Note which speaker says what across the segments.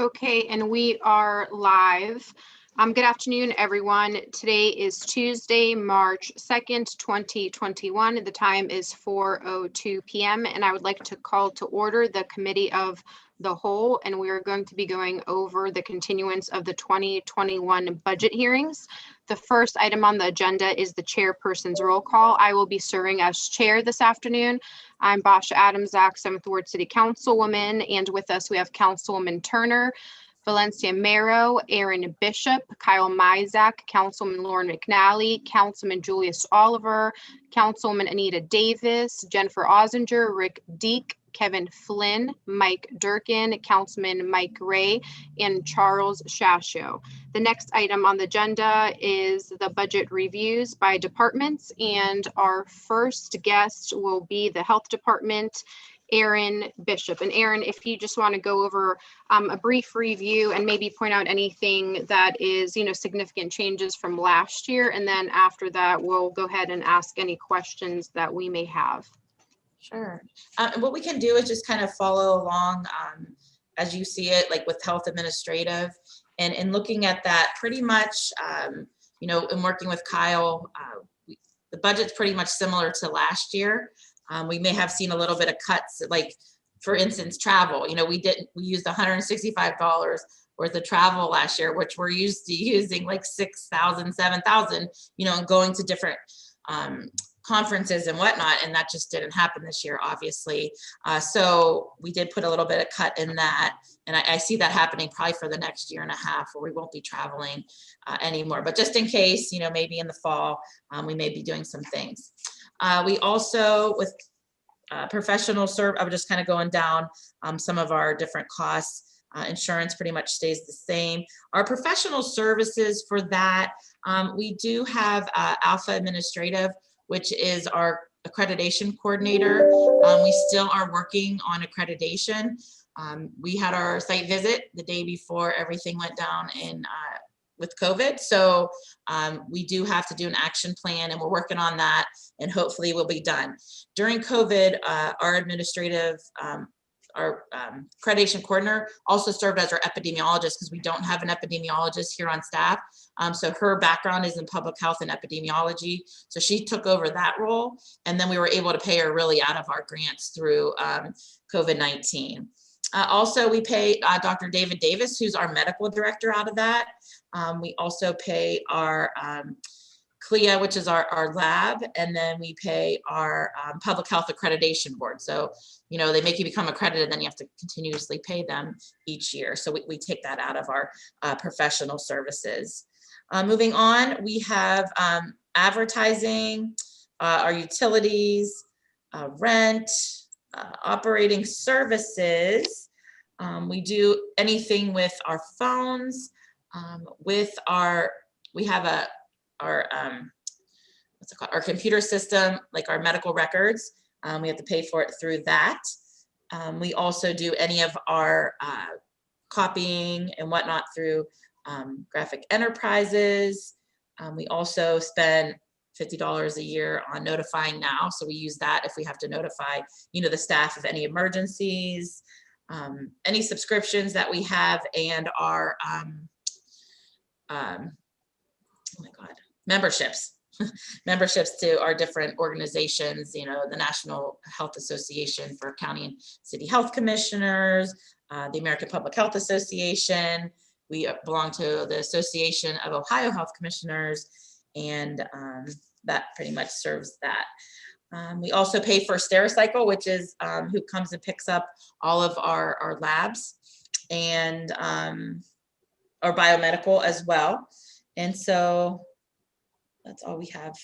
Speaker 1: Okay, and we are live. Good afternoon, everyone. Today is Tuesday, March 2nd, 2021. The time is 4:02 p.m. and I would like to call to order the Committee of the Whole, and we are going to be going over the continuance of the 2021 budget hearings. The first item on the agenda is the chairperson's roll call. I will be serving as chair this afternoon. I'm Basha Adamczak, 7th Ward City Councilwoman, and with us we have Councilwoman Turner, Valencia Mero, Aaron Bishop, Kyle Mizak, Councilwoman Lauren McNally, Councilman Julius Oliver, Councilwoman Anita Davis, Jennifer Ozinger, Rick Deek, Kevin Flynn, Mike Durkin, Councilman Mike Ray, and Charles Shasho. The next item on the agenda is the budget reviews by departments, and our first guest will be the Health Department, Aaron Bishop. And Aaron, if you just want to go over a brief review and maybe point out anything that is, significant changes from last year, and then after that, we'll go ahead and ask any questions that we may have.
Speaker 2: Sure. What we can do is just kind of follow along as you see it, like with health administrative, and looking at that pretty much, in working with Kyle, the budget's pretty much similar to last year. We may have seen a little bit of cuts, like for instance, travel. We used $165 worth of travel last year, which we're used to using like 6,000, 7,000, and going to different conferences and whatnot, and that just didn't happen this year, obviously. So we did put a little bit of cut in that, and I see that happening probably for the next year and a half, where we won't be traveling anymore. But just in case, maybe in the fall, we may be doing some things. We also, with professional I'm just kind of going down some of our different costs. Insurance pretty much stays the same. Our professional services for that, we do have Alpha Administrative, which is our accreditation coordinator. We still are working on accreditation. We had our site visit the day before everything went down with COVID. So we do have to do an action plan, and we're working on that, and hopefully we'll be done. During COVID, our administrative, our accreditation coordinator also served as our epidemiologist, because we don't have an epidemiologist here on staff. So her background is in public health and epidemiology. So she took over that role, and then we were able to pay her really out of our grants through COVID-19. Also, we pay Dr. David Davis, who's our medical director, out of that. We also pay our CLIA, which is our lab, and then we pay our public health accreditation board. So, they make you become accredited, then you have to continuously pay them each year. So we take that out of our professional services. Moving on, we have advertising, our utilities, rent, operating services. We do anything with our phones, we have our computer system, like our medical records. We have to pay for it through that. We also do any of our copying and whatnot through Graphic Enterprises. We also spend $50 a year on Notifying Now. So we use that if we have to notify, the staff of any emergencies, any subscriptions that we have, and our, memberships. Memberships to our different organizations, the National Health Association for County and City Health Commissioners, the American Public Health Association. We belong to the Association of Ohio Health Commissioners, and that pretty much serves that. We also pay for Stericycle, which is who comes and picks up all of our labs, and our biomedical as well. And so that's all we have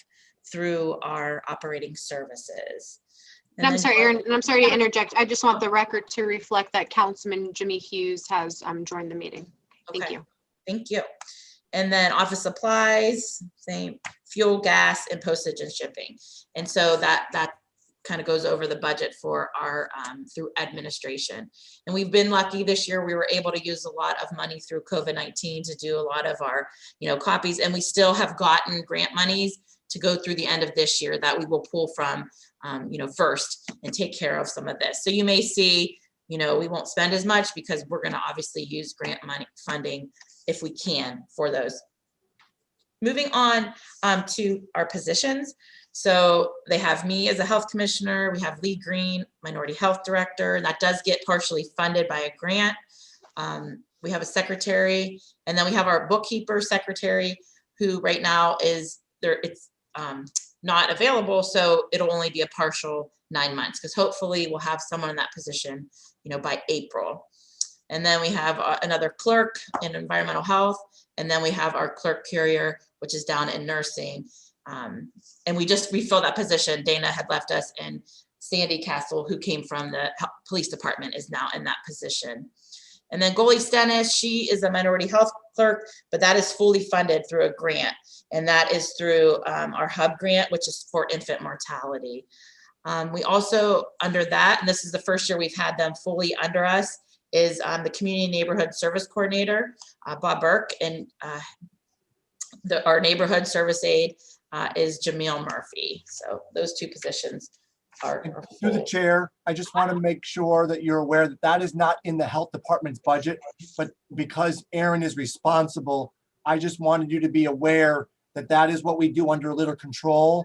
Speaker 2: through our operating services.
Speaker 1: And I'm sorry, Aaron, and I'm sorry to interject. I just want the record to reflect that Councilman Jimmy Hughes has joined the meeting. Thank you.
Speaker 2: Thank you. And then office supplies, same, fuel, gas, and postage and shipping. And so that kind of goes over the budget for our through administration. And we've been lucky this year. We were able to use a lot of money through COVID-19 to do a lot of our copies, and we still have gotten grant monies to go through the end of this year that we will pull from first and take care of some of this. So you may see we won't spend as much because we're going to obviously use grant money funding if we can for those. Moving on to our positions. So they have me as a health commissioner. We have Lee Green, minority health director, and that does get partially funded by a grant. We have a secretary, and then we have our bookkeeper secretary, who right now is there. It's not available, so it'll only be a partial 9 months, because hopefully we'll have someone in that position, by April. And then we have another clerk in environmental health, and then we have our clerk carrier, which is down in nursing. And we just refilled that position. Dana had left us, and Sandy Castle, who came from the police department, is now in that position. And then Goalie Stennis, she is a minority health clerk, but that is fully funded through a grant. And that is through our hub grant, which is for infant mortality. We also, under that, and this is the first year we've had them fully under us, is the community neighborhood service coordinator, Bob Burke, and our neighborhood service aide is Jamil Murphy. So those two positions are
Speaker 3: through the chair. I just want to make sure that you're aware that that is not in the health department's budget, but because Aaron is responsible, I just wanted you to be aware that that is what we do under litter control.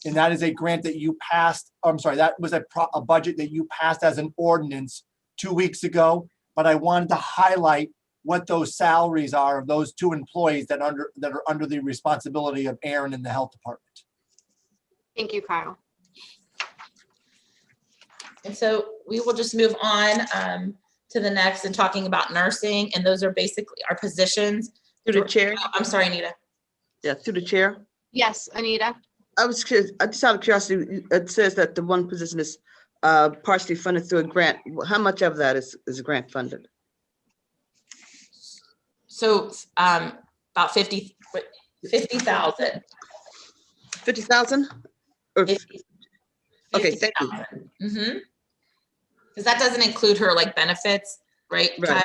Speaker 3: And that is a grant that you passed. I'm sorry, that was a budget that you passed as an ordinance 2 weeks ago. But I wanted to highlight what those salaries are of those two employees that are under the responsibility of Aaron in the health department.
Speaker 1: Thank you, Kyle.
Speaker 2: And so we will just move on to the next and talking about nursing. And those are basically our positions.
Speaker 4: Through the chair?
Speaker 2: I'm sorry, Anita.
Speaker 4: Yeah, through the chair.
Speaker 1: Yes, Anita.
Speaker 4: I was curious, just out of curiosity, it says that the one position is partially funded through a grant. How much of that is grant funded?
Speaker 2: So about 50,000.
Speaker 4: 50,000? Okay, thank you.
Speaker 2: Mm-hmm. Because that doesn't include her benefits, right?
Speaker 4: Right.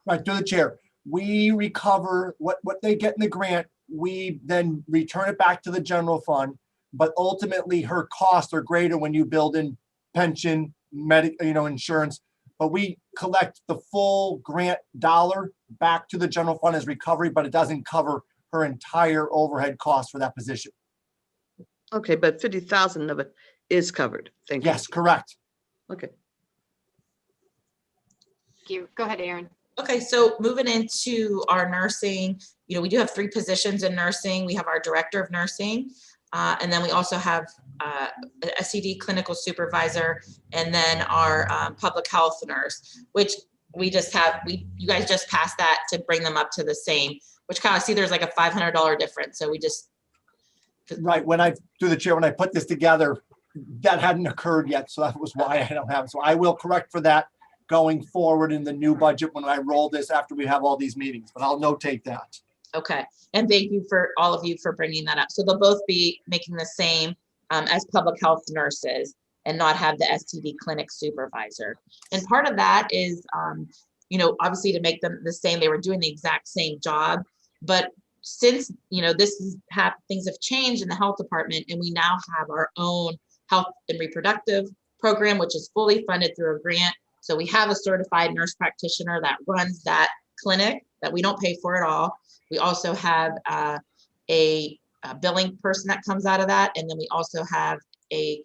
Speaker 3: Right, through the chair. We recover what they get in the grant. We then return it back to the general fund, but ultimately her costs are greater when you build in pension, insurance. But we collect the full grant dollar back to the general fund as recovery, but it doesn't cover her entire overhead cost for that position.
Speaker 4: Okay, but 50,000 of it is covered. Thank you.
Speaker 3: Yes, correct.
Speaker 4: Okay.
Speaker 1: Thank you. Go ahead, Aaron.
Speaker 2: Okay, so moving into our nursing, we do have 3 positions in nursing. We have our director of nursing, and then we also have a SED clinical supervisor, and then our public health nurse, which we just have, you guys just passed that to bring them up to the same, which kind of see there's like a $500 difference. So we just.
Speaker 3: Right, through the chair, when I put this together, that hadn't occurred yet. So that was why I don't have it. So I will correct for that going forward in the new budget when I roll this after we have all these meetings, but I'll notate that.
Speaker 2: Okay, and thank you for all of you for bringing that up. So they'll both be making the same as public health nurses and not have the STD clinic supervisor. And part of that is, obviously to make them the same, they were doing the exact same job, but since, things have changed in the health department and we now have our own health and reproductive program, which is fully funded through a grant. So we have a certified nurse practitioner that runs that clinic that we don't pay for at all. We also have a billing person that comes out of that. And then we also have a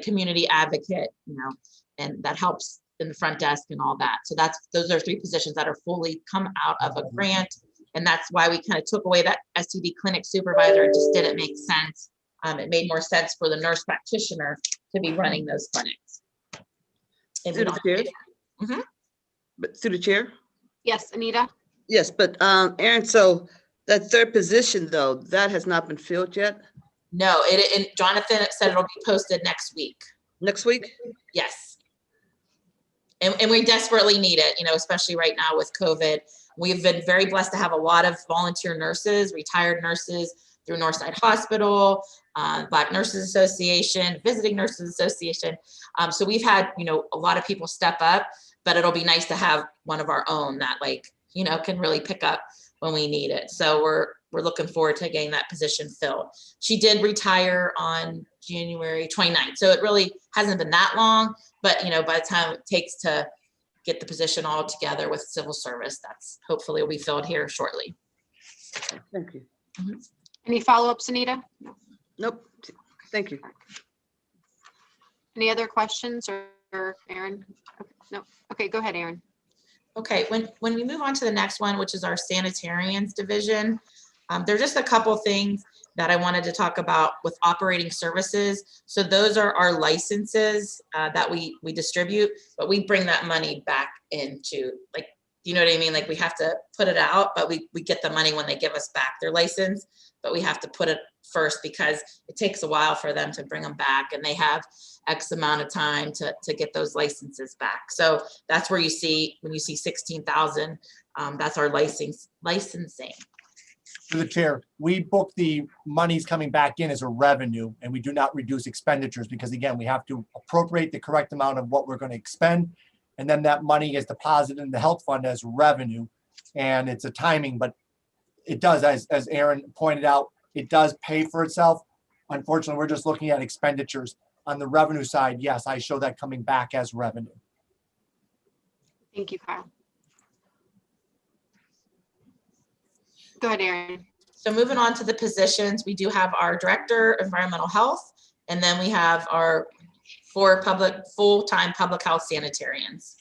Speaker 2: community advocate, and that helps in the front desk and all that. So those are 3 positions that are fully come out of a grant. And that's why we kind of took away that STD clinic supervisor. It just didn't make sense. It made more sense for the nurse practitioner to be running those clinics.
Speaker 4: Through the chair?
Speaker 2: Mm-hmm.
Speaker 4: But through the chair?
Speaker 1: Yes, Anita.
Speaker 4: Yes, but Aaron, so that 3rd position though, that has not been filled yet?
Speaker 2: No, and Jonathan said it'll be posted next week.
Speaker 4: Next week?
Speaker 2: Yes. And we desperately need it, especially right now with COVID. We've been very blessed to have a lot of volunteer nurses, retired nurses through Northside Hospital, Black Nurses Association, Visiting Nurses Association. So we've had, a lot of people step up, but it'll be nice to have one of our own that can really pick up when we need it. So we're looking forward to getting that position filled. She did retire on January 29th. So it really hasn't been that long, but by the time it takes to get the position all together with civil service, that's hopefully will be filled here shortly.
Speaker 4: Thank you.
Speaker 1: Any follow-ups, Anita? No.
Speaker 4: Nope. Thank you.
Speaker 1: Any other questions or Aaron? Okay, no. Okay, go ahead, Aaron.
Speaker 2: Okay, when we move on to the next one, which is our Sanitarians Division, there's just a couple things that I wanted to talk about with operating services. So those are our licenses that we distribute, but we bring that money back into, like, you know what I mean? Like, we have to put it out, but we get the money when they give us back their license, but we have to put it first because it takes a while for them to bring them back, and they have X amount of time to get those licenses back. So that's where you see, when you see 16,000, that's our licensing.
Speaker 3: To the chair, we book the monies coming back in as a revenue, and we do not reduce expenditures because, again, we have to appropriate the correct amount of what we're going to expend, and then that money is deposited in the health fund as revenue, and it's a timing, but it does, as Aaron pointed out, it does pay for itself. Unfortunately, we're just looking at expenditures. On the revenue side, yes, I show that coming back as revenue.
Speaker 1: Thank you, Kyle. Go ahead, Aaron.
Speaker 2: So moving on to the positions, we do have our Director of Environmental Health, and then we have our 4 full-time public health sanitarians.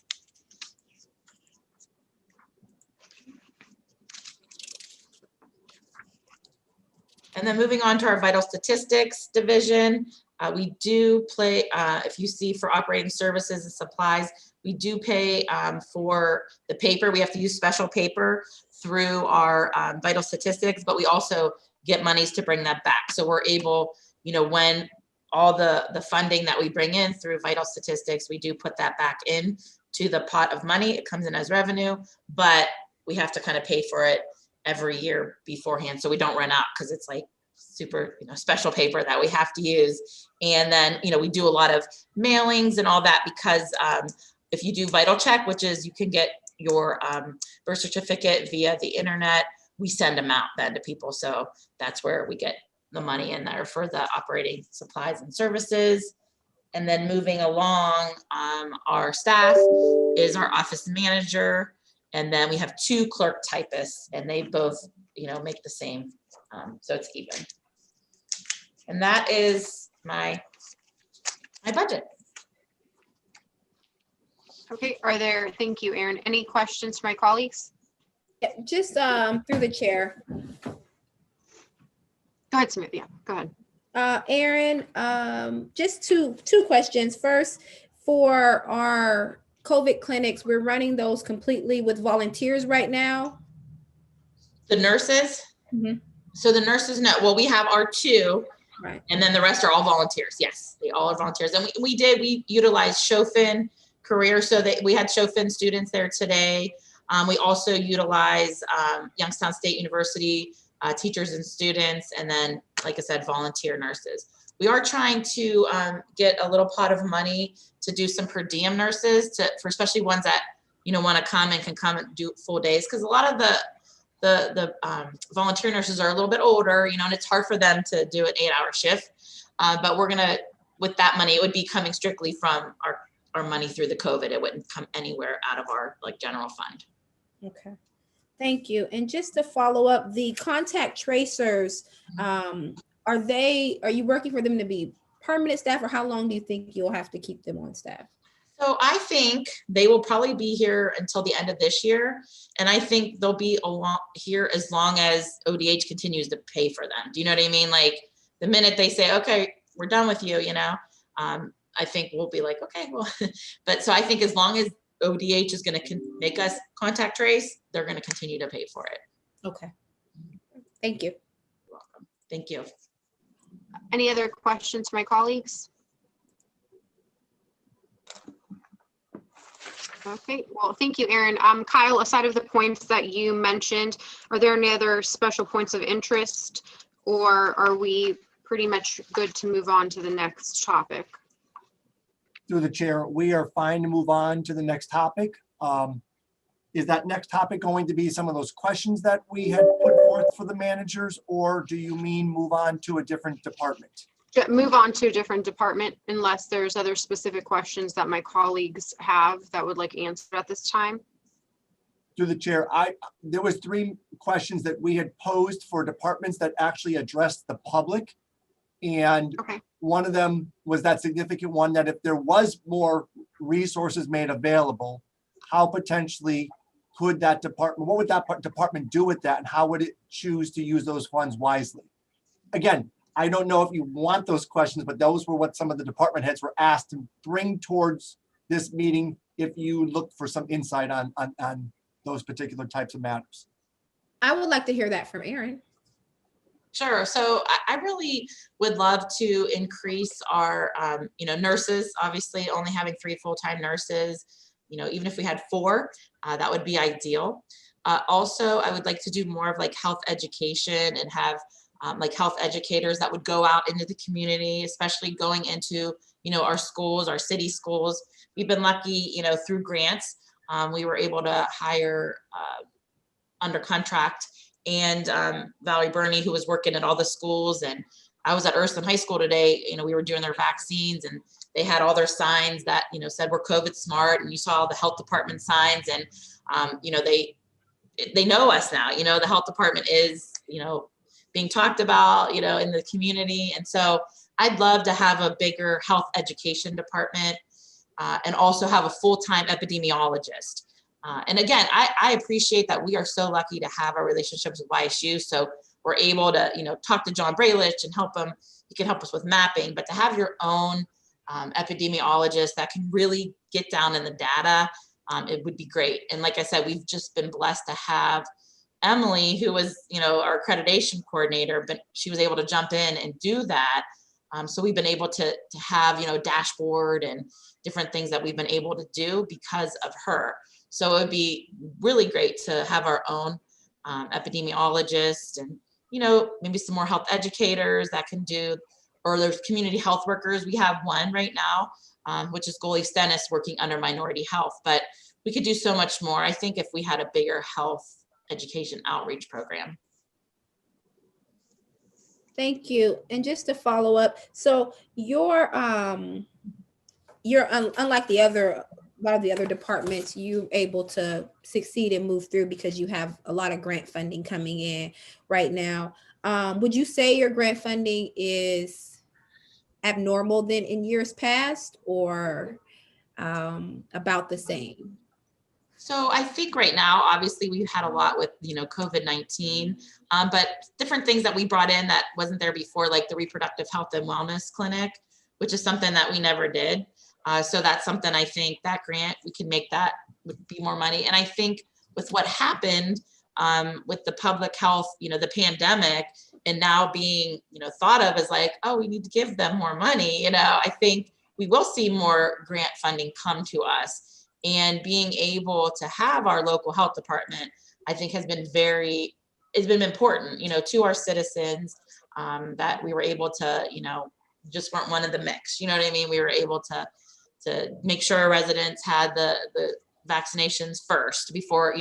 Speaker 2: And then moving on to our Vital Statistics Division, we do play, if you see for operating services and supplies, we do pay for the paper. We have to use special paper through our Vital Statistics, but we also get monies to bring that back. So we're able, when all the funding that we bring in through Vital Statistics, we do put that back in to the pot of money. It comes in as revenue, but we have to kind of pay for it every year beforehand, so we don't run out, because it's like super special paper that we have to use. And then we do a lot of mailings and all that, because if you do Vital Check, which is you can get your birth certificate via the internet, we send them out then to people. So that's where we get the money in there for the operating supplies and services. And then moving along, our staff is our office manager, and then we have 2 clerk typists, and they both make the same, so it's even. And that is my budget.
Speaker 1: Okay, thank you, Aaron. Any questions from my colleagues?
Speaker 5: Yeah, just through the chair.
Speaker 1: Go ahead, Smith. Yeah, go ahead.
Speaker 5: Aaron, just two questions. First, for our COVID clinics, we're running those completely with volunteers right now.
Speaker 2: The nurses?
Speaker 5: Mm-hmm.
Speaker 2: So the nurses, no. Well, we have our 2.
Speaker 5: Right.
Speaker 2: And then the rest are all volunteers. Yes, they all are volunteers. And we utilized Chofin Career, so that we had Chofin students there today. We also utilize Youngstown State University teachers and students, and then, like I said, volunteer nurses. We are trying to get a little pot of money to do some per diem nurses, for especially ones that want to come and can come and do full days, because a lot of the volunteer nurses are a little bit older, and it's hard for them to do an 8-hour shift. But we're gonna, with that money, it would be coming strictly from our money through the COVID. It wouldn't come anywhere out of our general fund.
Speaker 5: Okay, thank you. And just to follow up, the contact tracers, are you working for them to be permanent staff, or how long do you think you'll have to keep them on staff?
Speaker 2: So I think they will probably be here until the end of this year. And I think they'll be here as long as ODH continues to pay for them. Do you know what I mean? Like, the minute they say, okay, we're done with you, I think we'll be like, okay, well, but so I think as long as ODH is going to make us contact trace, they're going to continue to pay for it.
Speaker 5: Okay. Thank you.
Speaker 2: You're welcome. Thank you.
Speaker 1: Any other questions from my colleagues? Okay, well, thank you, Aaron. Kyle, aside of the points that you mentioned, are there any other special points of interest, or are we pretty much good to move on to the next topic?
Speaker 3: Through the chair, we are fine to move on to the next topic. Is that next topic going to be some of those questions that we had put forth for the managers, or do you mean move on to a different department?
Speaker 1: Move on to a different department unless there's other specific questions that my colleagues have that would like answered at this time.
Speaker 3: Through the chair, there was 3 questions that we had posed for departments that actually addressed the public. And
Speaker 1: Okay.
Speaker 3: one of them was that significant one that if there was more resources made available, how potentially could that department, what would that department do with that? And how would it choose to use those funds wisely? Again, I don't know if you want those questions, but those were what some of the department heads were asked to bring towards this meeting if you look for some insight on those particular types of matters.
Speaker 5: I would like to hear that from Aaron.
Speaker 2: Sure. So I really would love to increase our, nurses, obviously only having 3 full-time nurses, even if we had 4, that would be ideal. Also, I would like to do more of like health education and have like health educators that would go out into the community, especially going into, our schools, our city schools. We've been lucky, through grants, we were able to hire under contract and Valerie Burney, who was working at all the schools. And I was at Ursuline High School today, we were doing their vaccines and they had all their signs that, said we're COVID smart, and you saw the health department signs, and, they know us now, the health department is, being talked about, in the community. And so I'd love to have a bigger health education department and also have a full-time epidemiologist. And again, I appreciate that we are so lucky to have our relationships with YSU. So we're able to, talk to John Braylich and help him. He can help us with mapping, but to have your own epidemiologist that can really get down in the data, it would be great. And like I said, we've just been blessed to have Emily, who was, our accreditation coordinator, but she was able to jump in and do that. So we've been able to have, dashboard and different things that we've been able to do because of her. So it would be really great to have our own epidemiologist and, maybe some more health educators that can do, or there's community health workers. We have one right now, which is Goalie Stennis working under minority health, but we could do so much more. I think if we had a bigger health education outreach program.
Speaker 5: Thank you. And just to follow up, so you're unlike a lot of the other departments, you're able to succeed and move through because you have a lot of grant funding coming in right now. Would you say your grant funding is abnormal than in years past, or about the same?
Speaker 2: So I think right now, obviously we've had a lot with, COVID-19, but different things that we brought in that wasn't there before, like the reproductive health and wellness clinic, which is something that we never did. So that's something I think that grant, we can make that would be more money. And I think with what happened with the public health, the pandemic, and now being, thought of as like, oh, we need to give them more money. I think we will see more grant funding come to us. And being able to have our local health department, I think has been important, to our citizens, that we were able to, just weren't one of the mix. You know what I mean? We were able to make sure our residents had the vaccinations first before,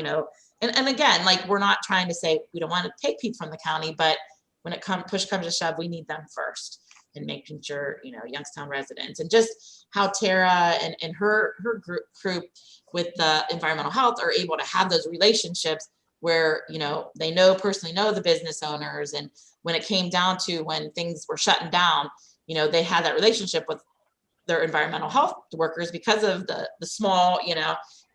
Speaker 2: and again, like, we're not trying to say we don't want to take people from the county, but when push comes to shove, we need them first. And making sure, Youngstown residents, and just how Tara and her group with the environmental health are able to have those relationships where, they personally know the business owners. And when it came down to when things were shutting down, they had that relationship with their environmental health workers because of the small,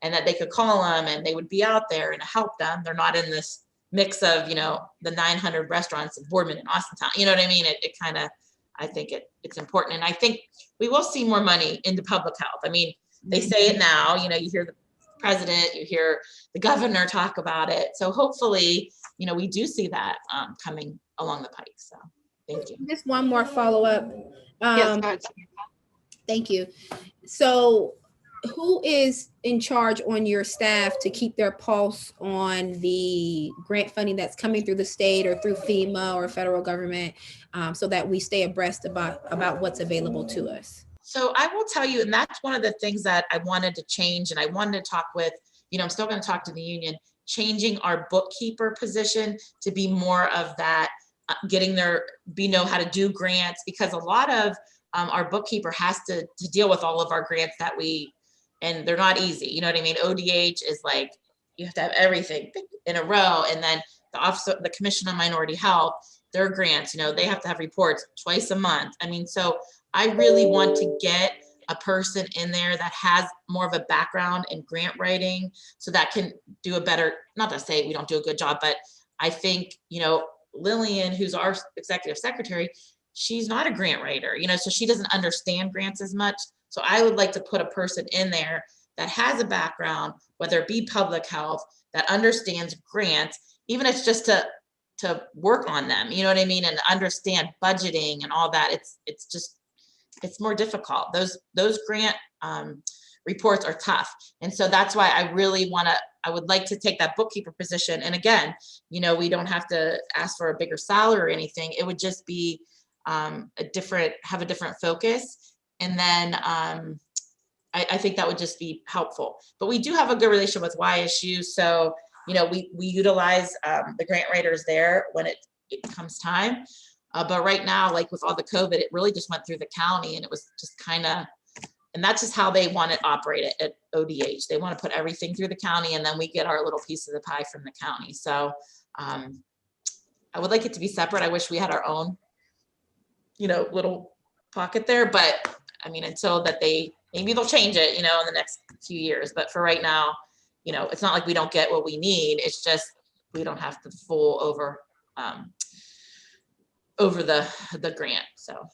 Speaker 2: and that they could call them and they would be out there and help them. They're not in this mix of, the 900 restaurants in Boardman and Austintown. You know what I mean? It kind of, I think it's important. And I think we will see more money into public health. I mean, they say it now, you hear the president, you hear the governor talk about it. So hopefully, we do see that coming along the pike. So thank you.
Speaker 5: Just one more follow-up.
Speaker 1: Yes, go ahead.
Speaker 5: Thank you. So who is in charge on your staff to keep their pulse on the grant funding that's coming through the state or through FEMA or federal government, so that we stay abreast about what's available to us?
Speaker 2: So I will tell you, and that's one of the things that I wanted to change, and I wanted to talk with, I'm still going to talk to the union, changing our bookkeeper position to be more of that, getting know how to do grants, because a lot of our bookkeeper has to deal with all of our grants and they're not easy. You know what I mean? ODH is like, you have to have everything in a row. And then the Commission on Minority Health, their grants, they have to have reports twice a month. I mean, so I really want to get a person in there that has more of a background in grant writing, so that can do a better, not to say we don't do a good job, but I think, Lillian, who's our executive secretary, she's not a grant writer, so she doesn't understand grants as much. So I would like to put a person in there that has a background, whether it be public health, that understands grants, even if it's just to work on them, you know what I mean? And understand budgeting and all that. It's more difficult. Those grant reports are tough. And so that's why I would like to take that bookkeeper position. And again, we don't have to ask for a bigger salary or anything. It would just be have a different focus. And then I think that would just be helpful. But we do have a good relationship with YSU. So, we utilize the grant writers there when it comes time. But right now, like with all the COVID, it really just went through the county, and it was just and that's just how they want it operated at ODH. They want to put everything through the county, and then we get our little piece of the pie from the county. So I would like it to be separate. I wish we had our own, little pocket there, but I mean, until that maybe they'll change it, in the next few years. But for right now, it's not like we don't get what we need. It's just, we don't have the full over the grant. So.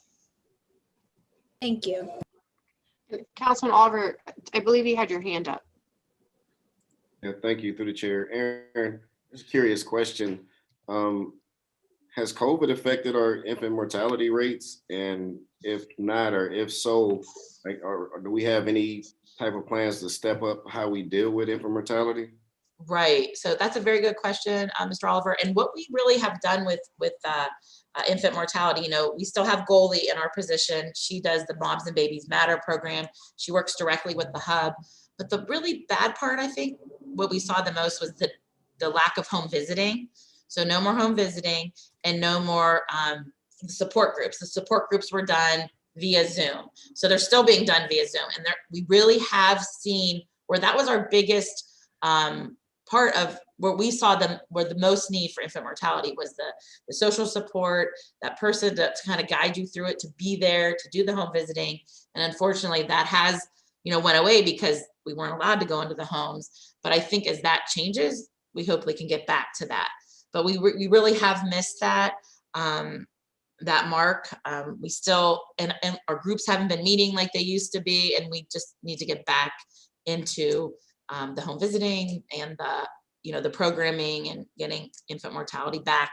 Speaker 5: Thank you.
Speaker 1: Councilman Oliver, I believe you had your hand up.
Speaker 6: Yeah, thank you, through the chair. Aaron, just a curious question. Has COVID affected our infant mortality rates? And if not, or if so, or do we have any type of plans to step up how we deal with infant mortality?
Speaker 2: Right. So that's a very good question, Mr. Oliver. And what we really have done with infant mortality, we still have Goldie in our position. She does the Moms and Babies Matter program. She works directly with the hub. But the really bad part, I think, what we saw the most was the lack of home visiting. So no more home visiting and no more support groups. The support groups were done via Zoom. So they're still being done via Zoom. And we really have seen where that was our biggest part of where we saw where the most need for infant mortality was the social support, that person to kind of guide you through it, to be there, to do the home visiting. And unfortunately that has, went away because we weren't allowed to go into the homes. But I think as that changes, we hopefully can get back to that. But we really have missed that mark. We still, and our groups haven't been meeting like they used to be. And we just need to get back into the home visiting and the programming and getting infant mortality back,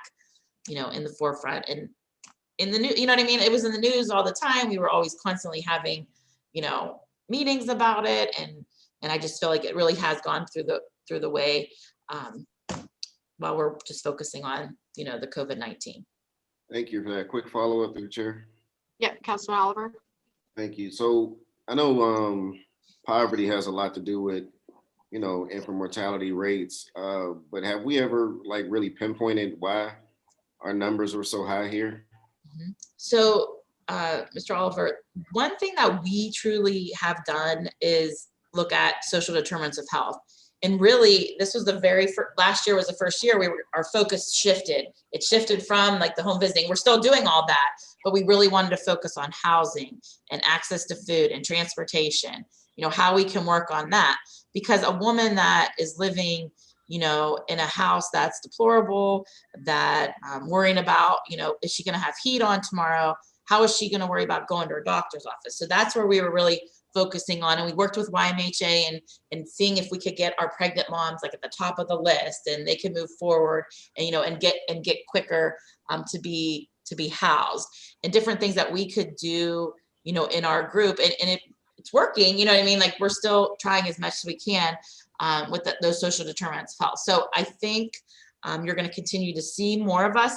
Speaker 2: in the forefront and in the news. You know what I mean? It was in the news all the time. We were always constantly having, meetings about it. And I just feel like it really has gone through the way while we're just focusing on, the COVID-19.
Speaker 6: Thank you for that. Quick follow-up, through the chair.
Speaker 1: Yeah, Councilman Oliver.
Speaker 6: Thank you. So I know poverty has a lot to do with, infant mortality rates, but have we ever really pinpointed why our numbers were so high here?
Speaker 2: Mm-hmm. So, Mr. Oliver, one thing that we truly have done is look at social determinants of health. And really, this was last year was the first year our focus shifted. It shifted from the home visiting. We're still doing all that, but we really wanted to focus on housing and access to food and transportation, how we can work on that. Because a woman that is living, in a house that's deplorable, that worrying about, is she going to have heat on tomorrow? How is she going to worry about going to her doctor's office? So that's where we were really focusing on. And we worked with YMHA and seeing if we could get our pregnant moms at the top of the list, and they could move forward and, and get quicker to be housed, and different things that we could do, in our group. And it's working, you know what I mean? We're still trying as much as we can with those social determinants of health. So I think you're going to continue to see more of us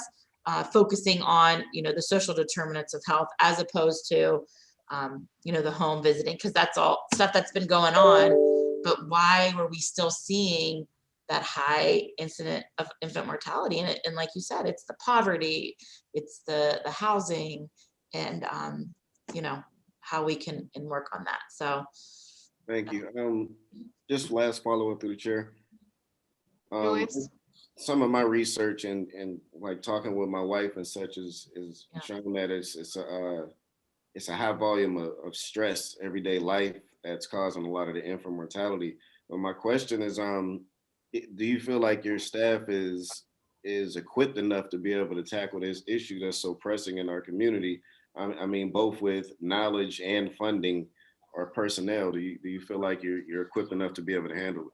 Speaker 2: focusing on, the social determinants of health, as opposed to, the home visiting, because that's all stuff that's been going on, but why were we still seeing that high incident of infant mortality? And like you said, it's the poverty, it's the housing, and how we can work on that. So
Speaker 6: Thank you. Just last follow-up through the chair.
Speaker 1: Joyce?
Speaker 6: Some of my research and like talking with my wife and such is
Speaker 2: Yeah.
Speaker 6: showing that it's a high volume of stress, everyday life that's causing a lot of the infant mortality. But my question is, do you feel like your staff is equipped enough to be able to tackle this issue that's so pressing in our community? I mean, both with knowledge and funding or personnel. Do you feel like you're equipped enough to be able to handle it?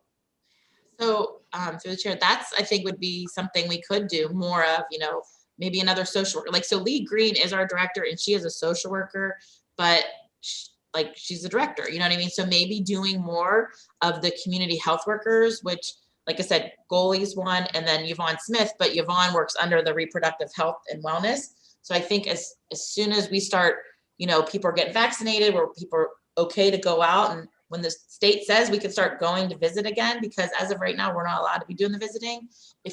Speaker 2: So through the chair, that's, I think, would be something we could do more of, maybe another social worker. Like, so Lee Green is our director and she is a social worker, but she's a director, you know what I mean? So maybe doing more of the community health workers, which, like I said, Goalie's one, and then Yvonne Smith, but Yvonne works under the reproductive health and wellness. So I think as soon as we start, people are getting vaccinated, where people are okay to go out, and when the state says we can start going to visit again, because as of right now, we're not allowed to be doing the visiting.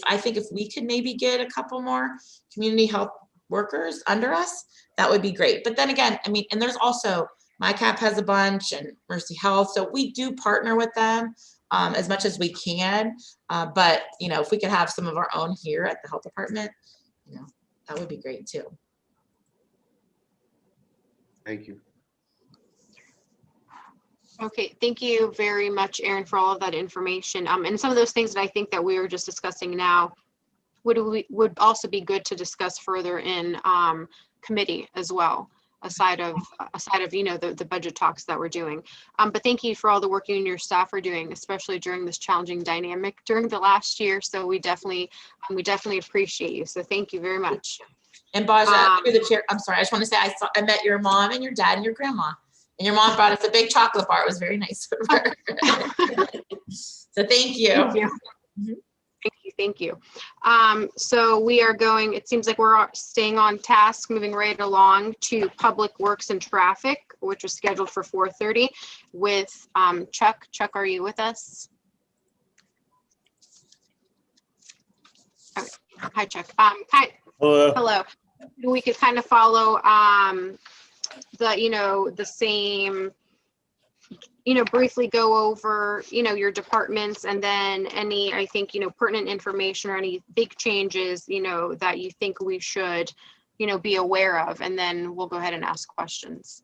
Speaker 2: I think if we could maybe get a couple more community health workers under us, that would be great. But then again, I mean, and there's also, MyCap has a bunch, and Mercy Health. So we do partner with them as much as we can. But, if we could have some of our own here at the health department, that would be great too.
Speaker 6: Thank you.
Speaker 1: Okay, thank you very much, Erin, for all of that information. And some of those things that I think that we were just discussing now would also be good to discuss further in committee as well, aside of the budget talks that we're doing. But thank you for all the work you and your staff are doing, especially during this challenging dynamic during the last year. So we definitely appreciate you. So thank you very much.
Speaker 2: And Baja, through the chair, I'm sorry, I just want to say I met your mom and your dad and your grandma. And your mom brought us a big chocolate bar. It was very nice of her. So thank you.
Speaker 1: Thank you.
Speaker 2: Mm-hmm.
Speaker 1: Thank you. So we are going, it seems like we're staying on task, moving right along to Public Works and Traffic, which was scheduled for 4:30 with Chuck. Chuck, are you with us? Okay. Hi, Chuck. Hello. We could kind of follow the same, briefly go over, your departments, and then any, I think, pertinent information or any big changes, that you think we should, be aware of, and then we'll go ahead and ask questions.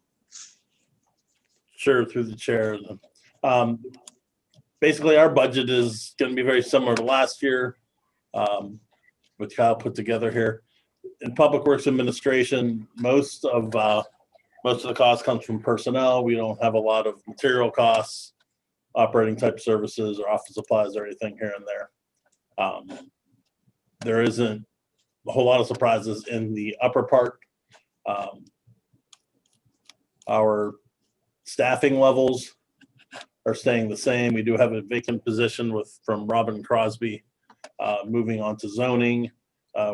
Speaker 7: Sure, through the chair. Basically, our budget is going to be very similar to last year, which Kyle put together here. In Public Works Administration, most of the cost comes from personnel. We don't have a lot of material costs, operating type services or office supplies or anything here and there. There isn't a whole lot of surprises in the upper part. Our staffing levels are staying the same. We do have a vacant position from Robin Crosby moving on to zoning.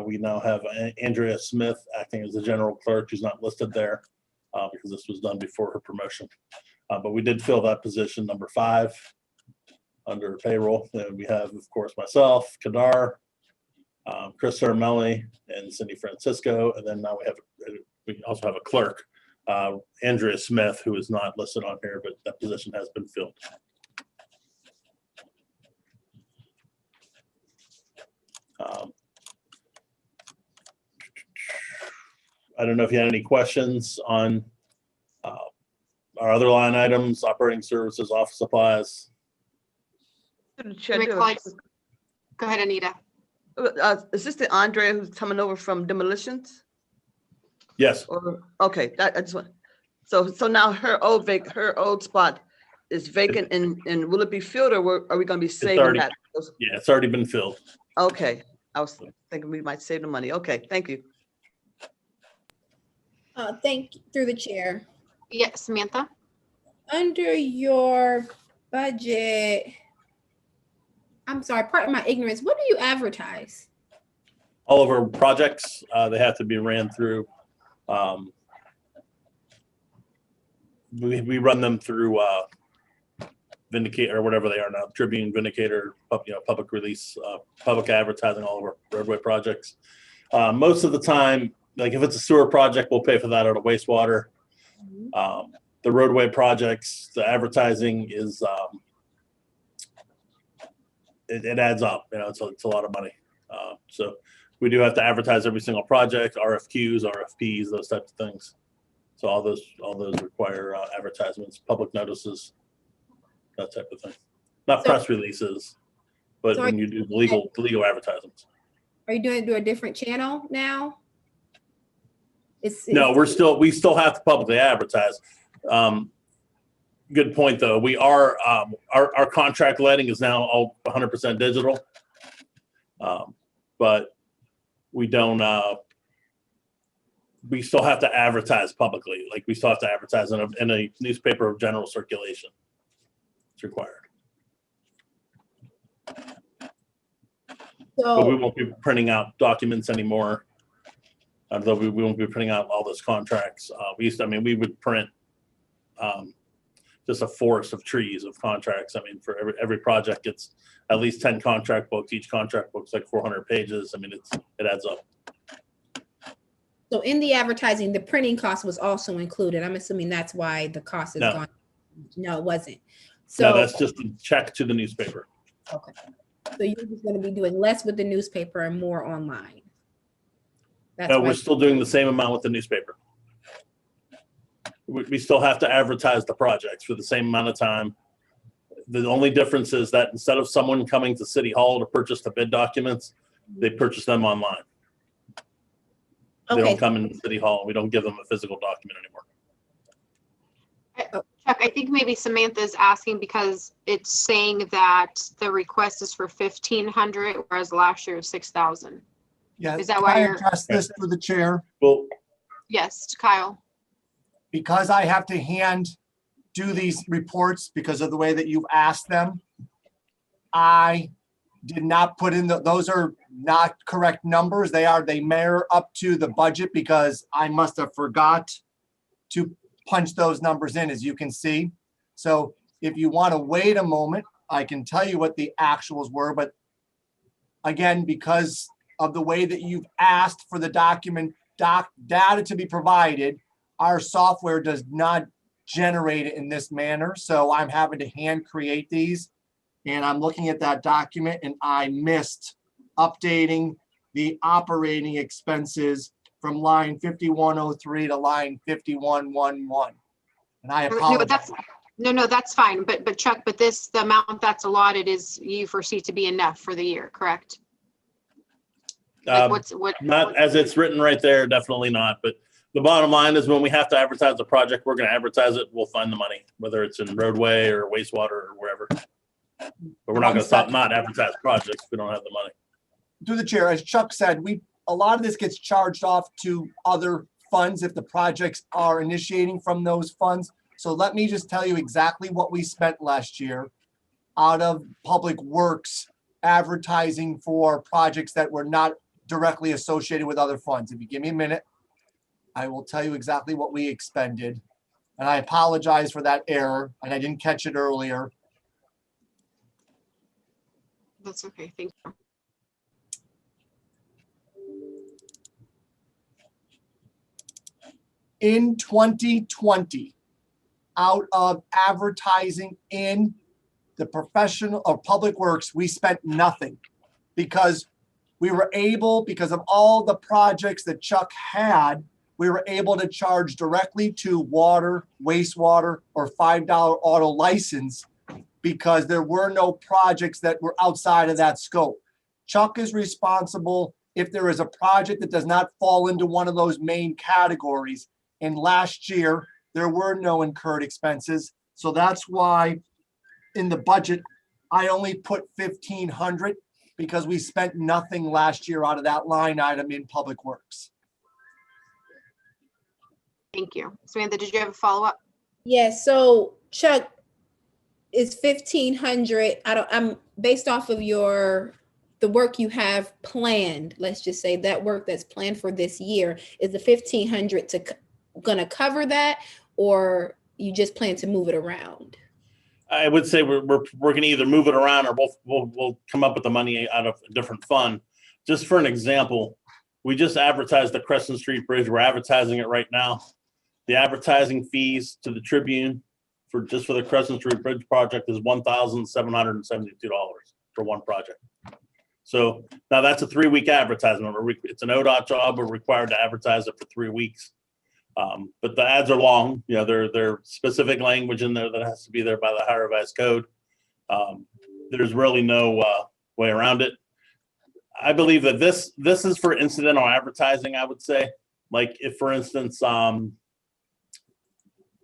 Speaker 7: We now have Andrea Smith acting as the general clerk, who's not listed there. Because this was done before her promotion. But we did fill that position, number 5, under payroll. And we have, of course, myself, Kadar, Chris Armelli, and Cindy Francisco. And then now we also have a clerk, Andrea Smith, who is not listed on here, but that position has been filled. I don't know if you had any questions on our other line items, operating services, office supplies.
Speaker 4: Through the chair,
Speaker 1: Go ahead, Anita.
Speaker 4: Is this the Andrea who's coming over from demolitions?
Speaker 7: Yes,
Speaker 4: Okay, I just want, so now her old spot is vacant, and will it be filled, or are we gonna be saving that?
Speaker 7: yeah, it's already been filled.
Speaker 4: Okay, I was thinking we might save the money. Okay, thank you.
Speaker 5: Thank you, through the chair.
Speaker 1: Yes, Samantha.
Speaker 5: Under your budget, I'm sorry, pardon my ignorance, what do you advertise?
Speaker 7: All of our projects, they have to be ran through. We run them through Vindicator, or whatever they are now, Tribune, Vindicator, public release, public advertising, all of our roadway projects. Most of the time, like if it's a sewer project, we'll pay for that out of wastewater. The roadway projects, the advertising is, it adds up, it's a lot of money. So we do have to advertise every single project, RFQs, RFPs, those types of things. So all those require advertisements, public notices, that type of thing. Not
Speaker 5: So-
Speaker 7: press releases, but
Speaker 5: So
Speaker 7: when you do legal advertisements.
Speaker 5: Are you doing it through a different channel now?
Speaker 7: No, we still have to publicly advertise. Good point, though. We are, our contract letting is now all 100% digital. But we don't, we still have to advertise publicly. Like we still have to advertise in a newspaper of general circulation. It's required. But we
Speaker 5: So,
Speaker 7: won't be printing out documents anymore. Though we won't be printing out all those contracts. We would print just a forest of trees of contracts. I mean, for every project, it's at least 10 contract books. Each contract book's like 400 pages. I mean, it adds up.
Speaker 5: so in the advertising, the printing cost was also included. I'm assuming that's why the cost is
Speaker 7: No.
Speaker 5: gone. No, it wasn't.
Speaker 7: No,
Speaker 5: So,
Speaker 7: that's just a check to the newspaper.
Speaker 5: okay. So you're just going to be doing less with the newspaper and more online. That's
Speaker 7: No,
Speaker 5: why-
Speaker 7: we're still doing the same amount with the newspaper. We still have to advertise the projects for the same amount of time. The only difference is that instead of someone coming to City Hall to purchase the bid documents, they purchase them online. They
Speaker 5: Okay,
Speaker 7: don't come into City Hall. We don't give them a physical document anymore.
Speaker 1: Chuck, I think maybe Samantha's asking because it's saying that the request is for 1,500, whereas last year was 6,000.
Speaker 3: Yeah.
Speaker 1: Is that
Speaker 3: can
Speaker 1: why
Speaker 3: I
Speaker 1: you're-
Speaker 3: address this through the chair?
Speaker 7: Well,
Speaker 1: Yes, Kyle.
Speaker 3: Because I have to do these reports because of the way that you've asked them, I did not put in those are not correct numbers. They measure up to the budget because I must have forgot to punch those numbers in, as you can see. So if you want to wait a moment, I can tell you what the actuals were, but again, because of the way that you've asked for the data to be provided, our software does not generate it in this manner. So I'm having to hand create these. And I'm looking at that document and I missed updating the operating expenses from line 5103 to line 5111. And I
Speaker 1: No,
Speaker 3: apologize.
Speaker 1: that's fine. But Chuck, the amount that's allotted is you foresee to be enough for the year, correct? Like
Speaker 7: not as it's written right there, definitely not. But the bottom line is when we have to advertise the project, we're going to advertise it. We'll find the money, whether it's in roadway or wastewater or wherever. But we're not going to stop not advertise projects if we don't have the money.
Speaker 3: Through the chair, as Chuck said, a lot of this gets charged off to other funds if the projects are initiating from those funds. So let me just tell you exactly what we spent last year out of Public Works advertising for projects that were not directly associated with other funds. If you give me a minute, I will tell you exactly what we expended. And I apologize for that error, and I didn't catch it earlier.
Speaker 1: That's okay. Thank you.
Speaker 3: In 2020, out of advertising in the professional or Public Works, we spent nothing because we were able, because of all the projects that Chuck had, we were able to charge directly to water, wastewater, or $5 auto license because there were no projects that were outside of that scope. Chuck is responsible if there is a project that does not fall into one of those main categories. And last year, there were no incurred expenses. So that's why in the budget, I only put 1,500 because we spent nothing last year out of that line item in Public Works.
Speaker 1: Thank you. Samantha, did you have a follow-up?
Speaker 5: yeah, so Chuck, is 1,500, I'm based off of the work you have planned, let's just say that work that's planned for this year, is the 1,500 gonna cover that, or you just plan to move it around?
Speaker 7: I would say we're going to either move it around or we'll come up with the money out of a different fund. Just for an example, we just advertised the Crescent Street Bridge. We're advertising it right now. The advertising fees to the Tribune for the Crescent Street Bridge project is $1,772 for one project. So now that's a 3-week advertisement. It's an ODOT job. We're required to advertise it for 3 weeks. But the ads are long. You know, they're specific language in there that has to be there by the higher revised code. There's really no way around it. I believe that this is for incidental advertising, I would say. Like if, for instance,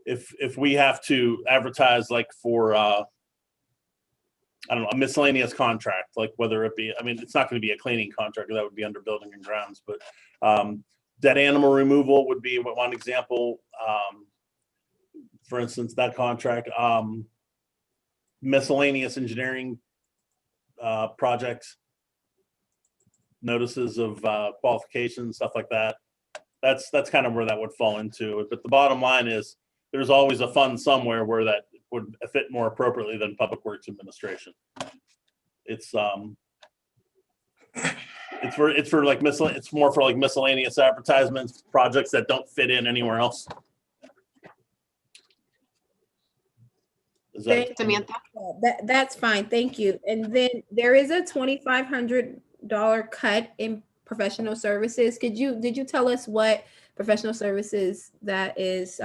Speaker 7: if we have to advertise like for, I don't know, a miscellaneous contract, like whether it be, I mean, it's not going to be a cleaning contract, that would be under building and grounds, but dead animal removal would be one example. For instance, that contract, miscellaneous engineering projects, notices of qualifications, stuff like that. That's kind of where that would fall into. But the bottom line is there's always a fund somewhere where that would fit more appropriately than Public Works Administration. It's more for like miscellaneous advertisements, projects that don't fit in anywhere else. Is that
Speaker 1: Samantha?
Speaker 5: That's fine. Thank you. And then there is a $2,500 cut in professional services. Did you tell us what professional services that is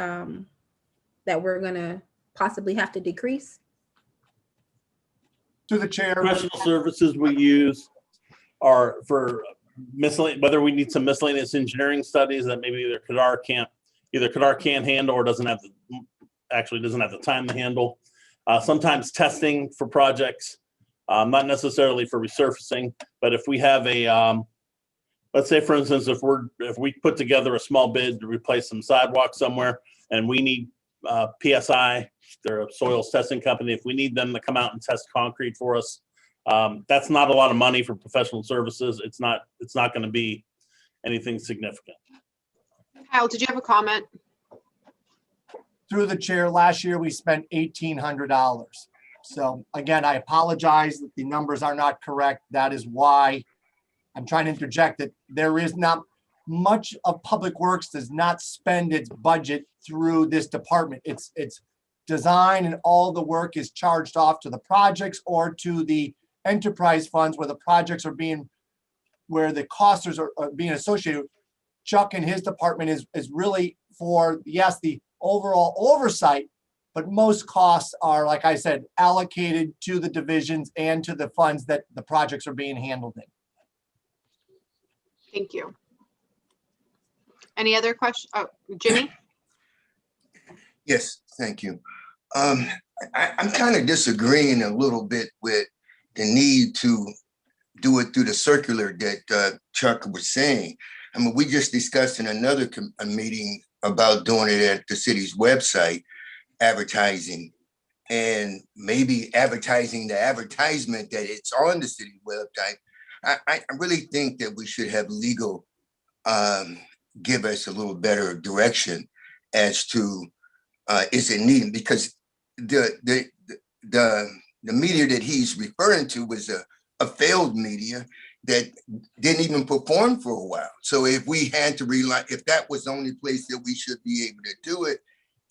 Speaker 5: that we're gonna possibly have to decrease?
Speaker 3: To the chair.
Speaker 7: professional services we use are for miscellaneous, whether we need some miscellaneous engineering studies that maybe either Kadar can't handle or doesn't have the time to handle. Sometimes testing for projects, not necessarily for resurfacing, but if we have a, let's say for instance, if we put together a small bid to replace some sidewalks somewhere and we need PSI, they're a soils testing company, if we need them to come out and test concrete for us, that's not a lot of money for professional services. It's not going to be anything significant.
Speaker 1: Kyle, did you have a comment?
Speaker 3: Through the chair, last year we spent $1,800. So again, I apologize that the numbers are not correct. That is why I'm trying to interject that there is not much of Public Works does not spend its budget through this department. It's design and all the work is charged off to the projects or to the enterprise funds where the projects are where the costs are being associated. Chuck and his department is really for, yes, the overall oversight, but most costs are, like I said, allocated to the divisions and to the funds that the projects are being handled in.
Speaker 1: Thank you. Any other questions? Oh, Jimmy?
Speaker 8: Yes, thank you. I'm kind of disagreeing a little bit with the need to do it through the circular that Chuck was saying. I mean, we just discussed in another meeting about doing it at the city's website, advertising, and maybe advertising the advertisement that it's on the city website. I really think that we should have legal give us a little better direction as to is it needed, because the media that he's referring to was a failed media that didn't even perform for a while. So if we had to rely, if that was the only place that we should be able to do it,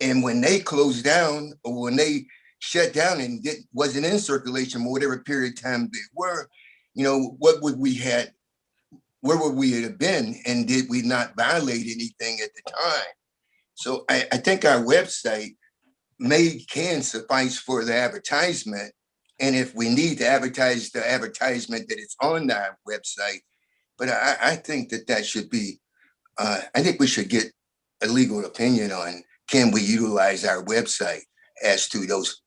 Speaker 8: and when they closed down or when they shut down and wasn't in circulation for whatever period of time they were, you know, where would we have been, and did we not violate anything at the time? So I think our website can suffice for the advertisement. And if we need to advertise the advertisement that it's on our website, but I think that should be, I think we should get a legal opinion on, can we utilize our website as to those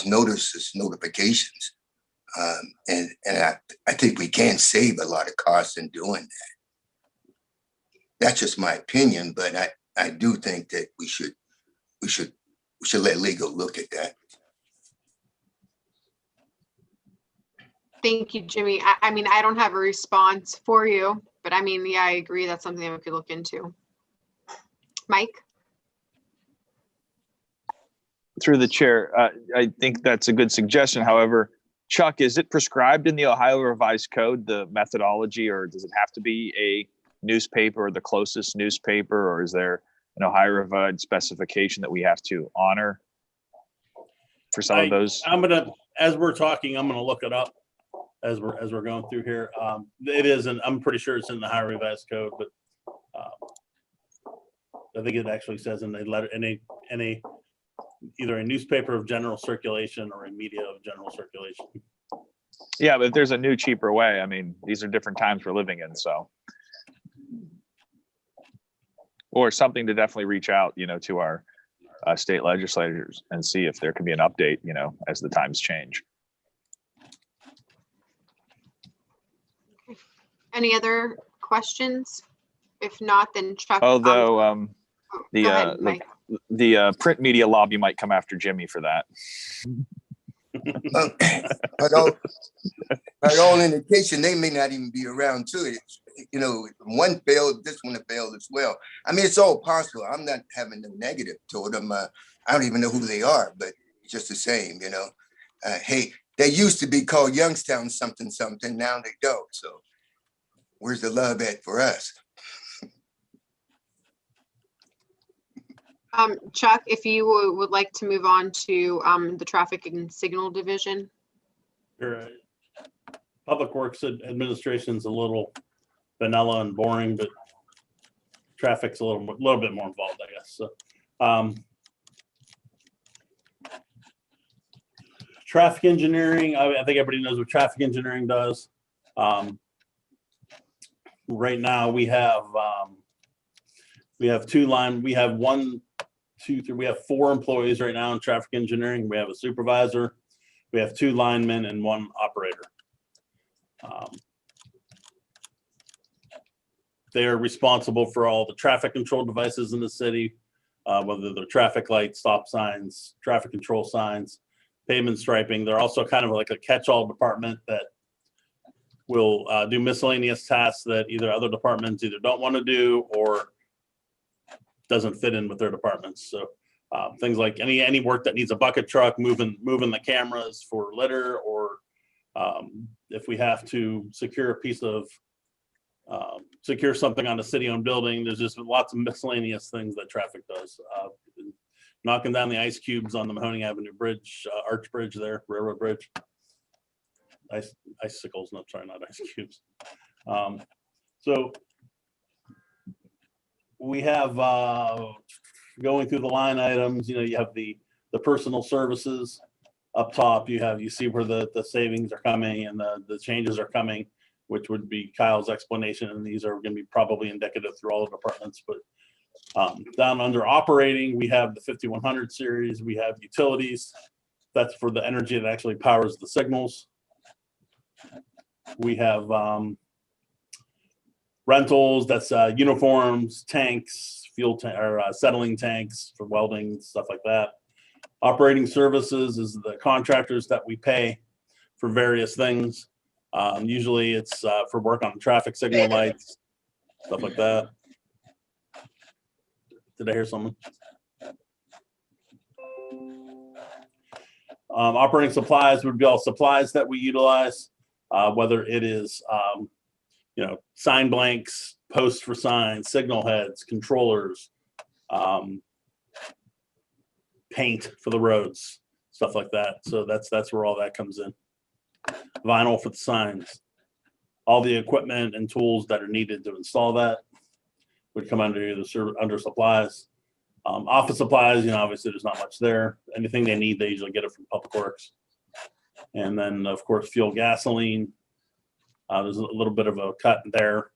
Speaker 8: notifications? And I think we can save a lot of costs in doing that. That's just my opinion, but I do think that we should let legal look at that.
Speaker 1: Thank you, Jimmy. I mean, I don't have a response for you, but I mean, yeah, I agree. That's something that we could look into. Mike?
Speaker 9: Through the chair, I think that's a good suggestion. However, Chuck, is it prescribed in the Ohio Revised Code, the methodology, or does it have to be a newspaper or the closest newspaper, or is there an Ohio Revised specification that we have to honor for some of those?
Speaker 7: I'm gonna, as we're talking, I'm gonna look it up as we're going through here. It is, and I'm pretty sure it's in the Ohio Revised Code, but I think it actually says in a letter, in a either a newspaper of general circulation or a media of general circulation.
Speaker 9: Yeah, but if there's a new, cheaper way, I mean, these are different times we're living in, so. Or something to definitely reach out, to our state legislators and see if there can be an update, as the times change.
Speaker 1: Any other questions? If not, then Chuck.
Speaker 9: Although
Speaker 1: go ahead, Mike.
Speaker 9: the print media lobby might come after Jimmy for that.
Speaker 8: By all indication, they may not even be around too. One failed, this one failed as well. I mean, it's all possible. I'm not having the negative toward them. I don't even know who they are, but just the same, hey, they used to be called Youngstown something. Now they don't. So where's the love at for us?
Speaker 1: Chuck, if you would like to move on to the Traffic and Signal Division.
Speaker 7: Sure. Public Works Administration's a little vanilla and boring, but traffic's a little bit more involved, I guess. So, traffic engineering. I think everybody knows what traffic engineering does. Right now, we have we have 4 employees right now in traffic engineering. We have a supervisor, we have 2 linemen, and 1 operator. They are responsible for all the traffic control devices in the city, whether they're traffic lights, stop signs, traffic control signs, pavement striping. They're also kind of like a catch-all department that will do miscellaneous tasks that either other departments either don't want to do or doesn't fit in with their departments. So things like any work that needs a bucket truck, moving the cameras for litter, or if we have to secure secure something on a city-owned building, there's just lots of miscellaneous things that traffic does. Knocking down the ice cubes on the Mahoning Avenue Bridge, arch bridge there, railroad bridge. Icicles, no, sorry, not ice cubes. So we have, going through the line items, you have the personal services up top. You see where the savings are coming and the changes are coming, which would be Kyle's explanation. And these are going to be probably indicative through all the departments. But down under operating, we have the 5100 series. We have utilities. That's for the energy that actually powers the signals. We have rentals. That's uniforms, tanks, fuel or settling tanks for welding, stuff like that. Operating services is the contractors that we pay for various things. Usually it's for work on traffic signal lights, stuff like that. Did I hear someone? Operating supplies would be all supplies that we utilize, whether it is, sign blanks, posts for signs, signal heads, controllers, paint for the roads, stuff like that. So that's where all that comes in. Vinyl for the signs, all the equipment and tools that are needed to install that would come under under supplies. Office supplies, obviously there's not much there. Anything they need, they usually get it from Public Works. And then of course, fuel, gasoline. There's a little bit of a cut there.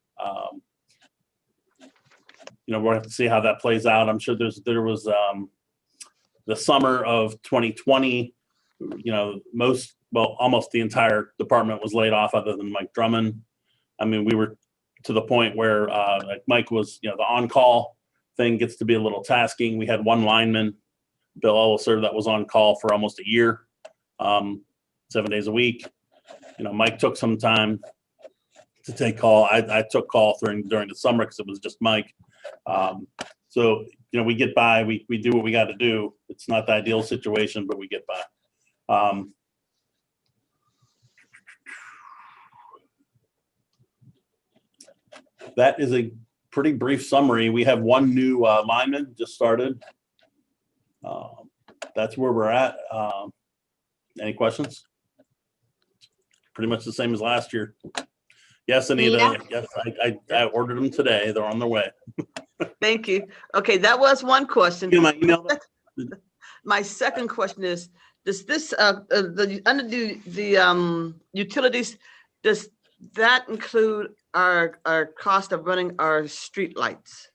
Speaker 7: We'll have to see how that plays out. I'm sure there was the summer of 2020, almost the entire department was laid off other than Mike Drummond. I mean, we were to the point where like Mike was, the on-call thing gets to be a little tasking. We had 1 lineman, Bill Elliser, that was on call for almost a year, 7 days a week. Mike took some time to take call. I took call during the summer because it was just Mike. So we get by, we do what we got to do. It's not the ideal situation, but we get by. That is a pretty brief summary. We have one new lineman just started. That's where we're at. Any questions? Pretty much the same as last year. Yes, Anita. Yes, I ordered them today. They're on their way.
Speaker 4: Thank you. Okay, that was one question.
Speaker 7: My email.
Speaker 4: My second question is, does this under the utilities, does that include our cost of running our street lights?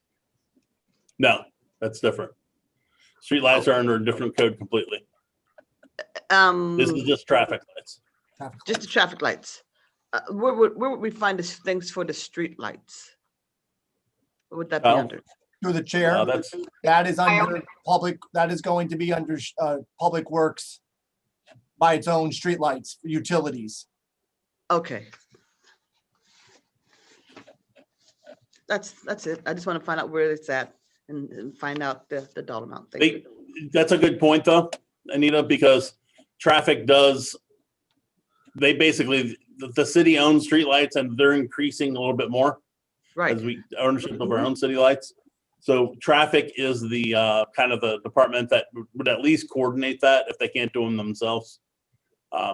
Speaker 7: No, that's different. Street lights are under a different code completely. This is just traffic lights.
Speaker 4: Just the traffic lights. Where would we find the things for the street lights? What would that be under?
Speaker 3: Through the chair. That is under public. That is going to be under Public Works by its own streetlights for utilities.
Speaker 4: Okay. That's it. I just want to find out where it's at and find out the dollar amount. Thank you.
Speaker 7: That's a good point though, Anita, because traffic does, they basically, the city owns streetlights and they're increasing a little bit more.
Speaker 4: Right.
Speaker 7: As we ownership of our own city lights. So traffic is the kind of the department that would at least coordinate that if they can't do them themselves.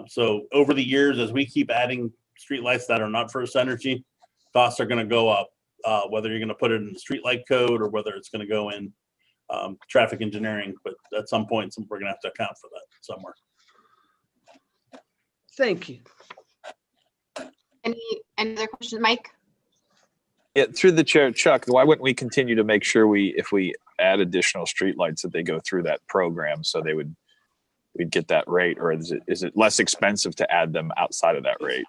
Speaker 7: So over the years, as we keep adding streetlights that are not First Energy, costs are going to go up. Whether you're going to put it in the streetlight code or whether it's going to go in traffic engineering, but at some point, we're going to have to account for that somewhere.
Speaker 4: Thank you.
Speaker 1: Any other questions, Mike?
Speaker 9: Yeah, through the chair, Chuck, why wouldn't we continue to make sure if we add additional streetlights that they go through that program so we'd get that rate, or is it less expensive to add them outside of that rate?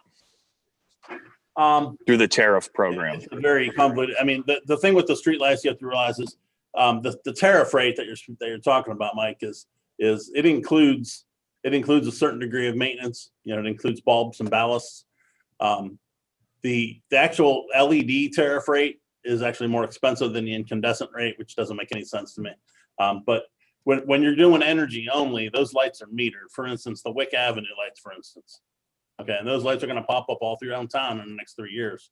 Speaker 9: Through the tariff program.
Speaker 7: It's very convoluted. I mean, the thing with the streetlights you have to realize is the tariff rate that you're talking about, Mike, is it includes a certain degree of maintenance. It includes bulbs and ballasts. The actual LED tariff rate is actually more expensive than the incandescent rate, which doesn't make any sense to me. But when you're doing energy only, those lights are metered. For instance, the Wick Avenue lights, for instance. Okay, and those lights are going to pop up all through downtown in the next 3 years.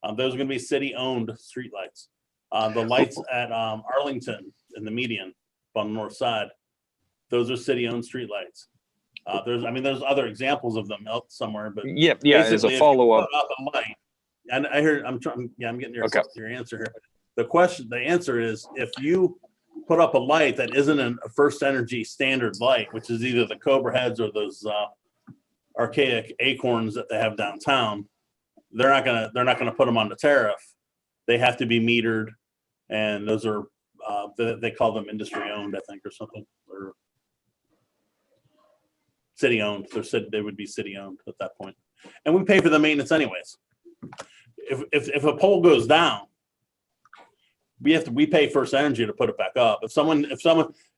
Speaker 7: Those are going to be city-owned street lights. The lights at Arlington in the median on the north side, those are city-owned street lights. There's other examples of them out somewhere, but
Speaker 9: yeah. As a follow-up,
Speaker 7: and I'm getting your answer here. The answer is, if you put up a light that isn't a First Energy standard light, which is either the Cobra heads or those archaic acorns that they have downtown, they're not gonna put them on the tariff. They have to be metered, and those are they call them industry owned, I think, or something, or city owned. They would be city owned at that point, and we pay for the maintenance anyways. If a pole goes down, we pay First Energy to put it back up. If someone,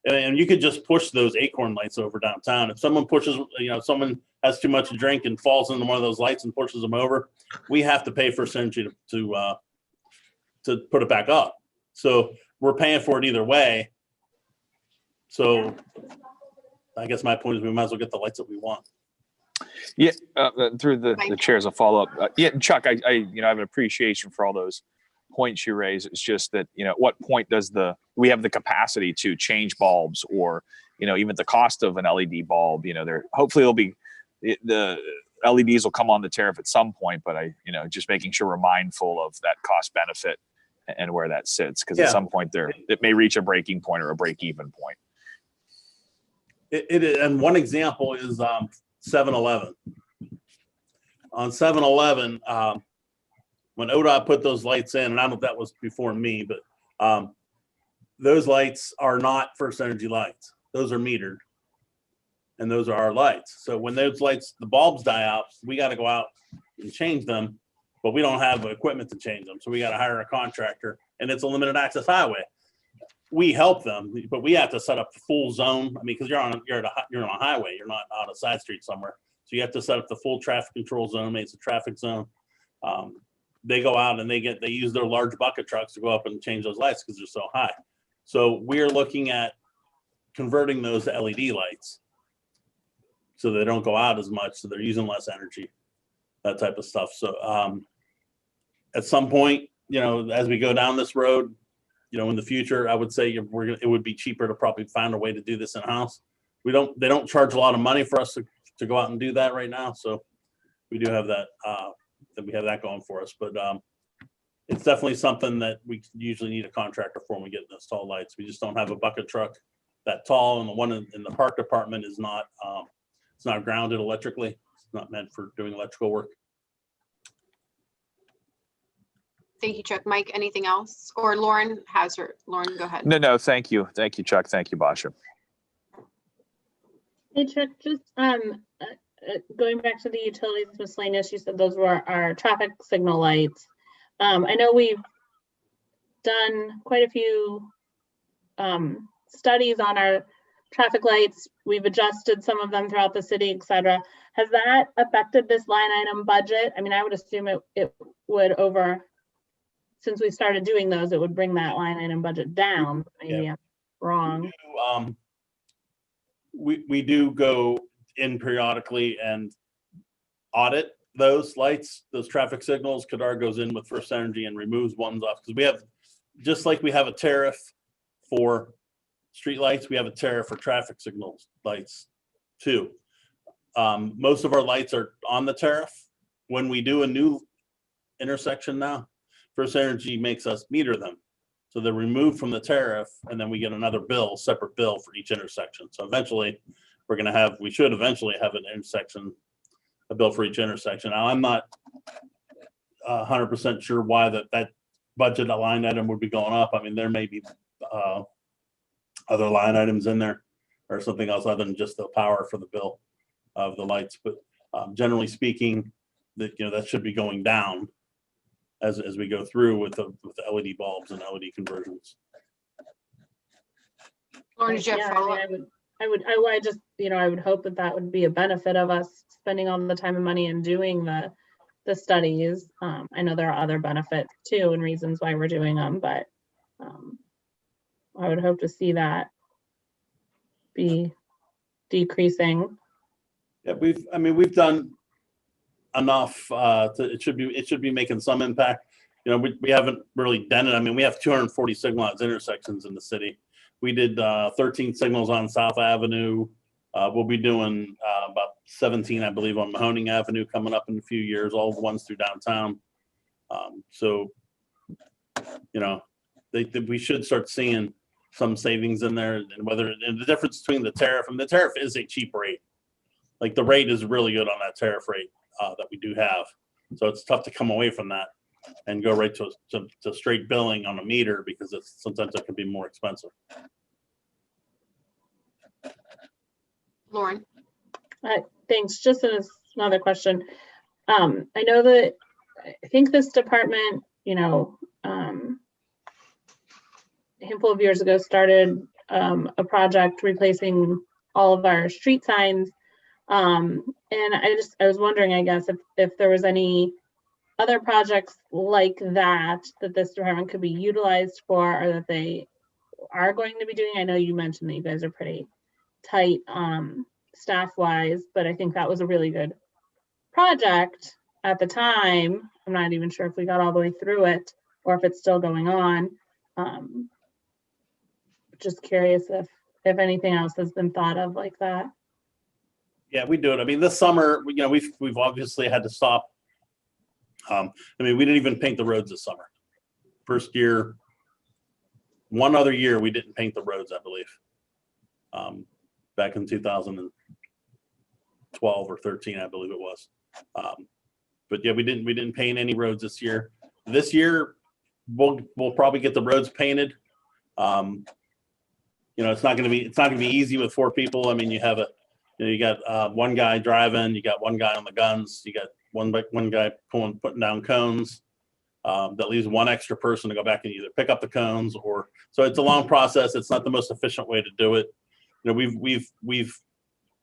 Speaker 7: and you could just push those acorn lights over downtown. If someone pushes, someone has too much to drink and falls into one of those lights and pushes them over, we have to pay First Energy to put it back up. So we're paying for it either way. So I guess my point is we might as well get the lights that we want.
Speaker 9: Yeah, through the chair as a follow-up. Chuck, I have an appreciation for all those points you raise. It's just that, at what point does we have the capacity to change bulbs, or, even the cost of an LED bulb, hopefully the LEDs will come on the tariff at some point, but just making sure we're mindful of that cost benefit and where that sits. Cause at some point it may reach a breaking point or a break-even point.
Speaker 7: And one example is 7-Eleven. On 7-Eleven, when ODOT put those lights in, and I don't know if that was before me, but those lights are not First Energy lights. Those are metered, and those are our lights. So when those lights, the bulbs die out, we got to go out and change them, but we don't have the equipment to change them. So we got to hire a contractor, and it's a limited access highway. We help them, but we have to set up the full zone. Because you're on a highway, you're not on a side street somewhere. So you have to set up the full traffic control zone. It's a traffic zone. They go out and they use their large bucket trucks to go up and change those lights because they're so high. So we're looking at converting those to LED lights so they don't go out as much, so they're using less energy, that type of stuff. So at some point, you know, as we go down this road, you know, in the future, I would say it would be cheaper to probably find a way to do this in-house. They don't charge a lot of money for us to go out and do that right now. So we do have that, we have that going for us. But it's definitely something that we usually need a contractor for when we get installed lights. We just don't have a bucket truck that tall, and the one in the park department is not, it's not grounded electrically. It's not meant for doing electrical work.
Speaker 1: Thank you, Chuck. Mike, anything else? Or Lauren has her. Lauren, go ahead.
Speaker 9: No, thank you. Thank you, Chuck. Thank you, Basha.
Speaker 10: Hey, Chuck, just going back to the utilities miscellaneous, you said those were our traffic signal lights. I know we've done quite a few studies on our traffic lights. We've adjusted some of them throughout the city, et cetera. Has that affected this line item budget? I mean, I would assume it would since we started doing those, it would bring that line item budget down. Maybe I'm wrong.
Speaker 7: We do go in periodically and audit those lights, those traffic signals. Kadar goes in with First Energy and removes ones off, because we have, just like we have a tariff for street lights, we have a tariff for traffic signals lights too. Most of our lights are on the tariff. When we do a new intersection now, First Energy makes us meter them. So they're removed from the tariff, and then we get another bill, separate bill for each intersection. So eventually we should eventually have a bill for each intersection. Now, I'm not 100% sure why that budget line item would be going up. I mean, there may be other line items in there or something else other than just the power for the bill of the lights. But generally speaking, that should be going down as we go through with the LED bulbs and LED conversions.
Speaker 1: Lauren, did you have follow-up?
Speaker 10: I would hope that would be a benefit of us spending all the time and money and doing the studies. I know there are other benefits too and reasons why we're doing them, but I would hope to see that be decreasing.
Speaker 7: Yeah, we've done enough it should be making some impact. You know, we haven't really done it. I mean, we have 240 signalized intersections in the city. We did 13 signals on South Avenue. We'll be doing about 17, I believe, on Mahoning Avenue coming up in a few years, all the ones through downtown. So, you know, we should start seeing some savings in there, and the difference between the tariff, and the tariff is a cheap rate. Like, the rate is really good on that tariff rate that we do have. So it's tough to come away from that and go right to straight billing on a meter, because sometimes it can be more expensive.
Speaker 1: Lauren.
Speaker 10: Thanks. Just another question. I know that I think this department, a handful of years ago started a project replacing all of our street signs. And I was wondering, I guess, if there was any other projects like that this department could be utilized for, or that they are going to be doing. I know you mentioned that you guys are pretty tight staff-wise, but I think that was a really good project at the time. I'm not even sure if we got all the way through it or if it's still going on. Just curious if anything else has been thought of like that.
Speaker 7: Yeah, we do it. I mean, this summer, we've obviously had to stop. I mean, we didn't even paint the roads this summer. First year, one other year we didn't paint the roads, I believe. Back in 2012 or 13, I believe it was. But yeah, we didn't paint any roads this year. This year, we'll probably get the roads painted. It's not going to be easy with 4 people. I mean, you got one guy driving, you got one guy on the guns, you got one guy putting down cones. That leaves one extra person to go back and either pick up the cones so it's a long process. It's not the most efficient way to do it. We've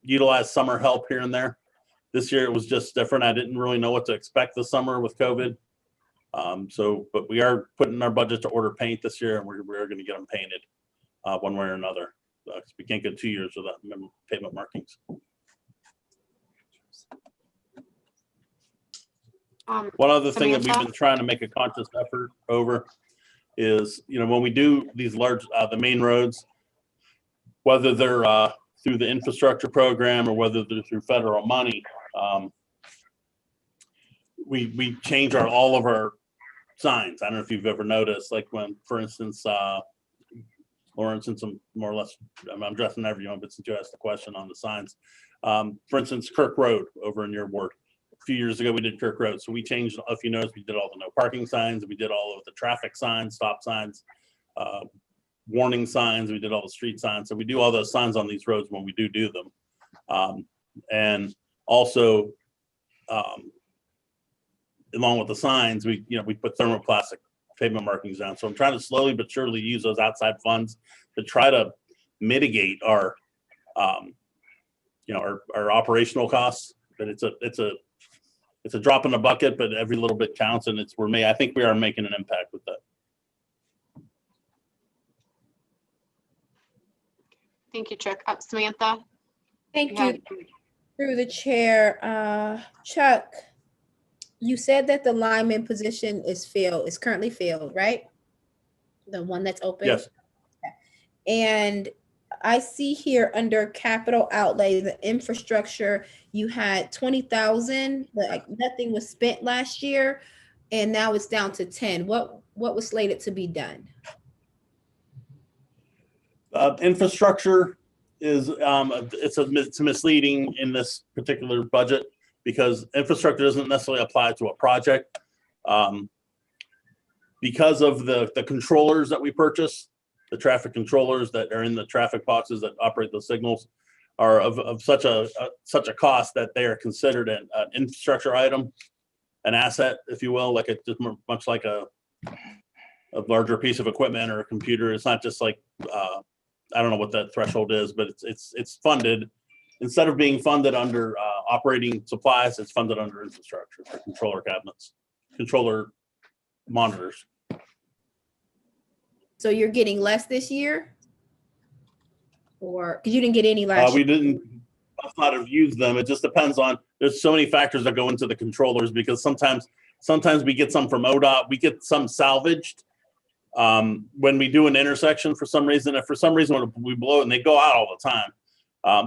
Speaker 7: utilized summer help here and there. This year it was just different. I didn't really know what to expect this summer with COVID. But we are putting our budget to order paint this year, and we're going to get them painted. one way or another. 'Cause we can't go 2 years without pavement markings. One other thing that we've
Speaker 1: Samantha?
Speaker 7: been trying to make a conscious effort over is, when we do these large, the main roads, whether they're through the infrastructure program or whether they're through federal money, we change all of our signs. I don't know if you've ever noticed, like when, for instance, Lauren, since I'm more or less, I'm addressing everyone, but since you asked the question on the signs, for instance, Kirk Road over in your ward. A few years ago, we did Kirk Road. So we changed, if you notice, we did all the no parking signs, we did all of the traffic signs, stop signs, warning signs, we did all the street signs. So we do all those signs on these roads when we do them. And also, along with the signs, we put thermoplastic pavement markings down. So I'm trying to slowly but surely use those outside funds to try to mitigate our operational costs. But it's a drop in the bucket, but every little bit counts, and I think we are making an impact with that.
Speaker 1: Thank you, Chuck. Samantha?
Speaker 5: Thank you. Through the chair, Chuck, you said that the lineman position is currently filled, right? The one that's open?
Speaker 7: Yes.
Speaker 5: And I see here under capital outlay, the infrastructure, you had 20,000, like nothing was spent last year, and now it's down to 10. What was slated to be done?
Speaker 7: Infrastructure is it's misleading in this particular budget because infrastructure doesn't necessarily apply to a project. Because of the controllers that we purchase, the traffic controllers that are in the traffic boxes that operate those signals are of such a cost that they are considered an infrastructure item, an asset, if you will, much like a larger piece of equipment or a computer. It's not just like I don't know what that threshold is, but it's funded. Instead of being funded under operating supplies, it's funded under infrastructure for controller cabinets, controller monitors.
Speaker 5: So you're getting less this year? Or, because you didn't get any last year?
Speaker 7: We didn't not have used them. It just depends on, there's so many factors that go into the controllers because sometimes we get some from ODOT, we get some salvaged. When we do an intersection for some reason, if for some reason we blow it and they go out all the time.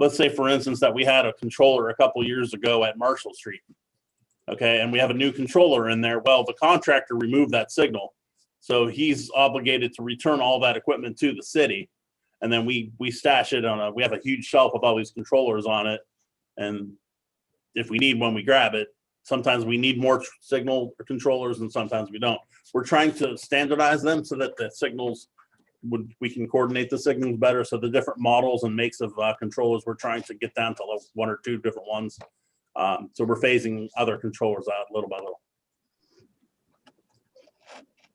Speaker 7: Let's say, for instance, that we had a controller a couple years ago at Marshall Street. Okay, and we have a new controller in there. Well, the contractor removed that signal. So he's obligated to return all that equipment to the city. And then we stash it we have a huge shelf with all these controllers on it. And if we need one, we grab it. Sometimes we need more signal controllers and sometimes we don't. We're trying to standardize them so that the signals we can coordinate the signals better. So the different models and makes of controllers, we're trying to get down to one or two different ones. So we're phasing other controllers out little by little.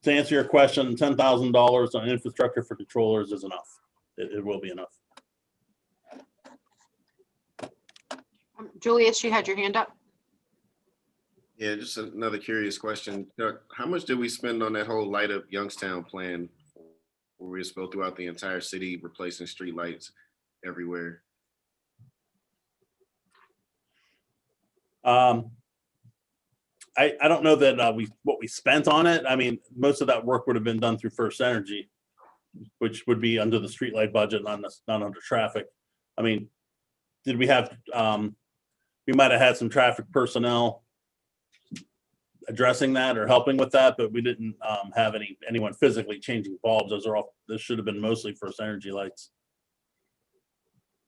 Speaker 7: To answer your question, $10,000 on infrastructure for controllers is enough. It will be enough.
Speaker 1: Julius, you had your hand up.
Speaker 6: Yeah, just another curious question. How much did we spend on that whole Light Up Youngstown plan where we were supposed throughout the entire city, replacing street lights everywhere?
Speaker 7: I don't know that what we spent on it. I mean, most of that work would have been done through First Energy, which would be under the streetlight budget, not under traffic. I mean, did we have? We might have had some traffic personnel addressing that or helping with that, but we didn't have anyone physically changing bulbs. This should have been mostly First Energy lights.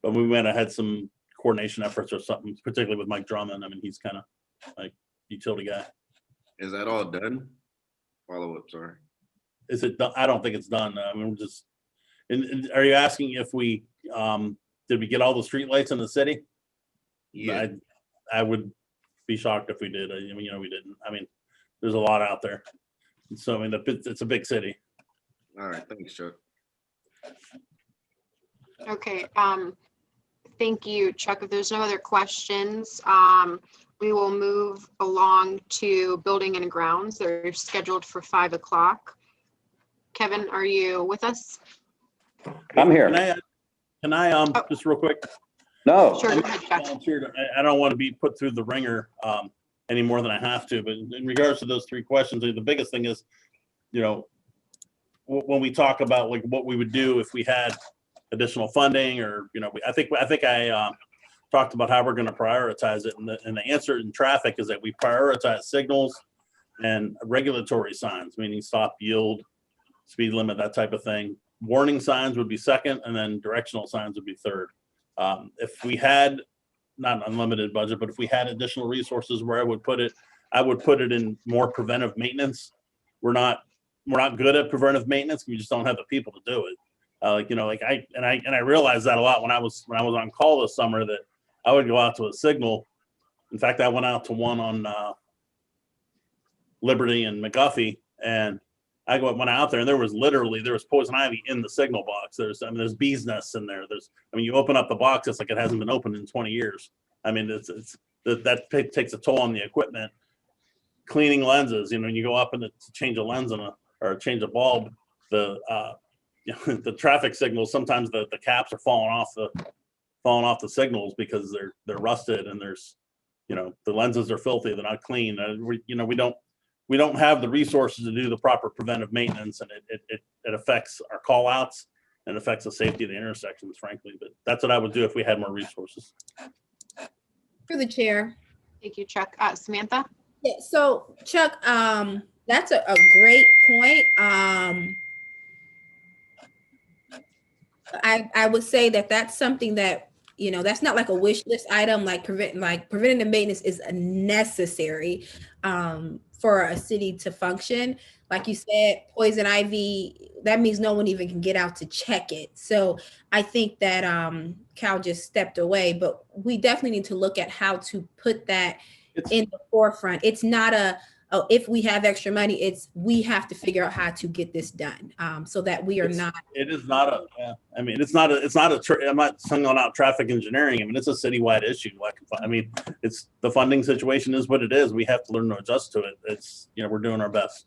Speaker 7: But we might have had some coordination efforts or something, particularly with Mike Drummond. I mean, he's kind of like utility guy.
Speaker 6: Is that all done? Follow up, sorry.
Speaker 7: Is it done? I don't think it's done. I mean, are you asking if we did we get all the street lights in the city?
Speaker 6: Yeah.
Speaker 7: I would be shocked if we did. I mean, we didn't. I mean, there's a lot out there. So I mean, it's a big city.
Speaker 6: All right, thanks, Chuck.
Speaker 1: Okay, thank you, Chuck. If there's no other questions, we will move along to building and grounds. They're scheduled for 5 o'clock. Kevin, are you with us?
Speaker 11: I'm here.
Speaker 7: Can I just real quick?
Speaker 11: No.
Speaker 1: Sure.
Speaker 7: I'm
Speaker 1: Go ahead, Chuck.
Speaker 7: volunteered. I don't want to be put through the ringer any more than I have to, but in regards to those three questions, the biggest thing is, when we talk about like what we would do if we had additional funding, or I think I talked about how we're going to prioritize it, and the answer in traffic is that we prioritize signals and regulatory signs, meaning stop, yield, speed limit, that type of thing. Warning signs would be second, and then directional signs would be third. If we had not an unlimited budget, but if we had additional resources, where I would put it in more preventive maintenance. We're not good at preventive maintenance. We just don't have the people to do it. I realized that a lot when I was on call this summer, that I would go out to a signal. In fact, I went out to one on Liberty and McGuffey, and went out there, and there was poison ivy in the signal box. There's bees nests in there. You open up the box, it's like it hasn't been opened in 20 years. That takes a toll on the equipment. Cleaning lenses, when you go up and to change a lens or change a bulb, the traffic signals, sometimes the caps are falling off the signals because they're rusted, and the lenses are filthy, they're not clean. We don't have the resources to do the proper preventive maintenance, and it affects our call outs and affects the safety of the intersections, frankly. But that's what I would do if we had more resources.
Speaker 5: Through the chair.
Speaker 1: Thank you, Chuck. Samantha?
Speaker 5: Yeah, so Chuck, that's a great point. I would say that's something that, that's not like a wish list item. Preventative maintenance is necessary for a city to function. Like you said, poison ivy, that means no one even can get out to check it. So I think that Cal just stepped away, but we definitely need to look at how to put that in the forefront. It's not if we have extra money, we have to figure out how to get this done, so that we are not. It is not
Speaker 7: I'm not singling out traffic engineering. It's a citywide issue. It's the funding situation is what it is. We have to learn to adjust to it. We're doing our best.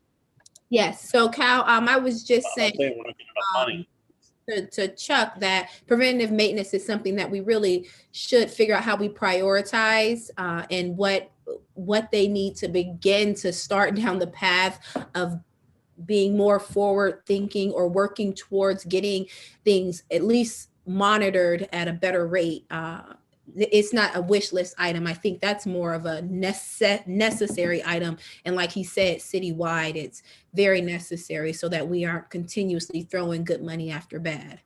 Speaker 5: Yes. So Cal, I was just saying
Speaker 7: we're not getting enough money.
Speaker 5: To Chuck that preventative maintenance is something that we really should figure out how we prioritize, and what they need to begin to start down the path of being more forward thinking, or working towards getting things at least monitored at a better rate. It's not a wish list item. I think that's more of a necessary item. And like he said, citywide, it's very necessary so that we aren't continuously throwing good money after bad.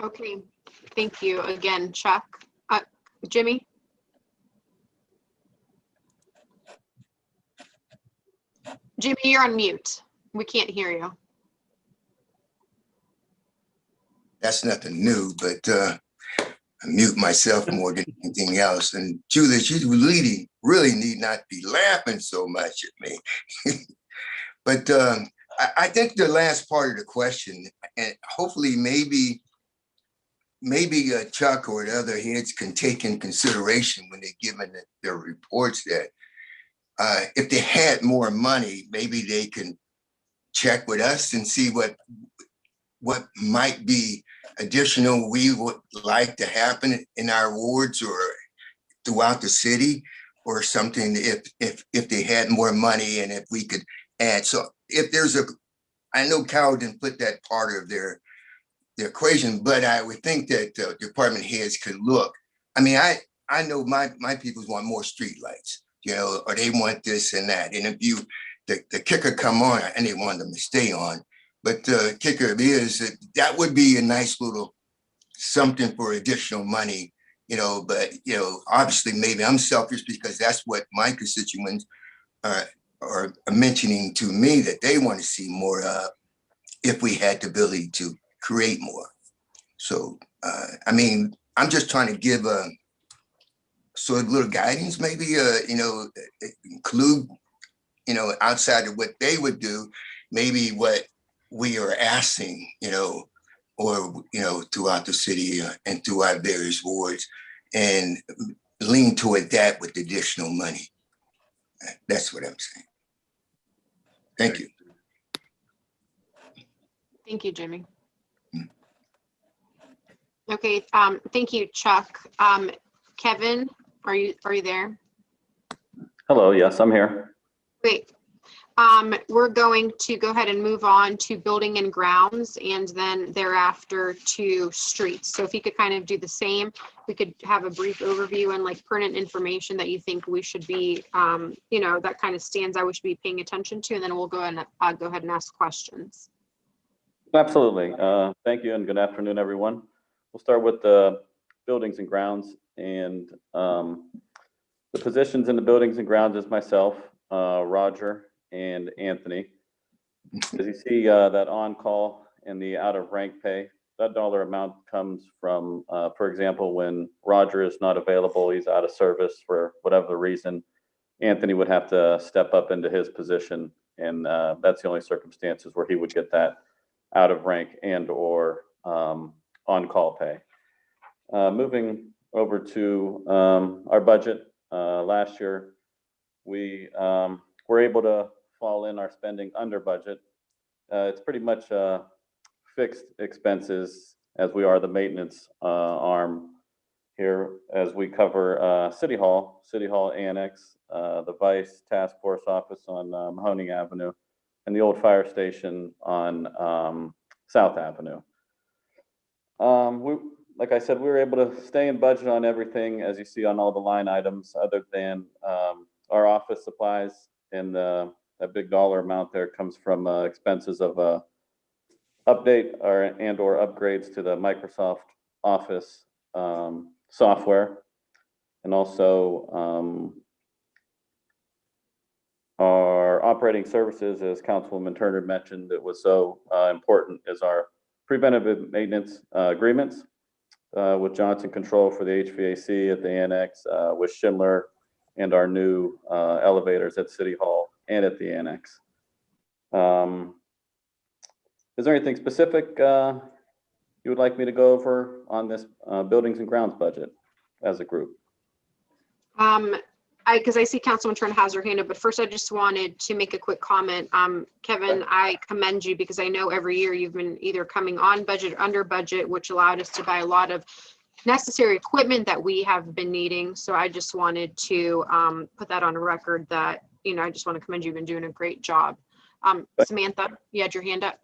Speaker 1: Okay, thank you again, Chuck. Jimmy? Jimmy, you're on mute. We can't hear you.
Speaker 8: That's nothing new, but I mute myself more than anything else. And Julie, you really need not be laughing so much at me. But I think the last part of the question, and hopefully maybe Chuck or the other heads can take in consideration when they're giving their reports, that if they had more money, maybe they can check with us and see what might be additional we would like to happen in our wards or throughout the city, or something, if they had more money and if we could add. So if there's I know Cal didn't put that part of their equation, but I would think that department heads could look. I know my people want more streetlights, or they want this and that. And if the kicker come on and they want them to stay on. But the kicker is that would be a nice little something for additional money, but, obviously maybe I'm selfish because that's what my constituents are mentioning to me, that they want to see more of if we had the ability to create more. So, I'm just trying to give a little guidance, maybe, include, outside of what they would do, maybe what we are asking, or, throughout the city and through our various wards, and lean toward that with additional money. That's what I'm saying. Thank you.
Speaker 1: Thank you, Jimmy. Okay, thank you, Chuck. Kevin, are you there?
Speaker 11: Hello, yes, I'm here.
Speaker 1: Great. We're going to go ahead and move on to building and grounds and then thereafter to streets. So if you could kind of do the same, we could have a brief overview and like pertinent information that you think we should be, that kind of stands out we should be paying attention to, and then we'll go ahead and ask questions.
Speaker 11: Absolutely. Thank you and good afternoon, everyone. We'll start with the buildings and grounds, and the positions in the buildings and grounds is myself, Roger, and Anthony. As you see, that on-call and the out-of-rank pay, that dollar amount comes from, for example, when Roger is not available, he's out of service for whatever reason, Anthony would have to step up into his position, and that's the only circumstances where he would get that out-of-rank and or on-call pay. Moving over to our budget, last year, we were able to fall in our spending under budget. It's pretty much fixed expenses as we are the maintenance arm here as we cover City Hall Annex, the Vice Task Force Office on Mahoning Avenue, and the old fire station on South Avenue. Like I said, we were able to stay in budget on everything, as you see on all the line items, other than our office supplies, and that big dollar amount there comes from expenses of update or upgrades to the Microsoft Office software, and also our operating services, as Councilwoman Turner mentioned, it was so important, is our preventative maintenance agreements with Johnson Control for the HVAC at the Annex, with Schindler, and our new elevators at City Hall and at the Annex. Is there anything specific you would like me to go over on this buildings and grounds budget as a group?
Speaker 1: Because I see Councilman Turner has her hand up, but first I just wanted to make a quick comment. Kevin, I commend you because I know every year you've been either coming on budget or under budget, which allowed us to buy a lot of necessary equipment that we have been needing. So I just wanted to put that on record that, I just want to commend you. You've been doing a great job. Samantha, you had your hand up.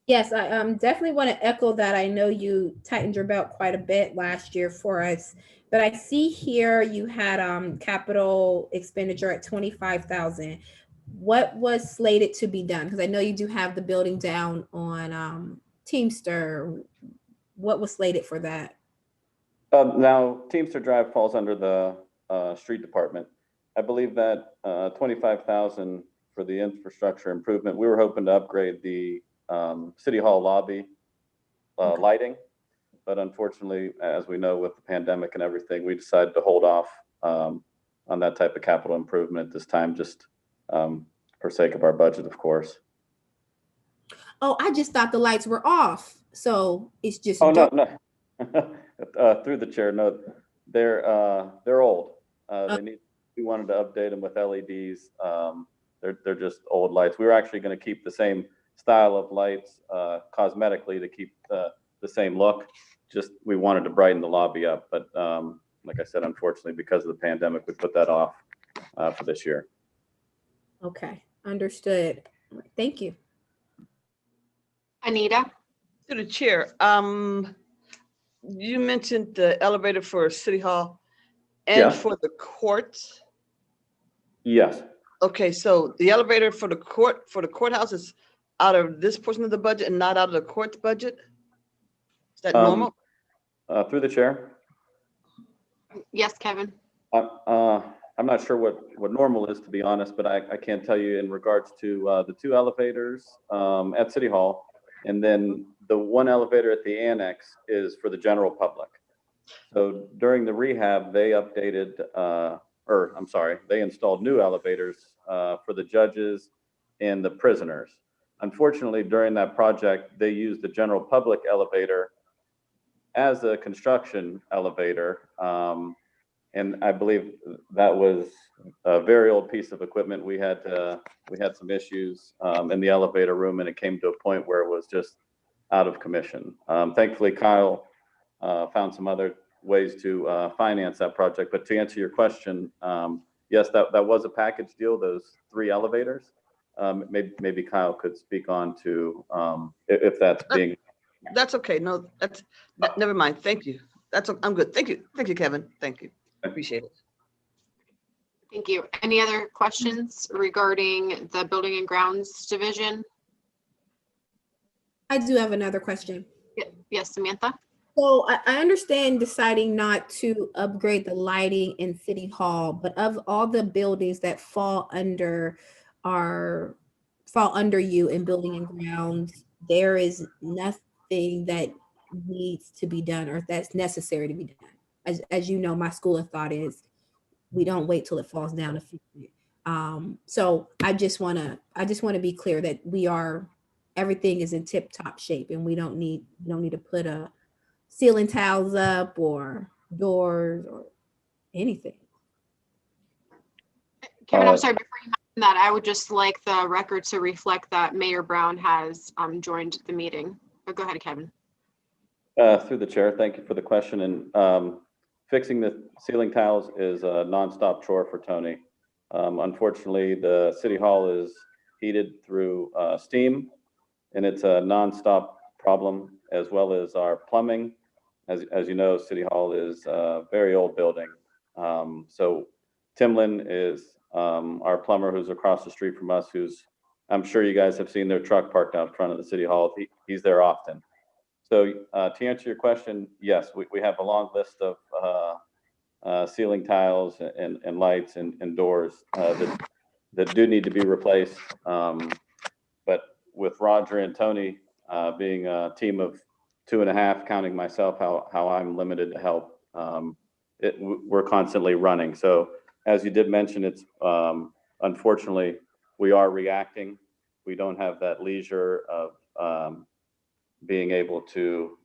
Speaker 5: Yes, I definitely want to echo that. I know you tightened your belt quite a bit last year for us, but I see here you had capital expenditure at 25,000. What was slated to be done? Because I know you do have the building down on Teamster. What was slated for that?
Speaker 11: Now, Teamster Drive falls under the street department. I believe that 25,000 for the infrastructure improvement. We were hoping to upgrade the City Hall lobby lighting, but unfortunately, as we know, with the pandemic and everything, we decided to hold off on that type of capital improvement at this time, just for sake of our budget, of course.
Speaker 5: Oh, I just thought the lights were off, so it's just.
Speaker 11: Oh, no. Through the chair, no, they're old. We wanted to update them with LEDs. They're just old lights. We were actually going to keep the same style of lights cosmetically to keep the same look. Just we wanted to brighten the lobby up, but like I said, unfortunately, because of the pandemic, we put that off for this year.
Speaker 5: Okay, understood. Thank you.
Speaker 1: Anita?
Speaker 4: To the chair, you mentioned the elevator for City Hall and for the courts.
Speaker 11: Yes.
Speaker 4: Okay, so the elevator for the courthouse is out of this portion of the budget and not out of the court's budget? Is that normal?
Speaker 11: Through the chair.
Speaker 1: Yes, Kevin.
Speaker 11: I'm not sure what normal is, to be honest, but I can tell you in regards to the two elevators at City Hall, and then the one elevator at the Annex is for the general public. So during the rehab, they updated, they installed new elevators for the judges and the prisoners. Unfortunately, during that project, they used the general public elevator as a construction elevator And I believe that was a very old piece of equipment. We had some issues in the elevator room, and it came to a point where it was just out of commission. Thankfully, Kyle found some other ways to finance that project. But to answer your question, yes, that was a package deal, those 3 elevators. Maybe Kyle could speak on to if that's being.
Speaker 4: That's okay. No, never mind. Thank you. I'm good. Thank you. Thank you, Kevin. Thank you. I appreciate it.
Speaker 1: Thank you. Any other questions regarding the Building and Grounds Division?
Speaker 5: I do have another question.
Speaker 1: Yes, Samantha?
Speaker 5: So I understand deciding not to upgrade the lighting in City Hall, but of all the buildings that fall under you in Building and Grounds, there is nothing that needs to be done or that's necessary to be done. As you know, my school of thought is we don't wait till it falls down to fix it. So I just want to be clear that everything is in tip top shape, and we don't need to put a ceiling tiles up or doors or anything.
Speaker 1: Kevin, I'm sorry, before you mention that, I would just like the record to reflect that Mayor Brown has joined the meeting. But go ahead, Kevin.
Speaker 11: Through the chair, thank you for the question. And fixing the ceiling tiles is a nonstop chore for Tony. Unfortunately, the City Hall is heated through steam, and it's a nonstop problem, as well as our plumbing. As you know, City Hall is a very old building. So Timlin is our plumber who's across the street from us, I'm sure you guys have seen their truck parked out front of the City Hall. He's there often. So to answer your question, yes, we have a long list of ceiling tiles and lights and doors that do need to be replaced. But with Roger and Tony being a team of 2.5, counting myself, how I'm limited to help, we're constantly running. So as you did mention, it's unfortunately we are reacting. We don't have that leisure of being able to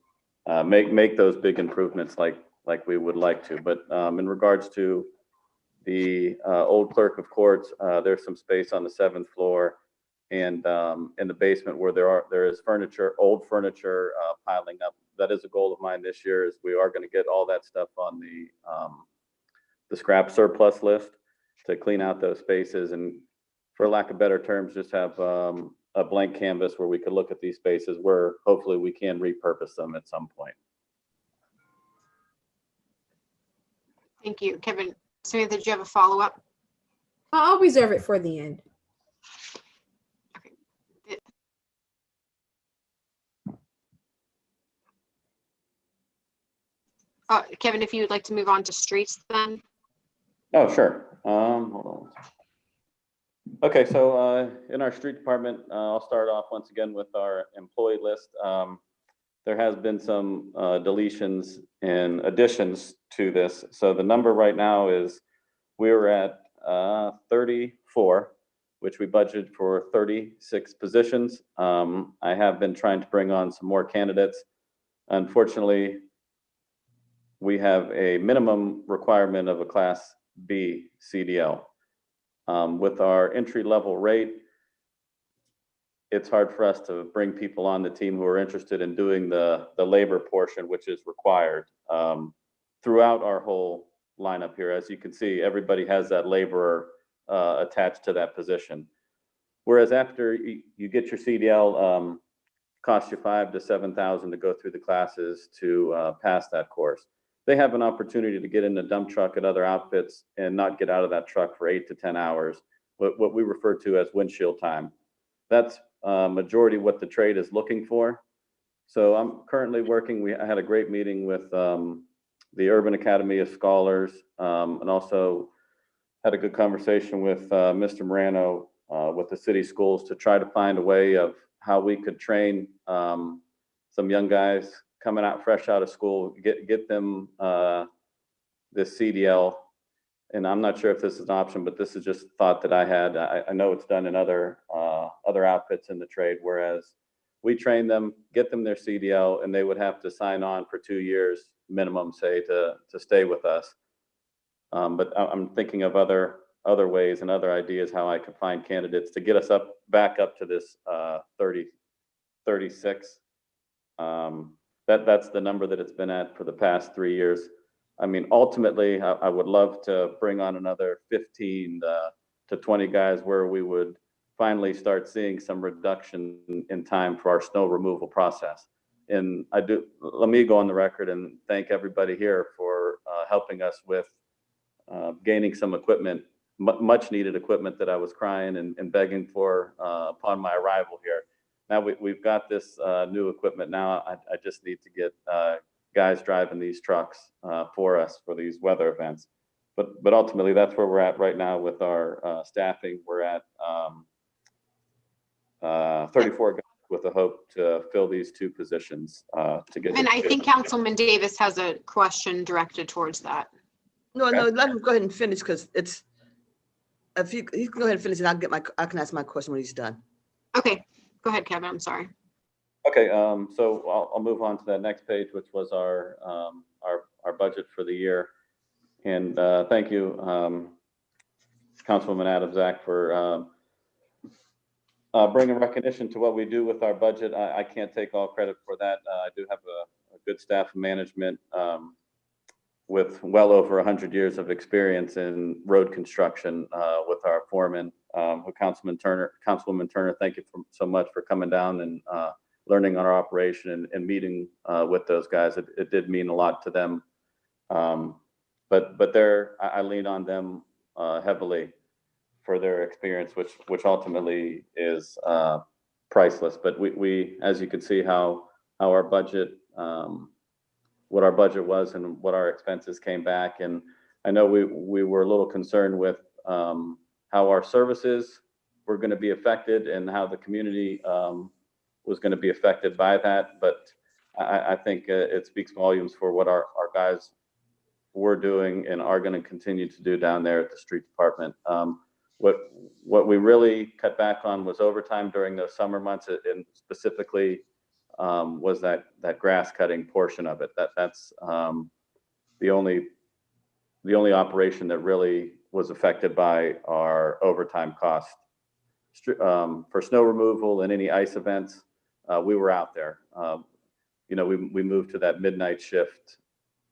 Speaker 11: make those big improvements like we would like to. But in regards to the old clerk of courts, there's some space on the 7th floor and in the basement where there is old furniture piling up. That is a goal of mine this year, is we are going to get all that stuff on the scrap surplus list to clean out those spaces, and for lack of better terms, just have a blank canvas where we could look at these spaces where hopefully we can repurpose them at some point.
Speaker 1: Thank you, Kevin. Samantha, did you have a follow-up?
Speaker 5: I'll reserve it for the end.
Speaker 1: Kevin, if you would like to move on to streets then.
Speaker 11: Oh, sure. Hold on. Okay, so in our street department, I'll start off once again with our employee list. There has been some deletions and additions to this. So the number right now is we were at 34, which we budgeted for 36 positions. I have been trying to bring on some more candidates. Unfortunately, we have a minimum requirement of a Class B CDL. With our entry level rate, it's hard for us to bring people on the team who are interested in doing the labor portion, which is required throughout our whole lineup here. As you can see, everybody has that laborer attached to that position. Whereas after you get your CDL, costs you $5,000 to $7,000 to go through the classes to pass that course. They have an opportunity to get in the dump truck at other outfits and not get out of that truck for 8 to 10 hours, what we refer to as windshield time. That's majority what the trade is looking for. So I'm currently working. I had a great meeting with the Urban Academy of Scholars, and also had a good conversation with Mr. Morano with the city schools to try to find a way of how we could train some young guys coming out fresh out of school, get them this CDL. And I'm not sure if this is an option, but this is just a thought that I had. I know it's done in other outfits in the trade, whereas we train them, get them their CDL, and they would have to sign on for 2 years minimum, say, to stay with us. But I'm thinking of other ways and other ideas how I could find candidates to get us back up to this 36. That's the number that it's been at for the past 3 years. I mean, ultimately, I would love to bring on another 15 to 20 guys where we would finally start seeing some reduction in time for our snow removal process. And let me go on the record and thank everybody here for helping us with gaining some equipment, much needed equipment that I was crying and begging for upon my arrival here. Now we've got this new equipment now. I just need to get guys driving these trucks for us for these weather events. But ultimately, that's where we're at right now with our staffing. We're at 34 guys with the hope to fill these 2 positions to get.
Speaker 1: And I think Councilman Davis has a question directed towards that.
Speaker 4: No, let him go ahead and finish, because it's, if you can go ahead and finish, and I can ask my question when he's done.
Speaker 1: Okay, go ahead, Kevin. I'm sorry.
Speaker 11: Okay, so I'll move on to that next page, which was our budget for the year. And thank you, Councilwoman Adams-Zach, for bringing recognition to what we do with our budget. I can't take all credit for that. I do have a good staff of management with well over 100 years of experience in road construction with our foreman, Councilwoman Turner. Thank you so much for coming down and learning on our operation and meeting with those guys. It did mean a lot to them. But I lean on them heavily for their experience, which ultimately is priceless. But we, as you can see, how our budget, what our budget was and what our expenses came back. And I know we were a little concerned with how our services were going to be affected and how the community was going to be affected by that. But I think it speaks volumes for what our guys were doing and are going to continue to do down there at the street department. What we really cut back on was overtime during those summer months, and specifically was that grass cutting portion of it. That's the only operation that really was affected by our overtime cost. For snow removal and any ice events, we were out there. We moved to that midnight shift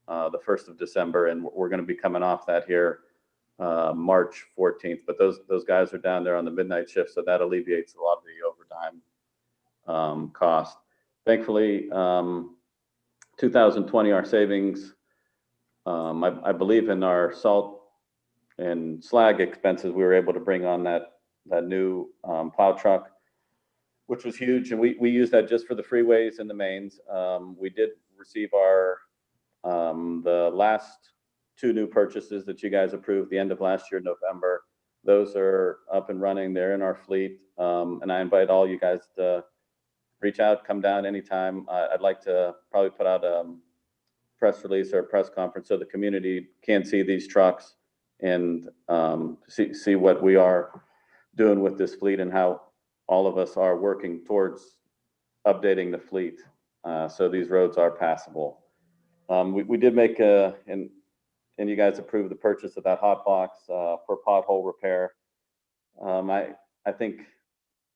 Speaker 11: the 1st of December, and we're going to be coming off that here March 14th. But those guys are down there on the midnight shift, so that alleviates a lot of the overtime cost. Thankfully, 2020, our savings, I believe in our salt and slag expenses, we were able to bring on that new plow truck, which was huge. And we used that just for the freeways and the mains. We did receive the last 2 new purchases that you guys approved the end of last year, November. Those are up and running. They're in our fleet. And I invite all you guys to reach out, come down anytime. I'd like to probably put out a press release or a press conference so the community can see these trucks and see what we are doing with this fleet and how all of us are working towards updating the fleet so these roads are passable. We did make and you guys approved the purchase of that hot box for pothole repair. I think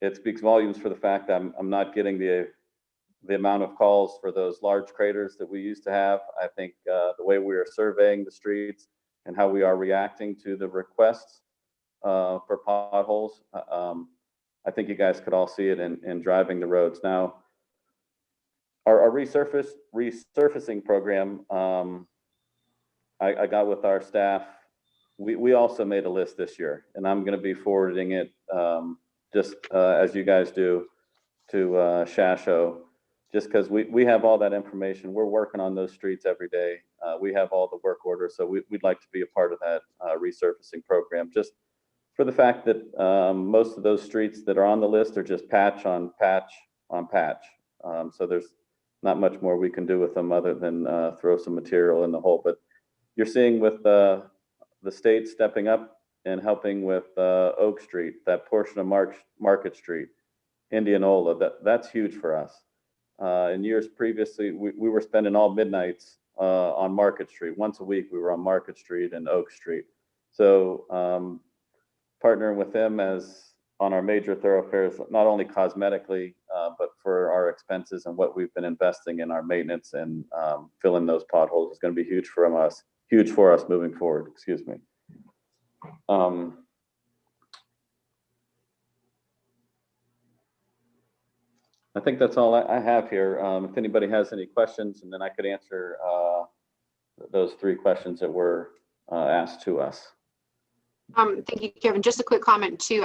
Speaker 11: it speaks volumes for the fact that I'm not getting the amount of calls for those large craters that we used to have. I think the way we are surveying the streets and how we are reacting to the requests for potholes, I think you guys could all see it in driving the roads. Now, our resurfacing program, I got with our staff. We also made a list this year, and I'm going to be forwarding it just as you guys do to Shasho, just because we have all that information. We're working on those streets every day. We have all the work orders, so we'd like to be a part of that resurfacing program, just for the fact that most of those streets that are on the list are just patch on patch on patch. So there's not much more we can do with them other than throw some material in the hole. But you're seeing with the state stepping up and helping with Oak Street, that portion of Market Street, Indianola, that's huge for us. In years previously, we were spending all midnights on Market Street. Once a week, we were on Market Street and Oak Street. So partnering with them as on our major thoroughfares, not only cosmetically, but for our expenses and what we've been investing in our maintenance and filling those potholes is going to be huge for us moving forward. Excuse me. I think that's all I have here. If anybody has any questions, and then I could answer those 3 questions that were asked to us.
Speaker 1: Thank you, Kevin. Just a quick comment too.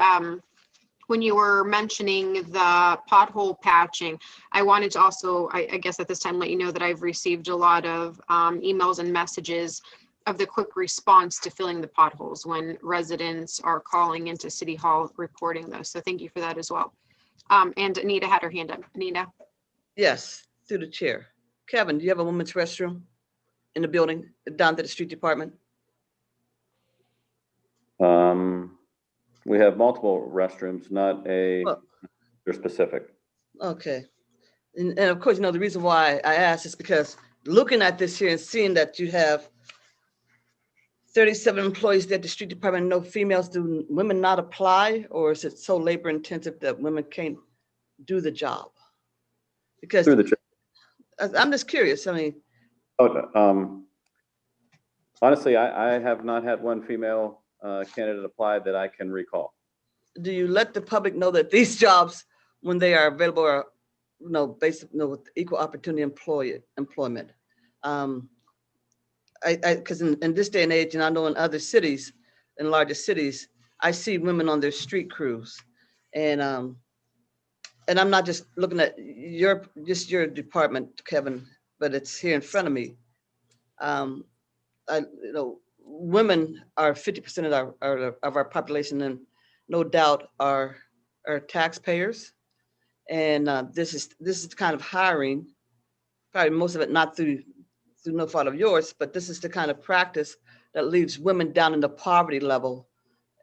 Speaker 1: When you were mentioning the pothole patching, I wanted to also, I guess at this time, let you know that I've received a lot of emails and messages of the quick response to filling the potholes when residents are calling into City Hall reporting those. So thank you for that as well. And Anita had her hand up. Anita?
Speaker 4: Yes, through the chair. Kevin, do you have a women's restroom in the building down to the street department?
Speaker 11: We have multiple restrooms, not a they're specific.
Speaker 4: Okay. And of course, the reason why I asked is because looking at this here and seeing that you have 37 employees at the street department, no females, do women not apply, or is it so labor intensive that women can't do the job? Because
Speaker 11: Through the chair.
Speaker 4: I'm just curious. I mean,
Speaker 11: honestly, I have not had one female candidate apply that I can recall.
Speaker 4: do you let the public know that these jobs, when they are available, are with equal opportunity employment? Because in this day and age, and I know in other cities, in larger cities, I see women on their street crews, and I'm not just looking at your department, Kevin, but it's here in front of me. Women are 50% of our population, and no doubt are taxpayers. And this is the kind of hiring, probably most of it not through no fault of yours, but this is the kind of practice that leaves women down in the poverty level,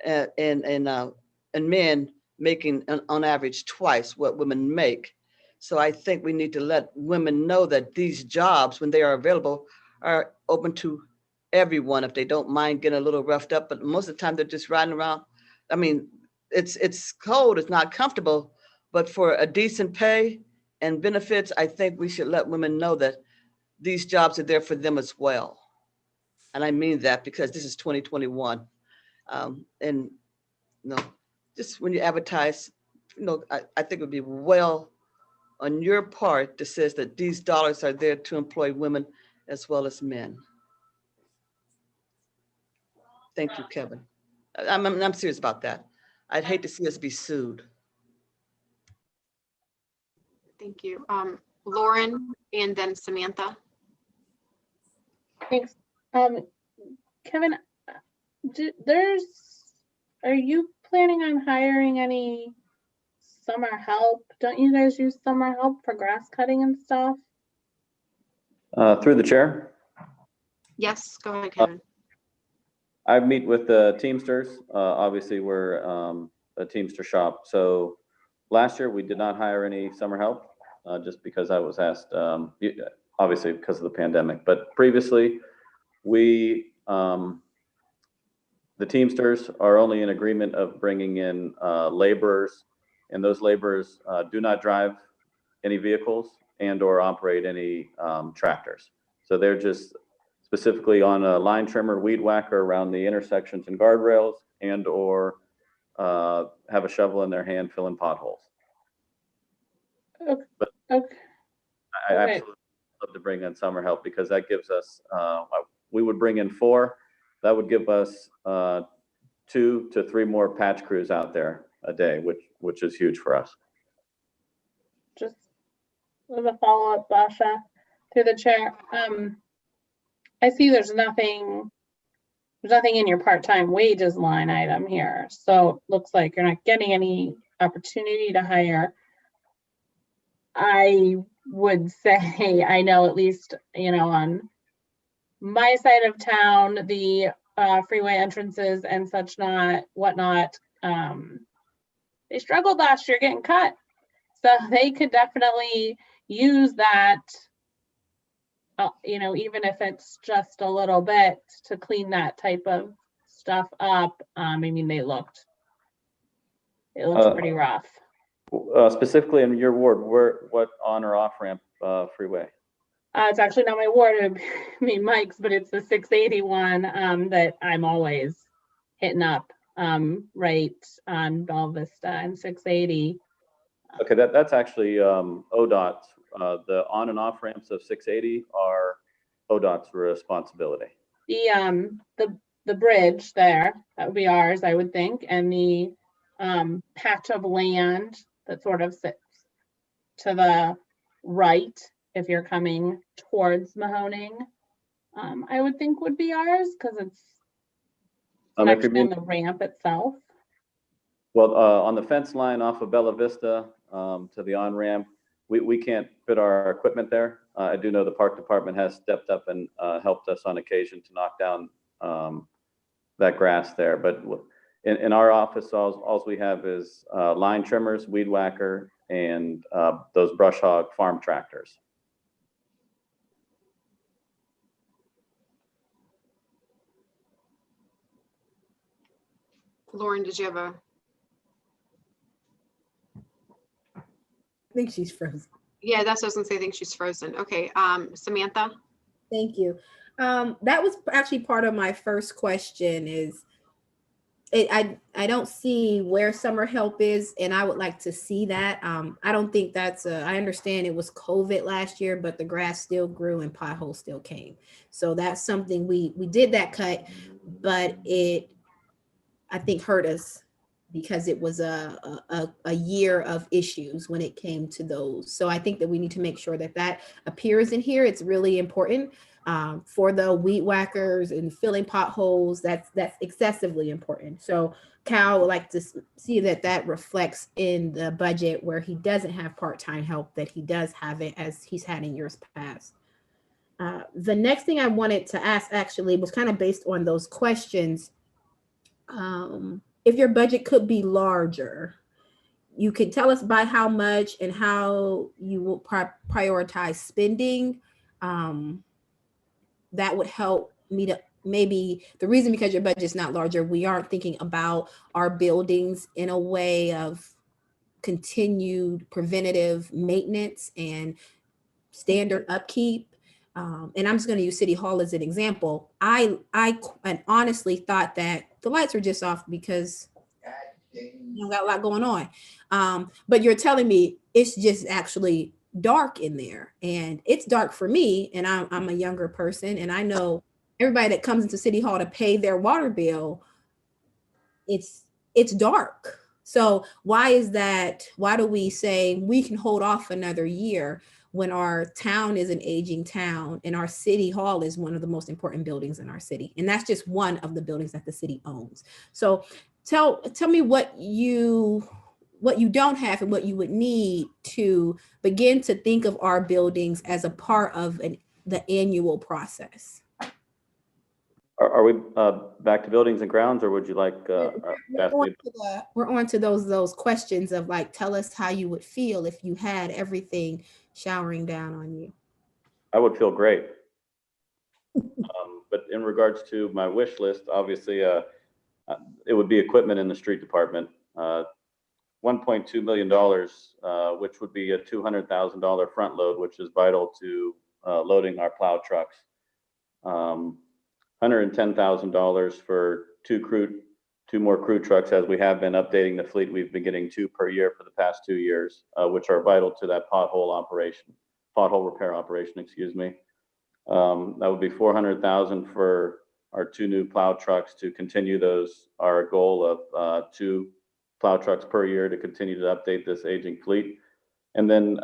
Speaker 4: and men making on average twice what women make. So I think we need to let women know that these jobs, when they are available, are open to everyone if they don't mind getting a little roughed up. But most of the time they're just riding around. I mean, it's cold, it's not comfortable, but for a decent pay and benefits, I think we should let women know that these jobs are there for them as well. And I mean that because this is 2021. And just when you advertise, I think it would be well on your part that says that these dollars are there to employ women as well as men. Thank you, Kevin. I'm serious about that. I'd hate to see us be sued.
Speaker 1: Thank you. Lauren and then Samantha.
Speaker 10: Thanks. Kevin, are you planning on hiring any summer help? Don't you guys use summer help for grass cutting and stuff?
Speaker 11: Through the chair.
Speaker 1: Yes, go ahead, Kevin.
Speaker 11: I meet with the Teamsters. Obviously, we're a Teamster shop. So last year we did not hire any summer help just because I was asked, obviously because of the pandemic. But previously, the Teamsters are only in agreement of bringing in laborers, and those laborers do not drive any vehicles and or operate any tractors. So they're just specifically on a line trimmer, weed whacker around the intersections and guardrails, and or have a shovel in their hand filling potholes.
Speaker 10: Okay.
Speaker 11: But I absolutely love to bring in summer help because that gives us, we would bring in 4, that would give us 2 to 3 more patch crews out there a day, which is huge for us.
Speaker 10: Just as a follow-up, Basha, through the chair. I see there's nothing in your part-time wages line item here. So it looks like you're not getting any opportunity to hire. I would say, I know at least, on my side of town, the freeway entrances and such whatnot, they struggled last year getting cut. So they could definitely use that even if it's just a little bit to clean that type of stuff up. I mean, it looked pretty rough.
Speaker 11: Specifically in your ward, what on or off ramp freeway?
Speaker 10: It's actually not my ward, I mean Mike's, but it's the 681 that I'm always hitting up right on Bella Vista and 680.
Speaker 11: Okay, that's actually ODOT's. The on and off ramps of 680 are ODOT's responsibility.
Speaker 10: The bridge there, that would be ours, I would think, and the patch of land that sort of sits to the right if you're coming towards Mahoning, I would think would be ours because it's actually in the ramp itself.
Speaker 11: Well, on the fence line off of Bella Vista to the on-ramp, we can't fit our equipment there. I do know the park department has stepped up and helped us on occasion to knock down that grass there. But in our office, all we have is line trimmers, weed whacker, and those brush hog farm tractors.
Speaker 1: Lauren, did you have a?
Speaker 5: I think she's frozen.
Speaker 1: Yeah, that's what I was gonna say. I think she's frozen. Okay, Samantha.
Speaker 5: Thank you. That was actually part of my first question is I don't see where summer help is, and I would like to see that. I don't think that's I understand it was COVID last year, but the grass still grew and potholes still came. So that's something we did that cut, but it I think hurt us because it was a year of issues when it came to those. So I think that we need to make sure that that appears in here. It's really important for the weed whackers and filling potholes. That's excessively important. So Cal would like to see that reflects in the budget where he doesn't have part-time help, that he does have it as he's had in years past. The next thing I wanted to ask actually was kind of based on those questions. If your budget could be larger, you could tell us by how much and how you will prioritize spending. That would help me to maybe the reason because your budget's not larger, we aren't thinking about our buildings in a way of continued preventative maintenance and standard upkeep. And I'm just going to use City Hall as an example. I honestly thought that the lights were just off because you got a lot going on. But you're telling me it's just actually dark in there, and it's dark for me. And I'm a younger person, and I know everybody that comes into City Hall to pay their water bill, it's dark. So why is that? Why do we say we can hold off another year when our town is an aging town and our City Hall is one of the most important buildings in our city? And that's just one of the buildings that the city owns. So tell me what you don't have and what you would need to begin to think of our buildings as a part of the annual process.
Speaker 11: Are we back to buildings and grounds, or would you like?
Speaker 5: We're on to those questions of like, tell us how you would feel if you had everything showering down on you.
Speaker 11: I would feel great. But in regards to my wish list, obviously, it would be equipment in the street department. $1.2 million, which would be a $200,000 front load, which is vital to loading our plow trucks. $110,000 for two more crew trucks, as we have been updating the fleet. We've been getting 2 per year for the past 2 years, which are vital to that pothole repair operation, excuse me. That would be $400,000 for our 2 new plow trucks to continue our goal of 2 plow trucks per year to continue to update this aging fleet. And then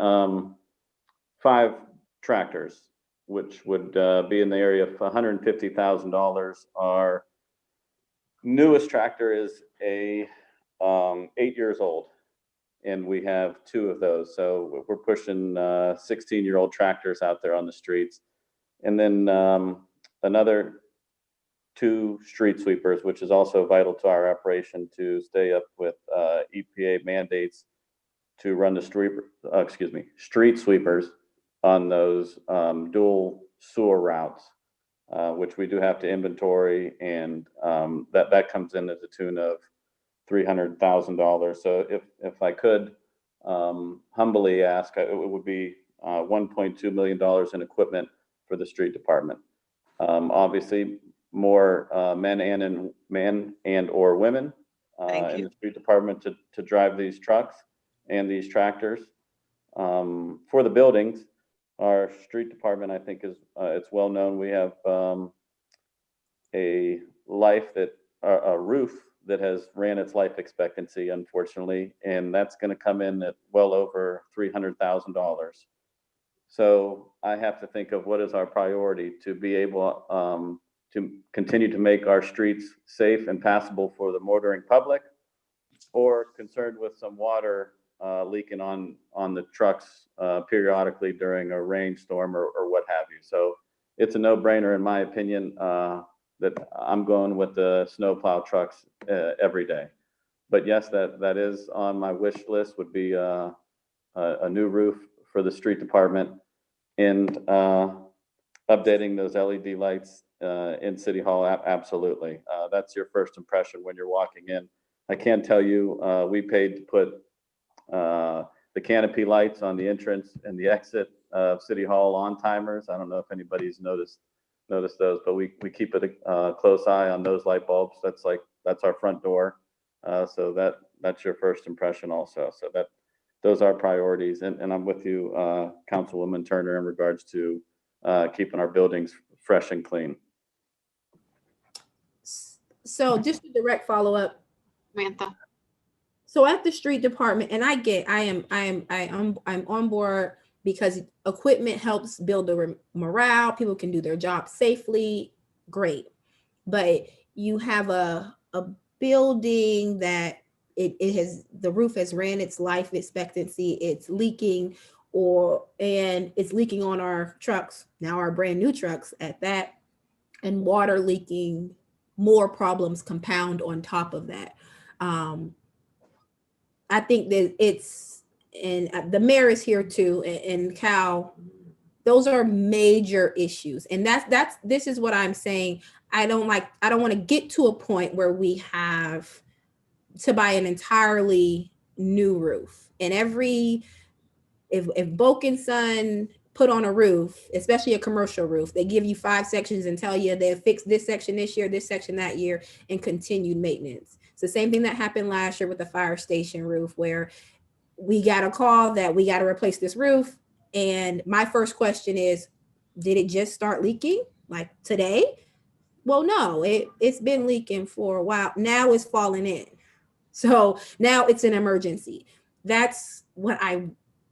Speaker 11: 5 tractors, which would be in the area of $150,000. Our newest tractor is 8 years old, and we have 2 of those. So we're pushing 16-year-old tractors out there on the streets. And then another 2 street sweepers, which is also vital to our operation to stay up with EPA mandates to run the street sweepers on those dual sewer routes, which we do have to inventory, and that comes in at the tune of $300,000. So if I could humbly ask, it would be $1.2 million in equipment for the street department. Obviously, more men and or women in the street department to drive these trucks and these tractors. For the buildings, our street department, I think, is it's well known. We have a roof that has ran its life expectancy, unfortunately, and that's going to come in at well over $300,000. So I have to think of what is our priority to be able to continue to make our streets safe and passable for the motoring public, or concerned with some water leaking on the trucks periodically during a rainstorm or what have you. So it's a no-brainer, in my opinion, that I'm going with the snowplow trucks every day. But yes, that is on my wish list, would be a new roof for the street department, and updating those LED lights in City Hall. Absolutely. That's your first impression when you're walking in. I can tell you, we paid to put the canopy lights on the entrance and the exit of City Hall on timers. I don't know if anybody's noticed those, but we keep a close eye on those light bulbs. That's our front door. So that's your first impression also. So those are priorities, and I'm with you, Councilwoman Turner, in regards to keeping our buildings fresh and clean.
Speaker 5: So just a direct follow-up,
Speaker 1: Samantha.
Speaker 5: So at the street department, and I'm on board, because equipment helps build the morale. People can do their job safely. Great. But you have a building that the roof has ran its life expectancy. It's leaking, and it's leaking on our trucks, now our brand new trucks at that, and water leaking, more problems compound on top of that. I think that and the mayor is here too, and Cal, those are major issues. And this is what I'm saying. I don't want to get to a point where we have to buy an entirely new roof. And if Boak & Son put on a roof, especially a commercial roof, they give you 5 sections and tell you they'll fix this section this year, this section that year, and continued maintenance. It's the same thing that happened last year with the fire station roof, where we got a call that we got to replace this roof. And my first question is, did it just start leaking like today? Well, no, it's been leaking for a while. Now it's falling in. So now it's an emergency. That's what I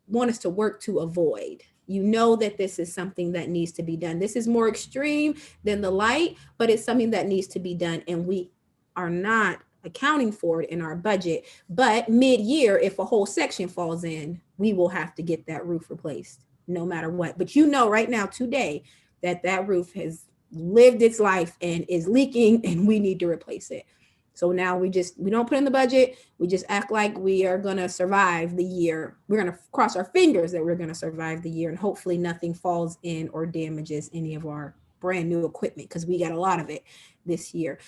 Speaker 5: want us to work to avoid. You know that this is something that needs to be done. This is more extreme than the light, but it's something that needs to be done. And we are not accounting for it in our budget. But mid-year, if a whole section falls in, we will have to get that roof replaced no matter what. But you know right now, today, that roof has lived its life and is leaking, and we need to replace it. So now we don't put in the budget. We just act like we are going to survive the year. We're going to cross our fingers that we're going to survive the year, and hopefully nothing falls in or damages any of our brand new equipment, because we got a lot of it this year.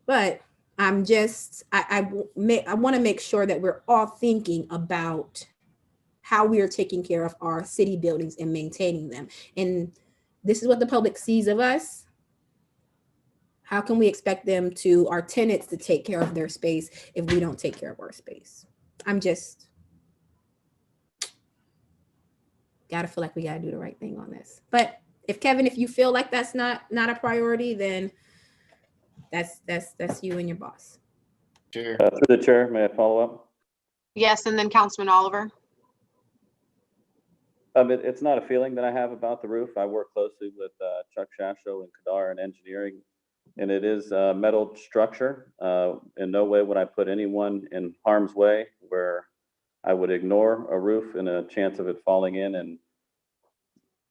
Speaker 5: But I want to make sure that we're all thinking about how we are taking care of our city buildings and maintaining them. And this is what the public sees of us. How can we expect our tenants to take care of their space if we don't take care of our space? Gotta feel like we gotta do the right thing on this. But Kevin, if you feel like that's not a priority, then that's you and your boss.
Speaker 6: Chair.
Speaker 11: Through the chair, may I follow up?
Speaker 1: Yes, and then Councilman Oliver.
Speaker 11: It's not a feeling that I have about the roof. I work closely with Chuck Shasho and Kadar in engineering, and it is a metal structure. In no way would I put anyone in harm's way where I would ignore a roof and a chance of it falling in and,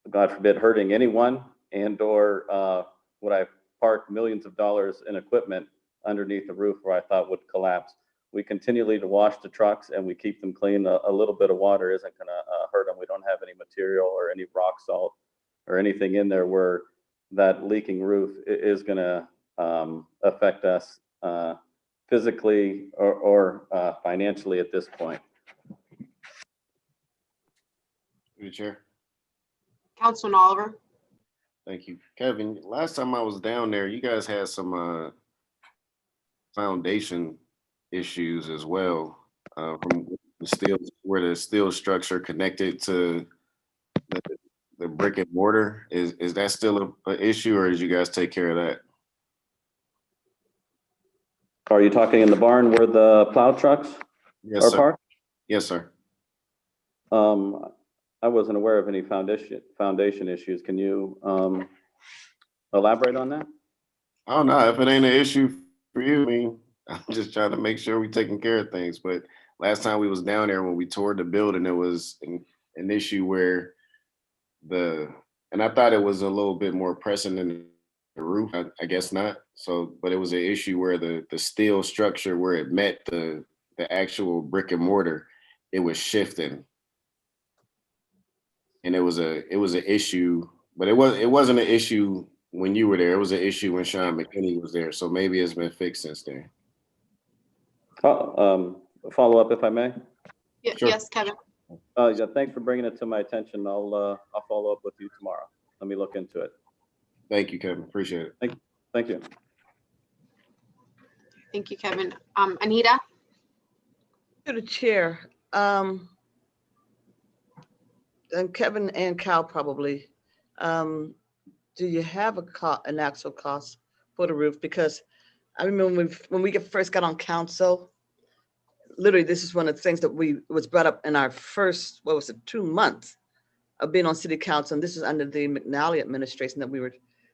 Speaker 11: God forbid, hurting anyone, and or would I park millions of dollars in equipment underneath the roof where I thought would collapse. We continually to wash the trucks and we keep them clean. A little bit of water isn't going to hurt them. We don't have any material or any rock salt or anything in there where that leaking roof is gonna affect us physically or financially at this point.
Speaker 6: Through the chair.
Speaker 1: Councilman Oliver.
Speaker 6: Thank you. Kevin, last time I was down there, you guys had some foundation issues as well, from the steel, where the steel structure connected to the brick and mortar. Is that still an issue, or did you guys take care of that?
Speaker 11: Are you talking in the barn where the plow trucks
Speaker 6: Yes,
Speaker 11: are
Speaker 6: sir.
Speaker 11: parked?
Speaker 6: Yes, sir.
Speaker 11: I wasn't aware of any foundation issues. Can you elaborate on that?
Speaker 6: I don't know if it ain't an issue for you. I mean, I'm just trying to make sure we're taking care of things. But last time we was down there, when we toured the building, it was an issue where and I thought it was a little bit more pressing than the roof. I guess not. So, but it was an issue where the steel structure, where it met the actual brick and mortar, it was shifting. And it was an issue, but it wasn't an issue when you were there. It was an issue when Sean McKinney was there. So maybe it's been fixed since then.
Speaker 11: Follow up, if I may.
Speaker 6: Sure.
Speaker 1: Yes, Kevin.
Speaker 11: Yeah, thanks for bringing it to my attention. I'll follow up with you tomorrow. Let me look into it.
Speaker 6: Thank you, Kevin. Appreciate it.
Speaker 11: Thank you.
Speaker 1: Thank you, Kevin. Anita.
Speaker 4: To the chair, and Kevin and Cal probably, do you have an actual cost for the roof? Because I remember when we first got on council, literally this is one of the things that was brought up in our first, 2 months of being on city council, and this is under the McNally administration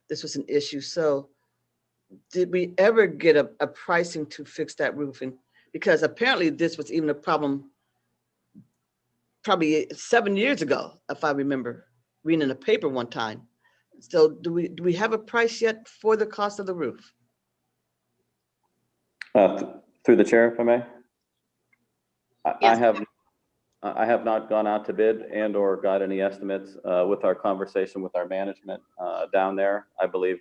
Speaker 4: this was an issue. So did we ever get a pricing to fix that roofing? Because apparently this was even a problem probably 7 years ago, if I remember reading in the paper one time. So do we have a price yet for the cost of the roof?
Speaker 11: Through the chair, if I may.
Speaker 1: Yes.
Speaker 11: I have not gone out to bid and or got any estimates with our conversation with our management down there. I believe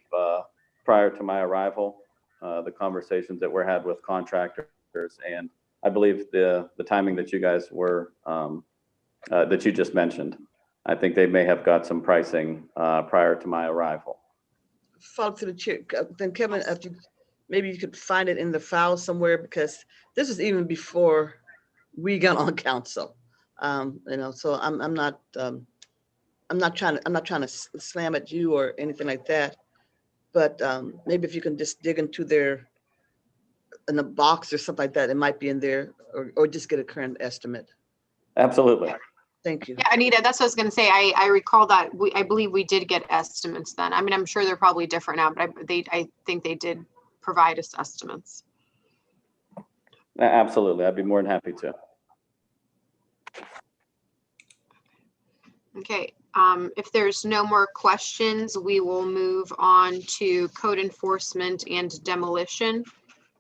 Speaker 11: prior to my arrival, the conversations that were had with contractors, and I believe the timing that you guys were that you just mentioned, I think they may have got some pricing prior to my arrival.
Speaker 4: Follow to the chair. Then Kevin, maybe you could find it in the file somewhere, because this is even before we got on council. So I'm not trying to slam at you or anything like that, but maybe if you can just dig into in the box or something like that, it might be in there, or just get a current estimate.
Speaker 11: Absolutely.
Speaker 4: Thank you.
Speaker 1: Yeah, Anita, that's what I was going to say. I recall that I believe we did get estimates then. I mean, I'm sure they're probably different now, but I think they did provide us estimates.
Speaker 11: Absolutely. I'd be more than happy to.
Speaker 1: Okay. If there's no more questions, we will move on to code enforcement and demolition.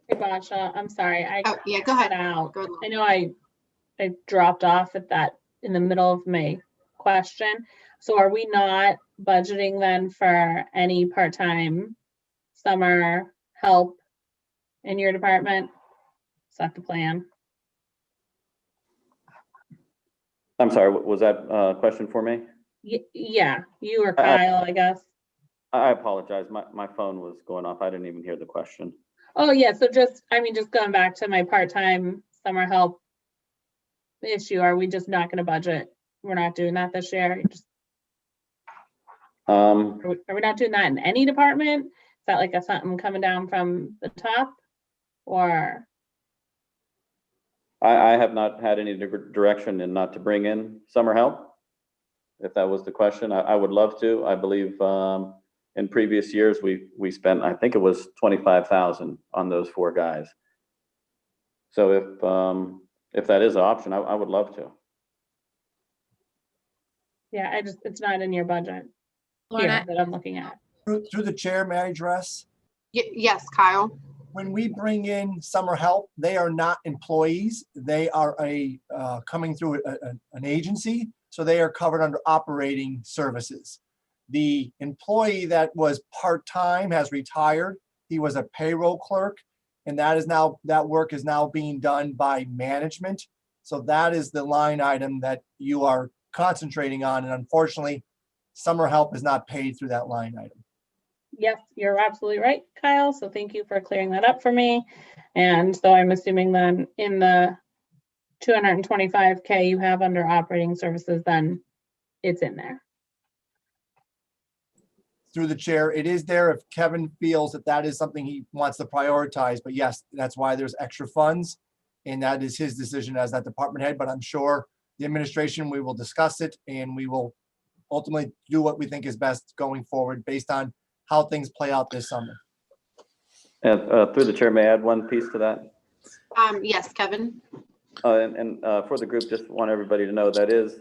Speaker 10: Hey, Basha, I'm sorry.
Speaker 1: Oh, yeah, go ahead.
Speaker 10: Out.
Speaker 1: Good.
Speaker 10: I know I dropped off at that in the middle of my question. So are we not budgeting then for any part-time summer help in your department? Is that the plan?
Speaker 11: I'm sorry, was that a question for me?
Speaker 10: Yeah, you or Kyle, I guess.
Speaker 11: I apologize. My phone was going off. I didn't even hear the question.
Speaker 10: Oh, yeah. So just going back to my part-time summer help issue, are we just not going to budget? We're not doing that this year? Are we not doing that in any department? Is that like something coming down from the top, or?
Speaker 11: I have not had any direction and not to bring in summer help. If that was the question, I would love to. I believe in previous years, we spent, I think it was 25,000 on those 4 guys. So if that is an option, I would love to.
Speaker 10: Yeah, it's not in your budget here that I'm looking at.
Speaker 3: Through the chair, may I address?
Speaker 1: Yes, Kyle.
Speaker 3: When we bring in summer help, they are not employees. They are coming through an agency, so they are covered under operating services. The employee that was part-time has retired. He was a payroll clerk, and that work is now being done by management. So that is the line item that you are concentrating on. And unfortunately, summer help is not paid through that line item.
Speaker 10: Yes, you're absolutely right, Kyle. So thank you for clearing that up for me. And so I'm assuming then in the 225K you have under operating services, then it's in there.
Speaker 3: Through the chair, it is there if Kevin feels that that is something he wants to prioritize. But yes, that's why there's extra funds. And that is his decision as that department head. But I'm sure the administration, we will discuss it and we will ultimately do what we think is best going forward based on how things play out this summer.
Speaker 11: And through the chair, may I add one piece to that?
Speaker 1: Yes, Kevin.
Speaker 11: And for the group, just want everybody to know that is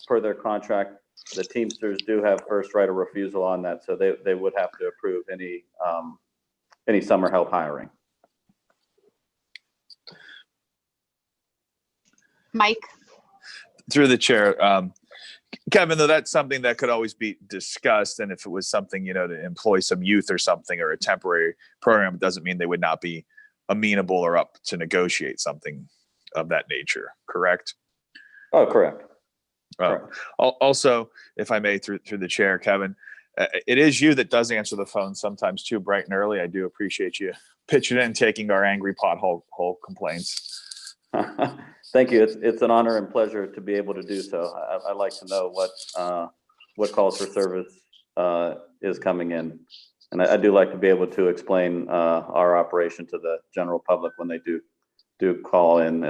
Speaker 11: per their contract, the Teamsters do have first right of refusal on that. So they would have to approve any summer help hiring.
Speaker 1: Mike.
Speaker 9: Through the chair, Kevin, though that's something that could always be discussed, and if it was something, to employ some youth or something or a temporary program, it doesn't mean they would not be amenable or up to negotiate something of that nature, correct?
Speaker 11: Oh, correct. Correct.
Speaker 9: Also, if I may, through the chair, Kevin, it is you that does answer the phone sometimes too bright and early. I do appreciate you pitching in and taking our angry pothole complaints.
Speaker 11: Thank you. It's an honor and pleasure to be able to do so. I'd like to know what calls for service is coming in. And I do like to be able to explain our operation to the general public when they do call in.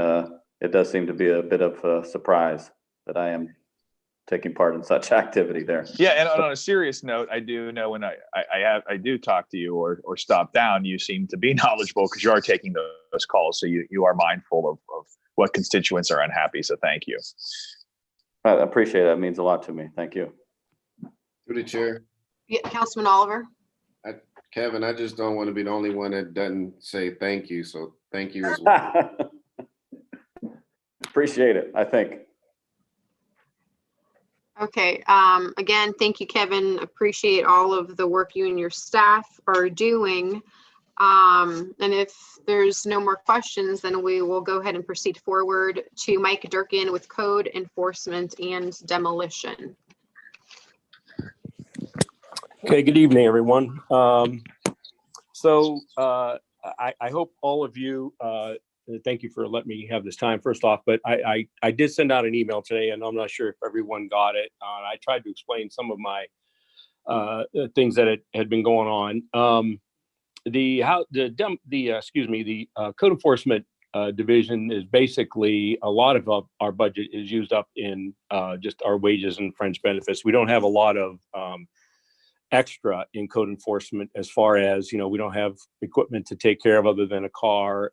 Speaker 11: It does seem to be a bit of a surprise that I am taking part in such activity there.
Speaker 9: Yeah, and on a serious note, I do know when I do talk to you or stop down, you seem to be knowledgeable because you are taking those calls. So you are mindful of what constituents are unhappy. So thank you.
Speaker 11: I appreciate it. It means a lot to me. Thank you.
Speaker 6: Through the chair.
Speaker 1: Yeah, Councilman Oliver.
Speaker 6: Kevin, I just don't want to be the only one that doesn't say thank you. So thank you as well.
Speaker 11: Appreciate it, I think.
Speaker 1: Okay. Again, thank you, Kevin. Appreciate all of the work you and your staff are doing. And if there's no more questions, then we will go ahead and proceed forward to Mike Durkin with code enforcement and demolition.
Speaker 12: Okay, good evening, everyone. I hope all of you, thank you for letting me have this time first off, but I did send out an email today and I'm not sure if everyone got it. I tried to explain some of my things that had been going on. The code enforcement division is basically a lot of our budget is used up in just our wages and fringe benefits. We don't have a lot of extra in code enforcement as far as, we don't have equipment to take care of other than a car,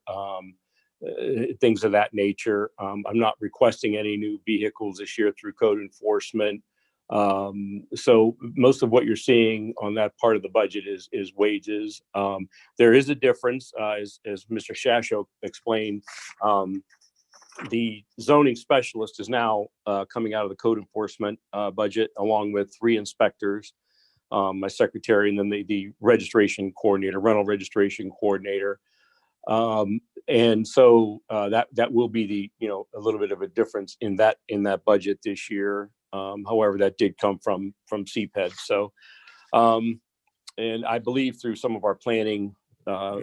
Speaker 12: things of that nature. I'm not requesting any new vehicles this year through code enforcement. So most of what you're seeing on that part of the budget is wages. There is a difference, as Mr. Shasho explained. The zoning specialist is now coming out of the code enforcement budget, along with 3 inspectors, my secretary, and then the registration coordinator, rental registration coordinator. And so that will be a little bit of a difference in that budget this year. However, that did come from CPED. So, and I believe through some of our planning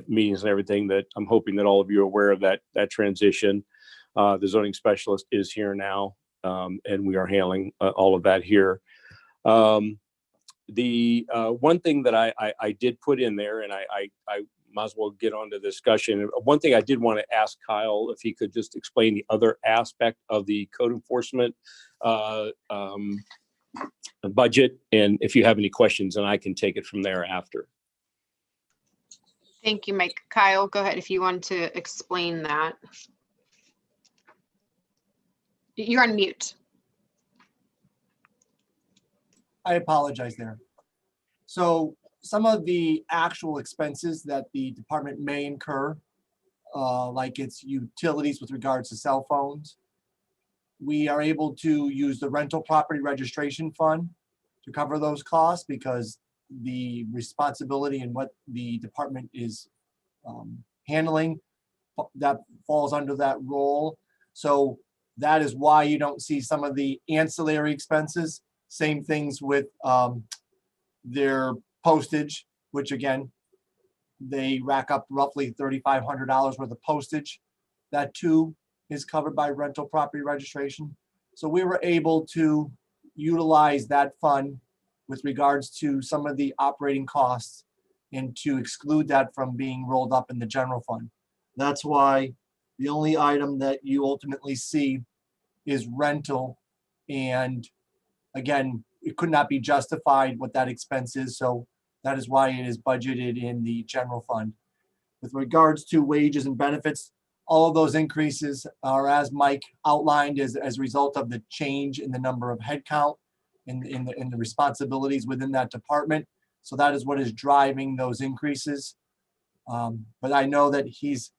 Speaker 12: meetings and everything that I'm hoping that all of you are aware of that transition. The zoning specialist is here now, and we are handling all of that here. The one thing that I did put in there, and I might as well get on to discussion. One thing I did want to ask Kyle if he could just explain the other aspect of the code enforcement budget, and if you have any questions, and I can take it from there after.
Speaker 1: Thank you, Mike. Kyle, go ahead if you want to explain that. You're on mute.
Speaker 3: I apologize there. So some of the actual expenses that the department may incur, like its utilities with regards to cell phones, we are able to use the rental property registration fund to to cover those costs because the responsibility and what the department is handling, that falls under that role. So that is why you don't see some of the ancillary expenses. Same things with their postage, which again, they rack up roughly $3,500 worth of postage. That too is covered by rental property registration. So we were able to utilize that fund with regards to some of the operating costs and to exclude that from being rolled up in the general fund. That's why the only item that you ultimately see is rental. And again, it could not be justified what that expense is. So that is why it is budgeted in the general fund. With regards to wages and benefits, all of those increases are, as Mike outlined, as a result of the change in the number of headcount in the responsibilities within that department. So that is what is driving those increases. But I know that he's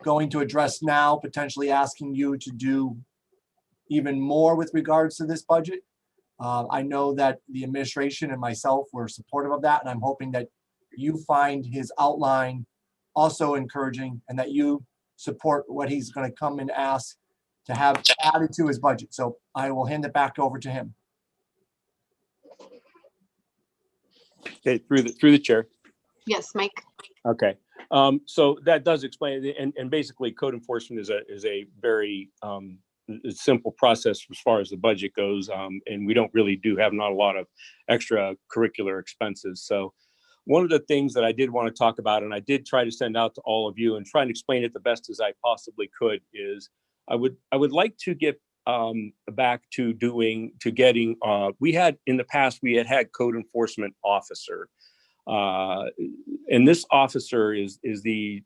Speaker 3: going to address now, potentially asking you to do even more with regards to this budget. I know that the administration and myself were supportive of that, and I'm hoping that you find his outline also encouraging and that you support what he's going to come and ask to have added to his budget. So I will hand it back over to him.
Speaker 12: Okay, through the chair.
Speaker 1: Yes, Mike.
Speaker 12: Okay, so that does explain it, and basically code enforcement is a very simple process as far as the budget goes, and we don't really have not a lot of extra curricular expenses. So one of the things that I did want to talk about, and I did try to send out to all of you and try and explain it the best as I possibly could, is I would like to get back to getting we had in the past, we had code enforcement officer, and this officer is the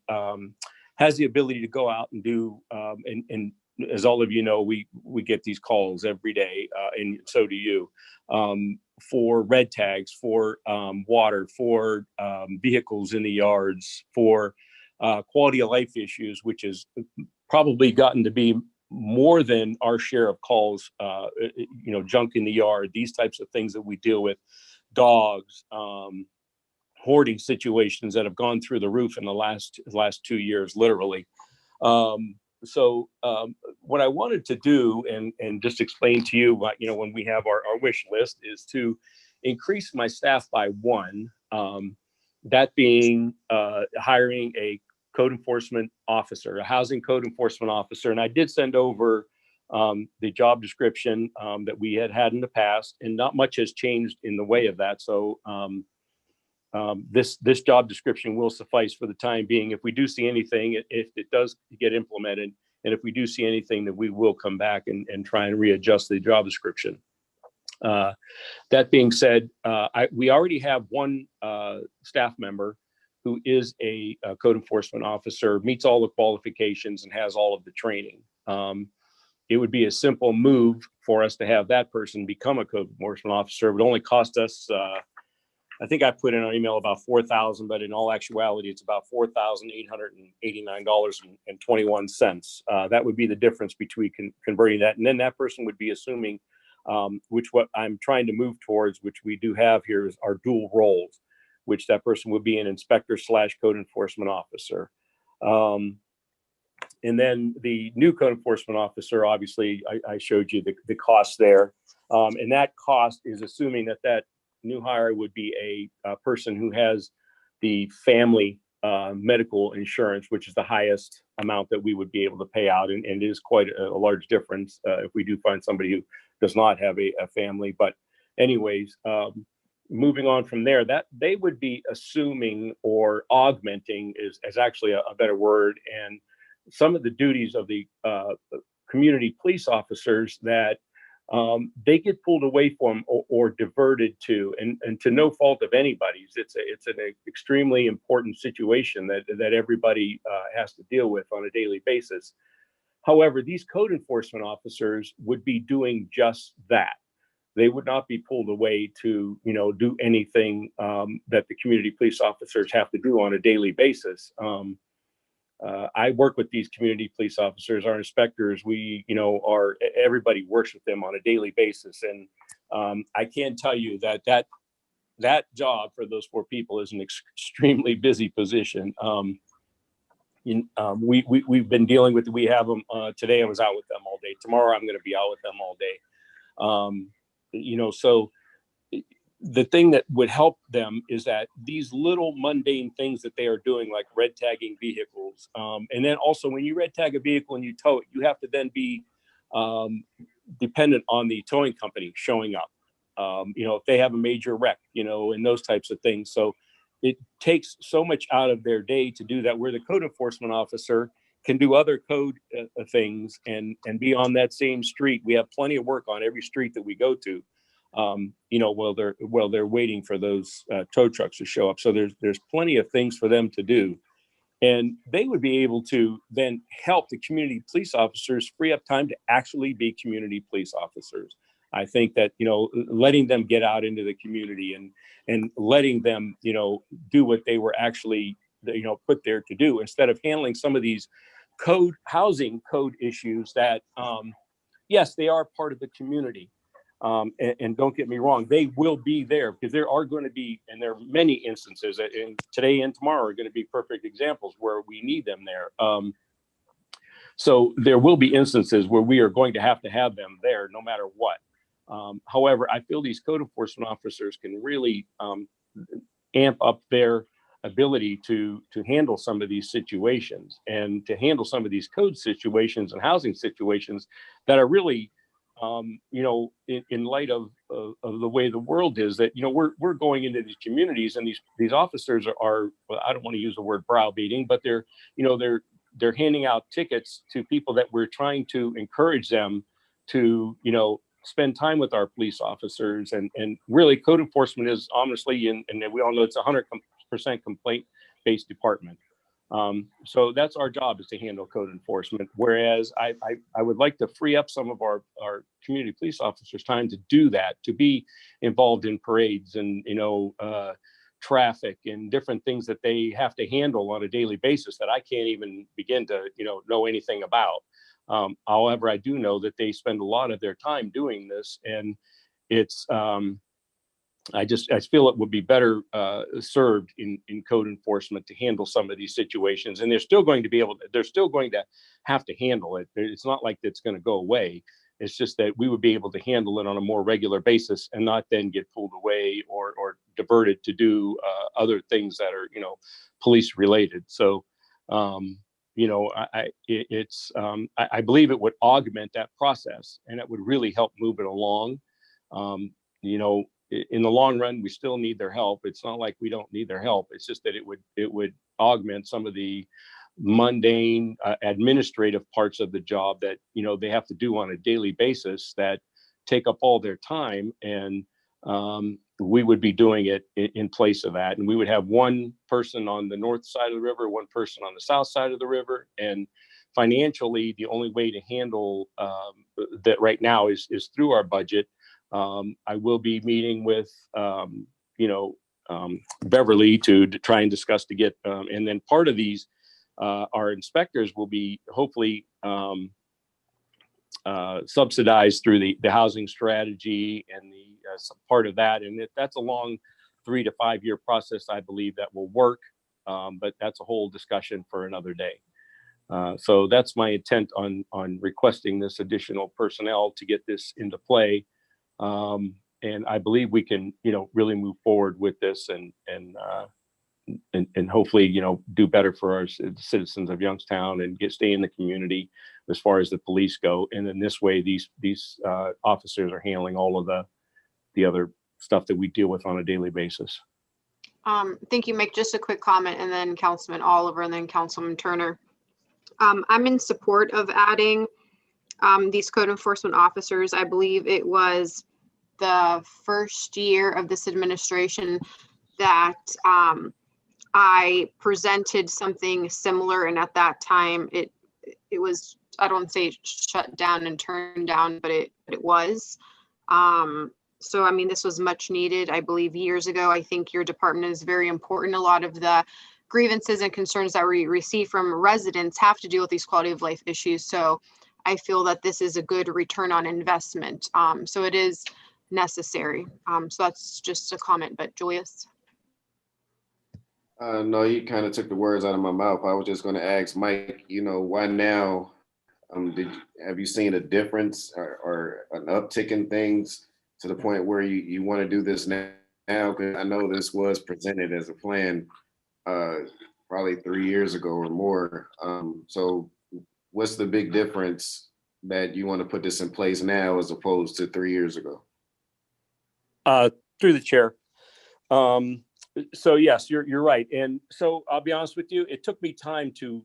Speaker 12: has the ability to go out and do and as all of you know, we get these calls every day, and so do you, for red tags, for water, for vehicles in the yards, for quality of life issues, which has probably gotten to be more than our share of calls, junk in the yard, these types of things that we deal with, dogs, hoarding situations that have gone through the roof in the last 2 years, literally. So what I wanted to do and just explain to you, when we have our wish list, is to increase my staff by one, that being hiring a code enforcement officer, a housing code enforcement officer. And I did send over the job description that we had in the past, and not much has changed in the way of that. So this job description will suffice for the time being. If we do see anything, if it does get implemented, and if we do see anything, that we will come back and try and readjust the job description. That being said, we already have one staff member who is a code enforcement officer, meets all the qualifications and has all of the training. It would be a simple move for us to have that person become a code enforcement officer. It would only cost us, I think I put in our email about $4,000, but in all actuality, it's about $4,889.21. That would be the difference between converting that. And then that person would be assuming, which what I'm trying to move towards, which we do have here, is our dual roles, which that person would be an inspector / code enforcement officer. And then the new code enforcement officer, obviously, I showed you the cost there. And that cost is assuming that new hire would be a person who has the family medical insurance, which is the highest amount that we would be able to pay out. And it is quite a large difference if we do find somebody who does not have a family. But anyways, moving on from there, that they would be assuming or augmenting is actually a better word. And some of the duties of the community police officers that they get pulled away from or diverted to, and to no fault of anybody's. It's an extremely important situation that everybody has to deal with on a daily basis. However, these code enforcement officers would be doing just that. They would not be pulled away to, do anything that the community police officers have to do on a daily basis. I work with these community police officers, our inspectors. Everybody works with them on a daily basis, and I can tell you that job for those 4 people is an extremely busy position. We've been dealing with, we have them, today I was out with them all day. Tomorrow I'm going to be out with them all day. So the thing that would help them is that these little mundane things that they are doing, like red tagging vehicles. And then also when you red tag a vehicle and you tow it, you have to then be dependent on the towing company showing up. If they have a major wreck, and those types of things. So it takes so much out of their day to do that, where the code enforcement officer can do other code things and be on that same street. We have plenty of work on every street that we go to, while they're waiting for those tow trucks to show up. So there's plenty of things for them to do. And they would be able to then help the community police officers free up time to actually be community police officers. I think that, letting them get out into the community and letting them, do what they were actually, put there to do, instead of handling some of these housing code issues that, yes, they are part of the community. And don't get me wrong, they will be there, because there are going to be, and there are many instances, and today and tomorrow are going to be perfect examples where we need them there. So there will be instances where we are going to have them there no matter what. However, I feel these code enforcement officers can really amp up their ability to handle some of these situations, and to handle some of these code situations and housing situations that are really, in light of the way the world is, that, we're going into these communities, and these officers are, well, I don't want to use the word browbeating, but they're handing out tickets to people that we're trying to encourage them to, spend time with our police officers. And really, code enforcement is honestly, and we all know it's 100% complaint-based department. So that's our job, is to handle code enforcement. Whereas I would like to free up some of our community police officers' time to do that, to be involved in parades and, traffic and different things that they have to handle on a daily basis that I can't even begin to, know anything about. However, I do know that they spend a lot of their time doing this, and it's, I feel it would be better served in code enforcement to handle some of these situations. And they're still going to have to handle it. It's not like it's going to go away. It's just that we would be able to handle it on a more regular basis, and not then get pulled away or diverted to do other things that are, police related. So, I believe it would augment that process, and it would really help move it along. In the long run, we still need their help. It's not like we don't need their help. It's just that it would augment some of the mundane administrative parts of the job that, they have to do on a daily basis, that take up all their time. And we would be doing it in place of that. And we would have one person on the north side of the river, one person on the south side of the river. And financially, the only way to handle that right now is through our budget. I will be meeting with, Beverly to try and discuss to get, and then part of these, our inspectors will be hopefully subsidized through the housing strategy and the part of that. And that's a long 3 to 5 year process, I believe, that will work. But that's a whole discussion for another day. So that's my intent on requesting this additional personnel to get this into play. And I believe we can, really move forward with this and hopefully, do better for our citizens of Youngstown and stay in the community as far as the police go. And in this way, these officers are handling all of the other stuff that we deal with on a daily basis.
Speaker 1: Thank you, Mike. Just a quick comment, and then Councilman Oliver, and then Councilman Turner. I'm in support of adding these code enforcement officers. I believe it was the first year of this administration that I presented something similar, and at that time it was, I don't say shut down and turned down, but it was. So I mean, this was much needed, I believe, years ago. I think your department is very important. A lot of the grievances and concerns that we receive from residents have to deal with these quality of life issues. So I feel that this is a good return on investment. So it is necessary. So that's just a comment, but Julius?
Speaker 6: No, you kind of took the words out of my mouth. I was just going to ask Mike, why now? Have you seen a difference or an uptick in things to the point where you want to do this now? Because I know this was presented as a plan probably 3 years ago or more. So what's the big difference that you want to put this in place now as opposed to 3 years ago?
Speaker 12: Through the chair. So yes, you're right. And so I'll be honest with you, it took me time to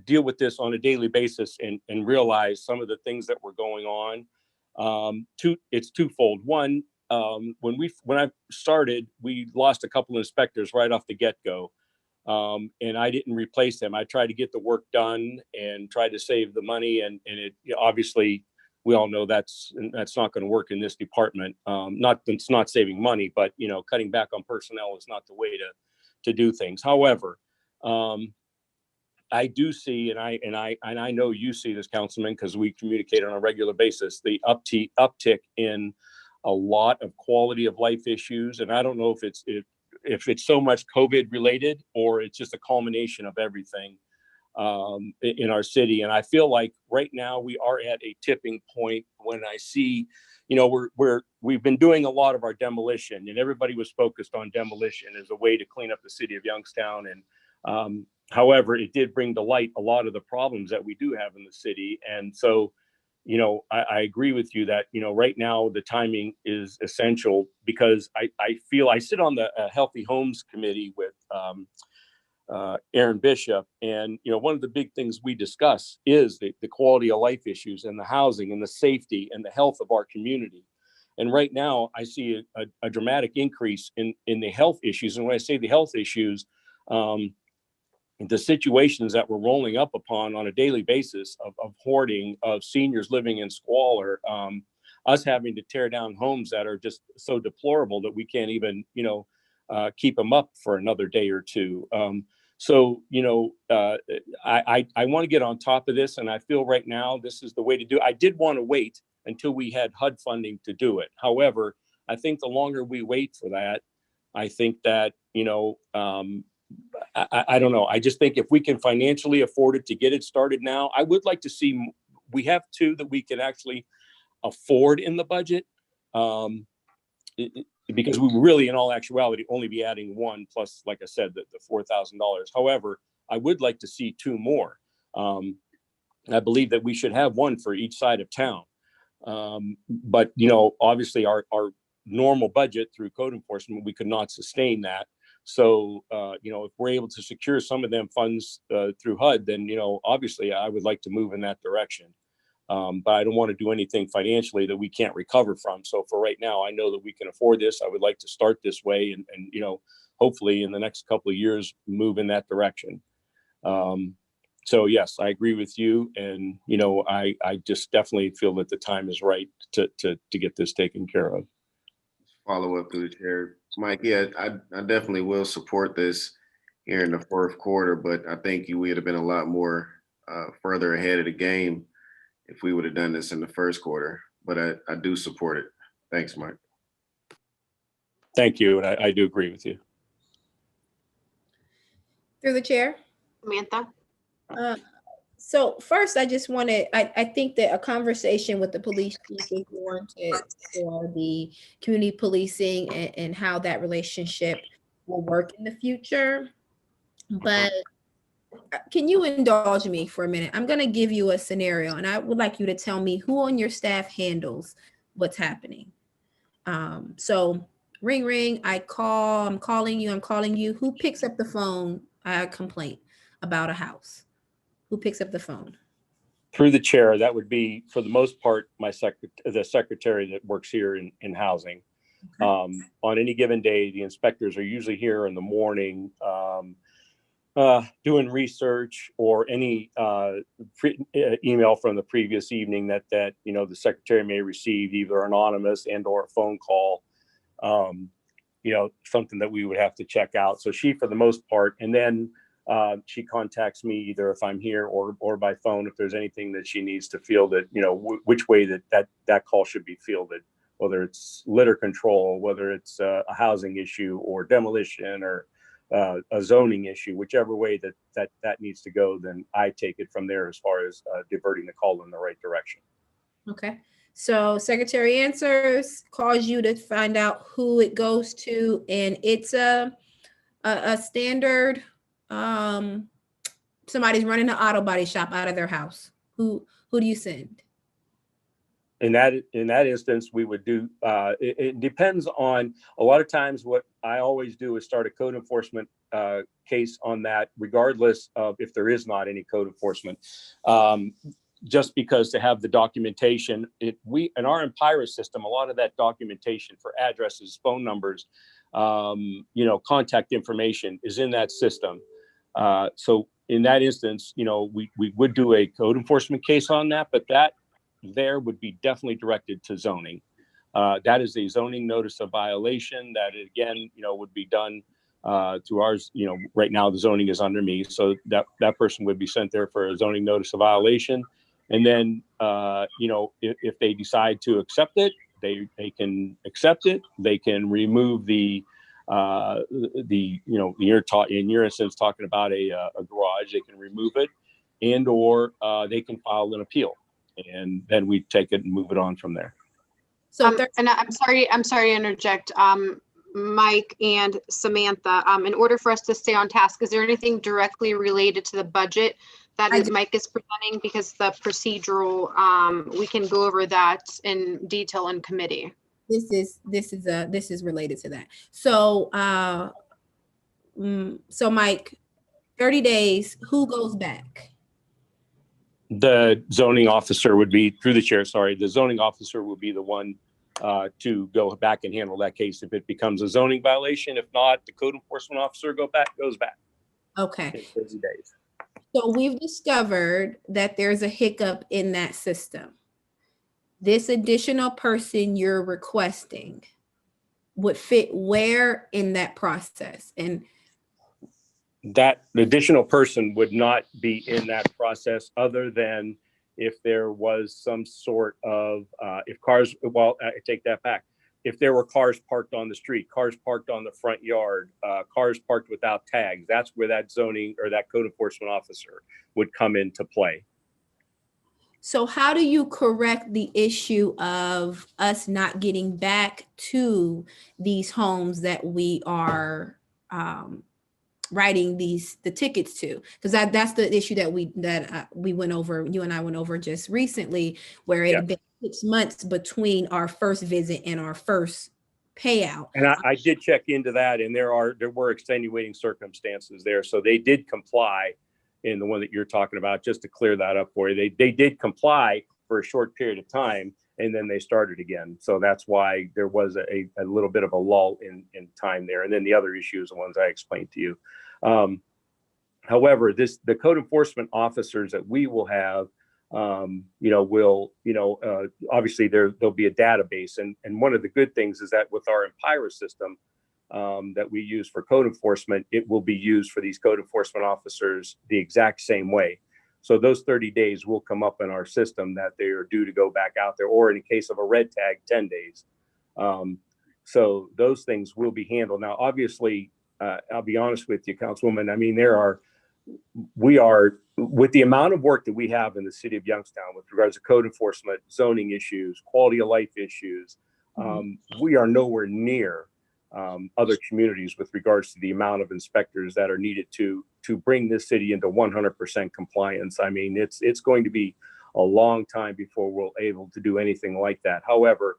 Speaker 12: deal with this on a daily basis and realize some of the things that were going on. It's twofold. One, when I started, we lost a couple of inspectors right off the get-go. And I didn't replace them. I tried to get the work done and tried to save the money. And it obviously, we all know that's not going to work in this department. It's not saving money, but cutting back on personnel is not the way to do things. However, I do see, and I know you see this, Councilman, because we communicate on a regular basis, the uptick in a lot of quality of life issues. And I don't know if it's so much COVID related or it's just a culmination of everything in our city. And I feel like right now we are at a tipping point when I see, we've been doing a lot of our demolition, and everybody was focused on demolition as a way to clean up the city of Youngstown. And however, it did bring to light a lot of the problems that we do have in the city. And so, I agree with you that, right now the timing is essential, because I feel I sit on the Healthy Homes Committee with Aaron Bishop. And, one of the big things we discuss is the quality of life issues and the housing and the safety and the health of our community. And right now I see a dramatic increase in the health issues. And when I say the health issues, the situations that we're rolling up upon on a daily basis of hoarding, of seniors living in squalor, us having to tear down homes that are just so deplorable that we can't even, keep them up for another day or two. So, I want to get on top of this, and I feel right now this is the way to do it. I did want to wait until we had HUD funding to do it. However, I think the longer we wait for that, I think that, I don't know. I just think if we can financially afford it to get it started now, I would like to see, we have two that we can actually afford in the budget. Because we really, in all actuality, only be adding one plus, like I said, the $4,000. However, I would like to see two more. I believe that we should have one for each side of town. But, obviously our normal budget through code enforcement, we could not sustain that. So, if we're able to secure some of them funds through HUD, then, obviously I would like to move in that direction. But I don't want to do anything financially that we can't recover from. So for right now, I know that we can afford this. I would like to start this way and hopefully in the next couple of years, move in that direction. So yes, I agree with you. And, I just definitely feel that the time is right to get this taken care of.
Speaker 6: Follow up to the chair. Mike, yeah, I definitely will support this here in the fourth quarter, but I think you would have been a lot more further ahead of the game if we would have done this in the first quarter. But I do support it. Thanks, Mike.
Speaker 12: Thank you. And I do agree with you.
Speaker 5: Through the chair.
Speaker 1: Samantha?
Speaker 5: So first, I just wanted, I think that a conversation with the police chief is warranted for the community policing and how that relationship will work in the future. But can you indulge me for a minute? I'm going to give you a scenario, and I would like you to tell me who on your staff handles what's happening. So ring, ring, I'm calling you. Who picks up the phone? A complaint about a house. Who picks up the phone?
Speaker 12: Through the chair, that would be, for the most part, the secretary that works here in housing. Okay. On any given day, the inspectors are usually here in the morning, doing research or any email from the previous evening that the secretary may receive, either anonymous and or a phone call, something that we would have to check out. So she, for the most part, and then she contacts me either if I'm here or by phone if there's anything that she needs to field it, which way that call should be fielded, whether it's litter control, whether it's a housing issue or demolition or a zoning issue, whichever way that needs to go, then I take it from there as far as diverting the call in the right direction.
Speaker 5: Okay. So Secretary Answers calls you to find out who it goes to, and it's a standard, somebody's running an auto body shop out of their house. Who do you send?
Speaker 12: In that instance, we would do, it depends on, a lot of times what I always do is start a code enforcement case on that, regardless of if there is not any code enforcement. Just because to have the documentation, in our Empira system, a lot of that documentation for addresses, phone numbers, contact information is in that system. So in that instance, we would do a code enforcement case on that, but that there would be definitely directed to zoning. That is a zoning notice of violation that again, would be done through ours. Right now the zoning is under me, so that person would be sent there for a zoning notice of violation. And then, if they decide to accept it, they can accept it. They can remove in your instance, talking about a garage, they can remove it, and or they can file an appeal, and then we take it and move it on from there.
Speaker 1: So, and I'm sorry to interject, Mike and Samantha. In order for us to stay on task, is there anything directly related to the budget that Mike is presenting? Because the procedural, we can go over that in detail in committee.
Speaker 5: This is related to that. So, so Mike, 30 days, who goes back?
Speaker 12: The zoning officer would be, through the chair, sorry, the zoning officer will be the one to go back and handle that case if it becomes a zoning violation. If not, the code enforcement officer goes back.
Speaker 5: Okay.
Speaker 12: In 30 days.
Speaker 5: So we've discovered that there's a hiccup in that system. This additional person you're requesting would fit where in that process? And
Speaker 12: that additional person would not be in that process other than if there was some sort of, I take that back. If there were cars parked on the street, cars parked on the front yard, cars parked without tags, that's where that zoning or that code enforcement officer would come into play.
Speaker 5: So how do you correct the issue of us not getting back to these homes that we are writing the tickets to? Because that's the issue that we went over, you and I went over just recently, where it had been 6 months between our first visit and our first payout.
Speaker 12: And I did check into that, and there were extenuating circumstances there. So they did comply in the one that you're talking about, just to clear that up for you. They did comply for a short period of time, and then they started again. So that's why there was a little bit of a lull in time there. And then the other issues, the ones I explained to you. However, the code enforcement officers that we will have, obviously there'll be a database. And one of the good things is that with our Empira system that we use for code enforcement, it will be used for these code enforcement officers the exact same way. So those 30 days will come up in our system that they are due to go back out there, or in case of a red tag, 10 days. So those things will be handled. Now, obviously, I'll be honest with you, Councilwoman. I mean, we are, with the amount of work that we have in the city of Youngstown with regards to code enforcement, zoning issues, quality of life issues, we are nowhere near other communities with regards to the amount of inspectors that are needed to bring this city into 100% compliance. I mean, it's going to be a long time before we're able to do anything like that. However,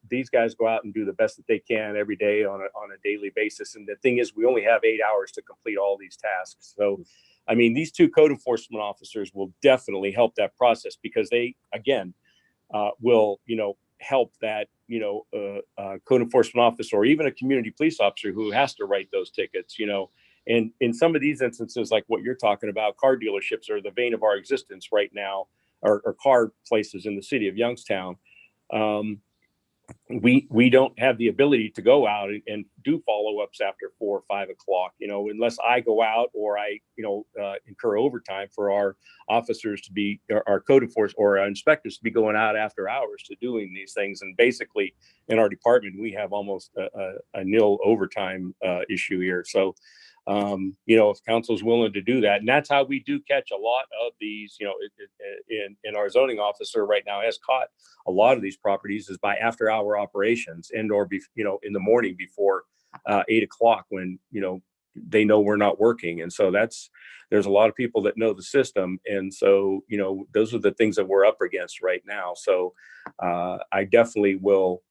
Speaker 12: these guys go out and do the best that they can every day on a daily basis. And the thing is, we only have 8 hours to complete all these tasks. So, I mean, these two code enforcement officers will definitely help that process, because they, again, will, help that, code enforcement officer, or even a community police officer who has to write those tickets, and in some of these instances, like what you're talking about, car dealerships are the vein of our existence right now, or car places in the city of Youngstown. we don't have the ability to go out and do follow-ups after 4 or 5 o'clock, unless I go out or I, incur overtime for our officers to be, our code enforcement or our inspectors to be going out after hours to doing these things. And basically in our department, we have almost a nil overtime issue here. So, if council's willing to do that, and that's how we do catch a lot of these, in our zoning officer right now has caught a lot of these properties is by after hour operations and or in the morning before 8 o'clock when they know we're not working. And so there's a lot of people that know the system, and so those are the things that we're up against right now. So I definitely will,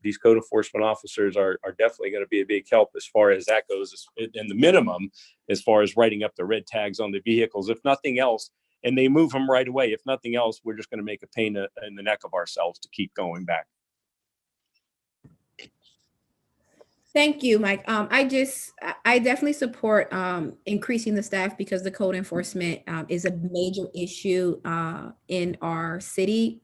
Speaker 12: these code enforcement officers are definitely going to be a big help as far as that goes, and the minimum as far as writing up the red tags on the vehicles, if nothing else. And they move them right away. If nothing else, we're just going to make a pain in the neck of ourselves to keep going back.
Speaker 5: Thank you, Mike. I definitely support increasing the staff because the code enforcement is a major issue in our city.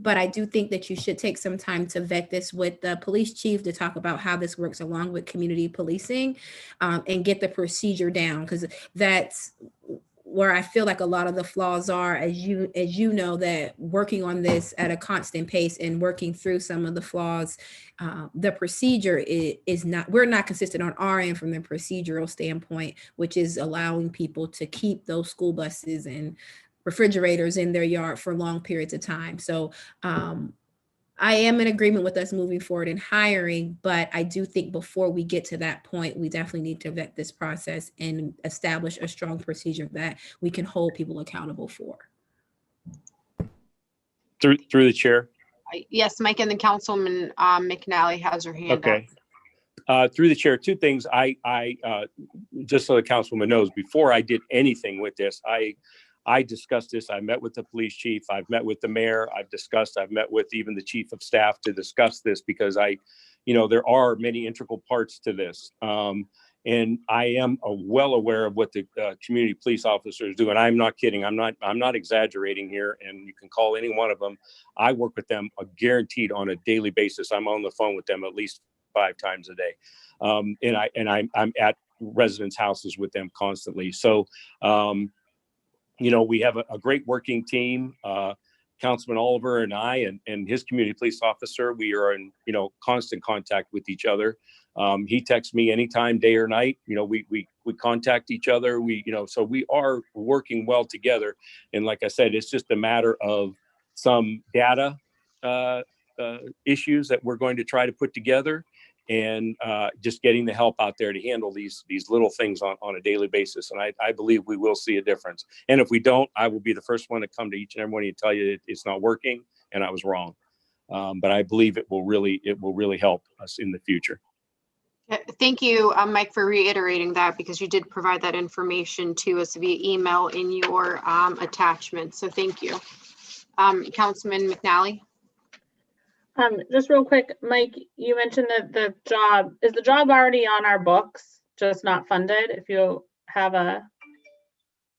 Speaker 5: But I do think that you should take some time to vet this with the police chief to talk about how this works along with community policing and get the procedure down, because that's where I feel like a lot of the flaws are, as you know, that working on this at a constant pace and working through some of the flaws, the procedure is not, we're not consistent on our end from the procedural standpoint, which is allowing people to keep those school buses and refrigerators in their yard for long periods of time. So I am in agreement with us moving forward in hiring, but I do think before we get to that point, we definitely need to vet this process and establish a strong procedure that we can hold people accountable for.
Speaker 12: Through the chair.
Speaker 1: Yes, Mike, and then Councilman McNally has her hand up.
Speaker 12: Through the chair, two things. I just so the councilwoman knows, before I did anything with this, I discussed this. I met with the police chief. I've met with the mayor. I've met with even the chief of staff to discuss this because there are many integral parts to this. And I am well aware of what the community police officers do. And I'm not kidding. I'm not exaggerating here. And you can call any one of them. I work with them guaranteed on a daily basis. I'm on the phone with them at least 5 times a day. And I'm at residents' houses with them constantly. So, we have a great working team. Councilman Oliver and I and his community police officer, we are in, constant contact with each other. He texts me anytime, day or night. We contact each other. So we are working well together. And like I said, it's just a matter of some data issues that we're going to try to put together, and just getting the help out there to handle these little things on a daily basis. And I believe we will see a difference. And if we don't, I will be the first one to come to each and every one of you and tell you it's not working and I was wrong. But I believe it will really help us in the future.
Speaker 1: Thank you, Mike, for reiterating that, because you did provide that information to us via email in your attachment. So thank you. Councilman McNally.
Speaker 10: Just real quick, Mike, you mentioned that the job already on our books, just not funded? If you have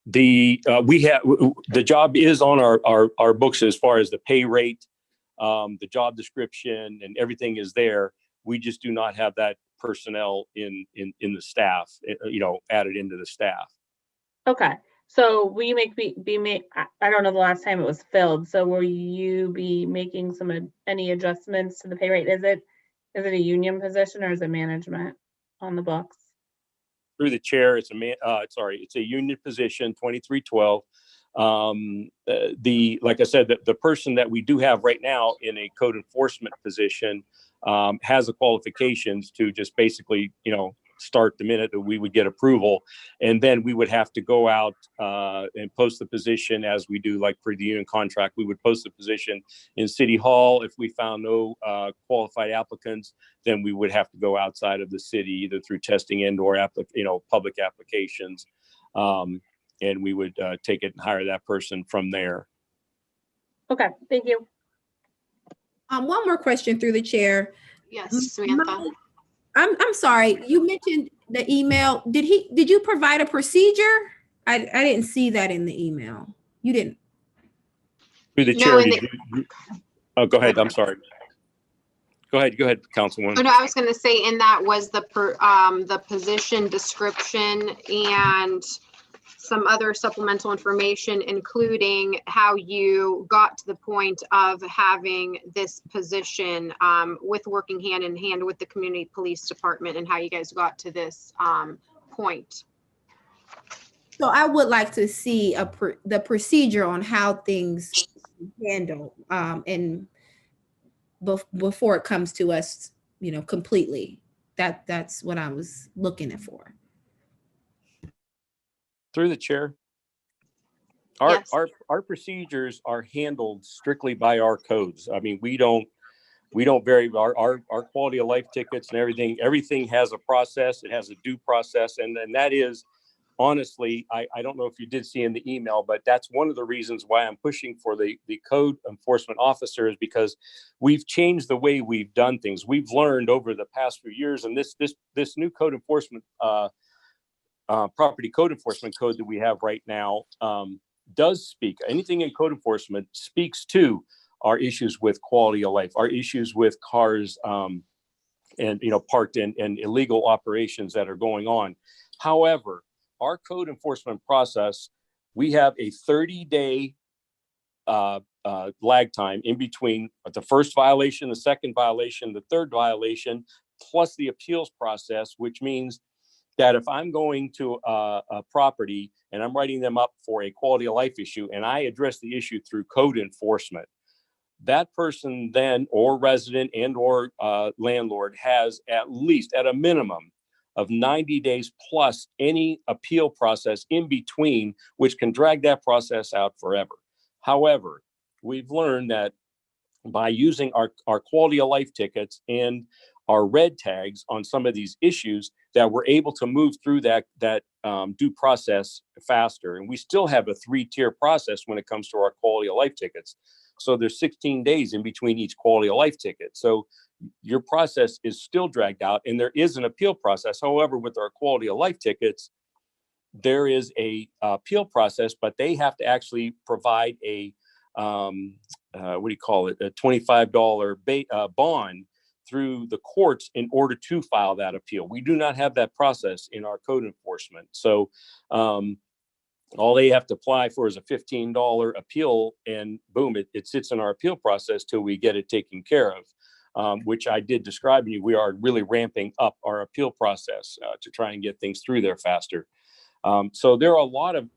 Speaker 12: the job is on our books as far as the pay rate, the job description, and everything is there. We just do not have that personnel in the staff, added into the staff. Okay.
Speaker 10: So will you I don't know the last time it was filled. So will you be making any adjustments to the pay rate? Is it a union position or is it management on the books?
Speaker 12: Through the chair, it's a union position, 2312. Like I said, the person that we do have right now in a code enforcement position has the qualifications to just basically, start the minute that we would get approval. And then we would have to go out and post the position as we do, like for the union contract. We would post the position in City Hall. If we found no qualified applicants, then we would have to go outside of the city, either through testing and or public applications. And we would take it and hire that person from there.
Speaker 10: Okay, thank you.
Speaker 5: One more question through the chair.
Speaker 1: Yes, Samantha.
Speaker 5: I'm sorry, you mentioned the email. Did you provide a procedure? I didn't see that in the email. You didn't.
Speaker 12: Through the chair. Oh, go ahead. I'm sorry. Go ahead, Councilwoman.
Speaker 1: Oh, no, I was going to say, in that was the position description and some other supplemental information, including how you got to the point of having this position with working hand in hand with the community police department, and how you guys got to this point.
Speaker 5: So I would like to see the procedure on how things handle and before it comes to us, completely. That's what I was looking for.
Speaker 12: Through the chair.
Speaker 1: Yes.
Speaker 12: Our procedures are handled strictly by our codes. I mean, we don't vary our quality of life tickets and everything has a process. It has a due process. And that is, honestly, I don't know if you did see in the email, but that's one of the reasons why I'm pushing for the code enforcement officers, because we've changed the way we've done things. We've learned over the past few years, and this new code enforcement, property code enforcement code that we have right now does speak. Anything in code enforcement speaks to our issues with quality of life, our issues with cars and parked and illegal operations that are going on. However, our code enforcement process, we have a 30-day lag time in between the first violation, the second violation, the third violation, plus the appeals process, which means that if I'm going to a property and I'm writing them up for a quality of life issue and I address the issue through code enforcement, that person then, or resident and or landlord, has at least, at a minimum, of 90 days plus any appeal process in between, which can drag that process out forever. However, we've learned that by using our quality of life tickets and our red tags on some of these issues, that we're able to move through that due process faster. And we still have a 3-tier process when it comes to our quality of life tickets. So there's 16 days in between each quality of life ticket. So your process is still dragged out, and there is an appeal process. However, with our quality of life tickets, there is a appeal process, but they have to actually provide a a $25 bond through the courts in order to file that appeal. We do not have that process in our code enforcement. So all they have to apply for is a $15 appeal, and boom, it sits in our appeal process till we get it taken care of. Which I did describe to you. We are really ramping up our appeal process to try and get things through there faster. So there are a lot of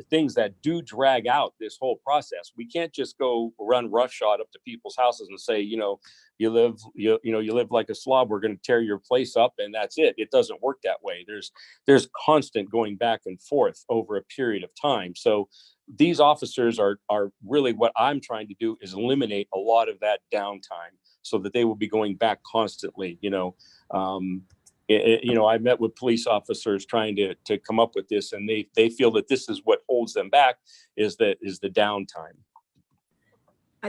Speaker 12: things that do drag out this whole process. We can't just go run roughshod up to people's houses and say, you live like a slob, we're going to tear your place up and that's it. It doesn't work that way. There's constant going back and forth over a period of time. So these officers are really, what I'm trying to do is eliminate a lot of that downtime so that they will be going back constantly. I met with police officers trying to come up with this, and they feel that this is what holds them back is the downtime.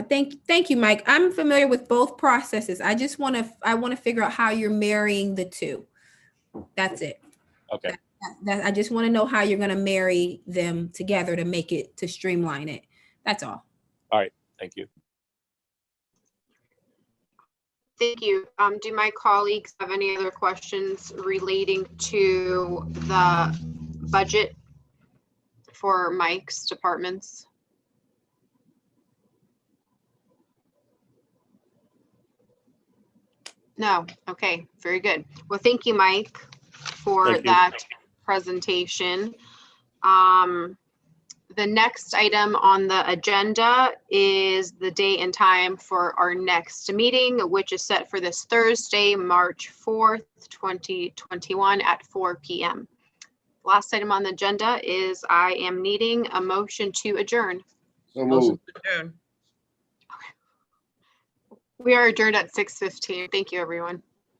Speaker 5: Thank you, Mike. I'm familiar with both processes. I want to figure out how you're marrying the two. That's it.
Speaker 12: Okay.
Speaker 5: I just want to know how you're going to marry them together to streamline it. That's all.
Speaker 12: All right. Thank you.
Speaker 1: Thank you. Do my colleagues have any other questions relating to the budget for Mike's departments? No. Okay. Very good. Well, thank you, Mike, for that presentation. The next item on the agenda is the date and time for our next meeting, which is set for this Thursday, March 4th, 2021 at 4 p.m. Last item on the agenda is I am needing a motion to adjourn.
Speaker 6: So moved.
Speaker 1: We are adjourned at 6:15. Thank you, everyone.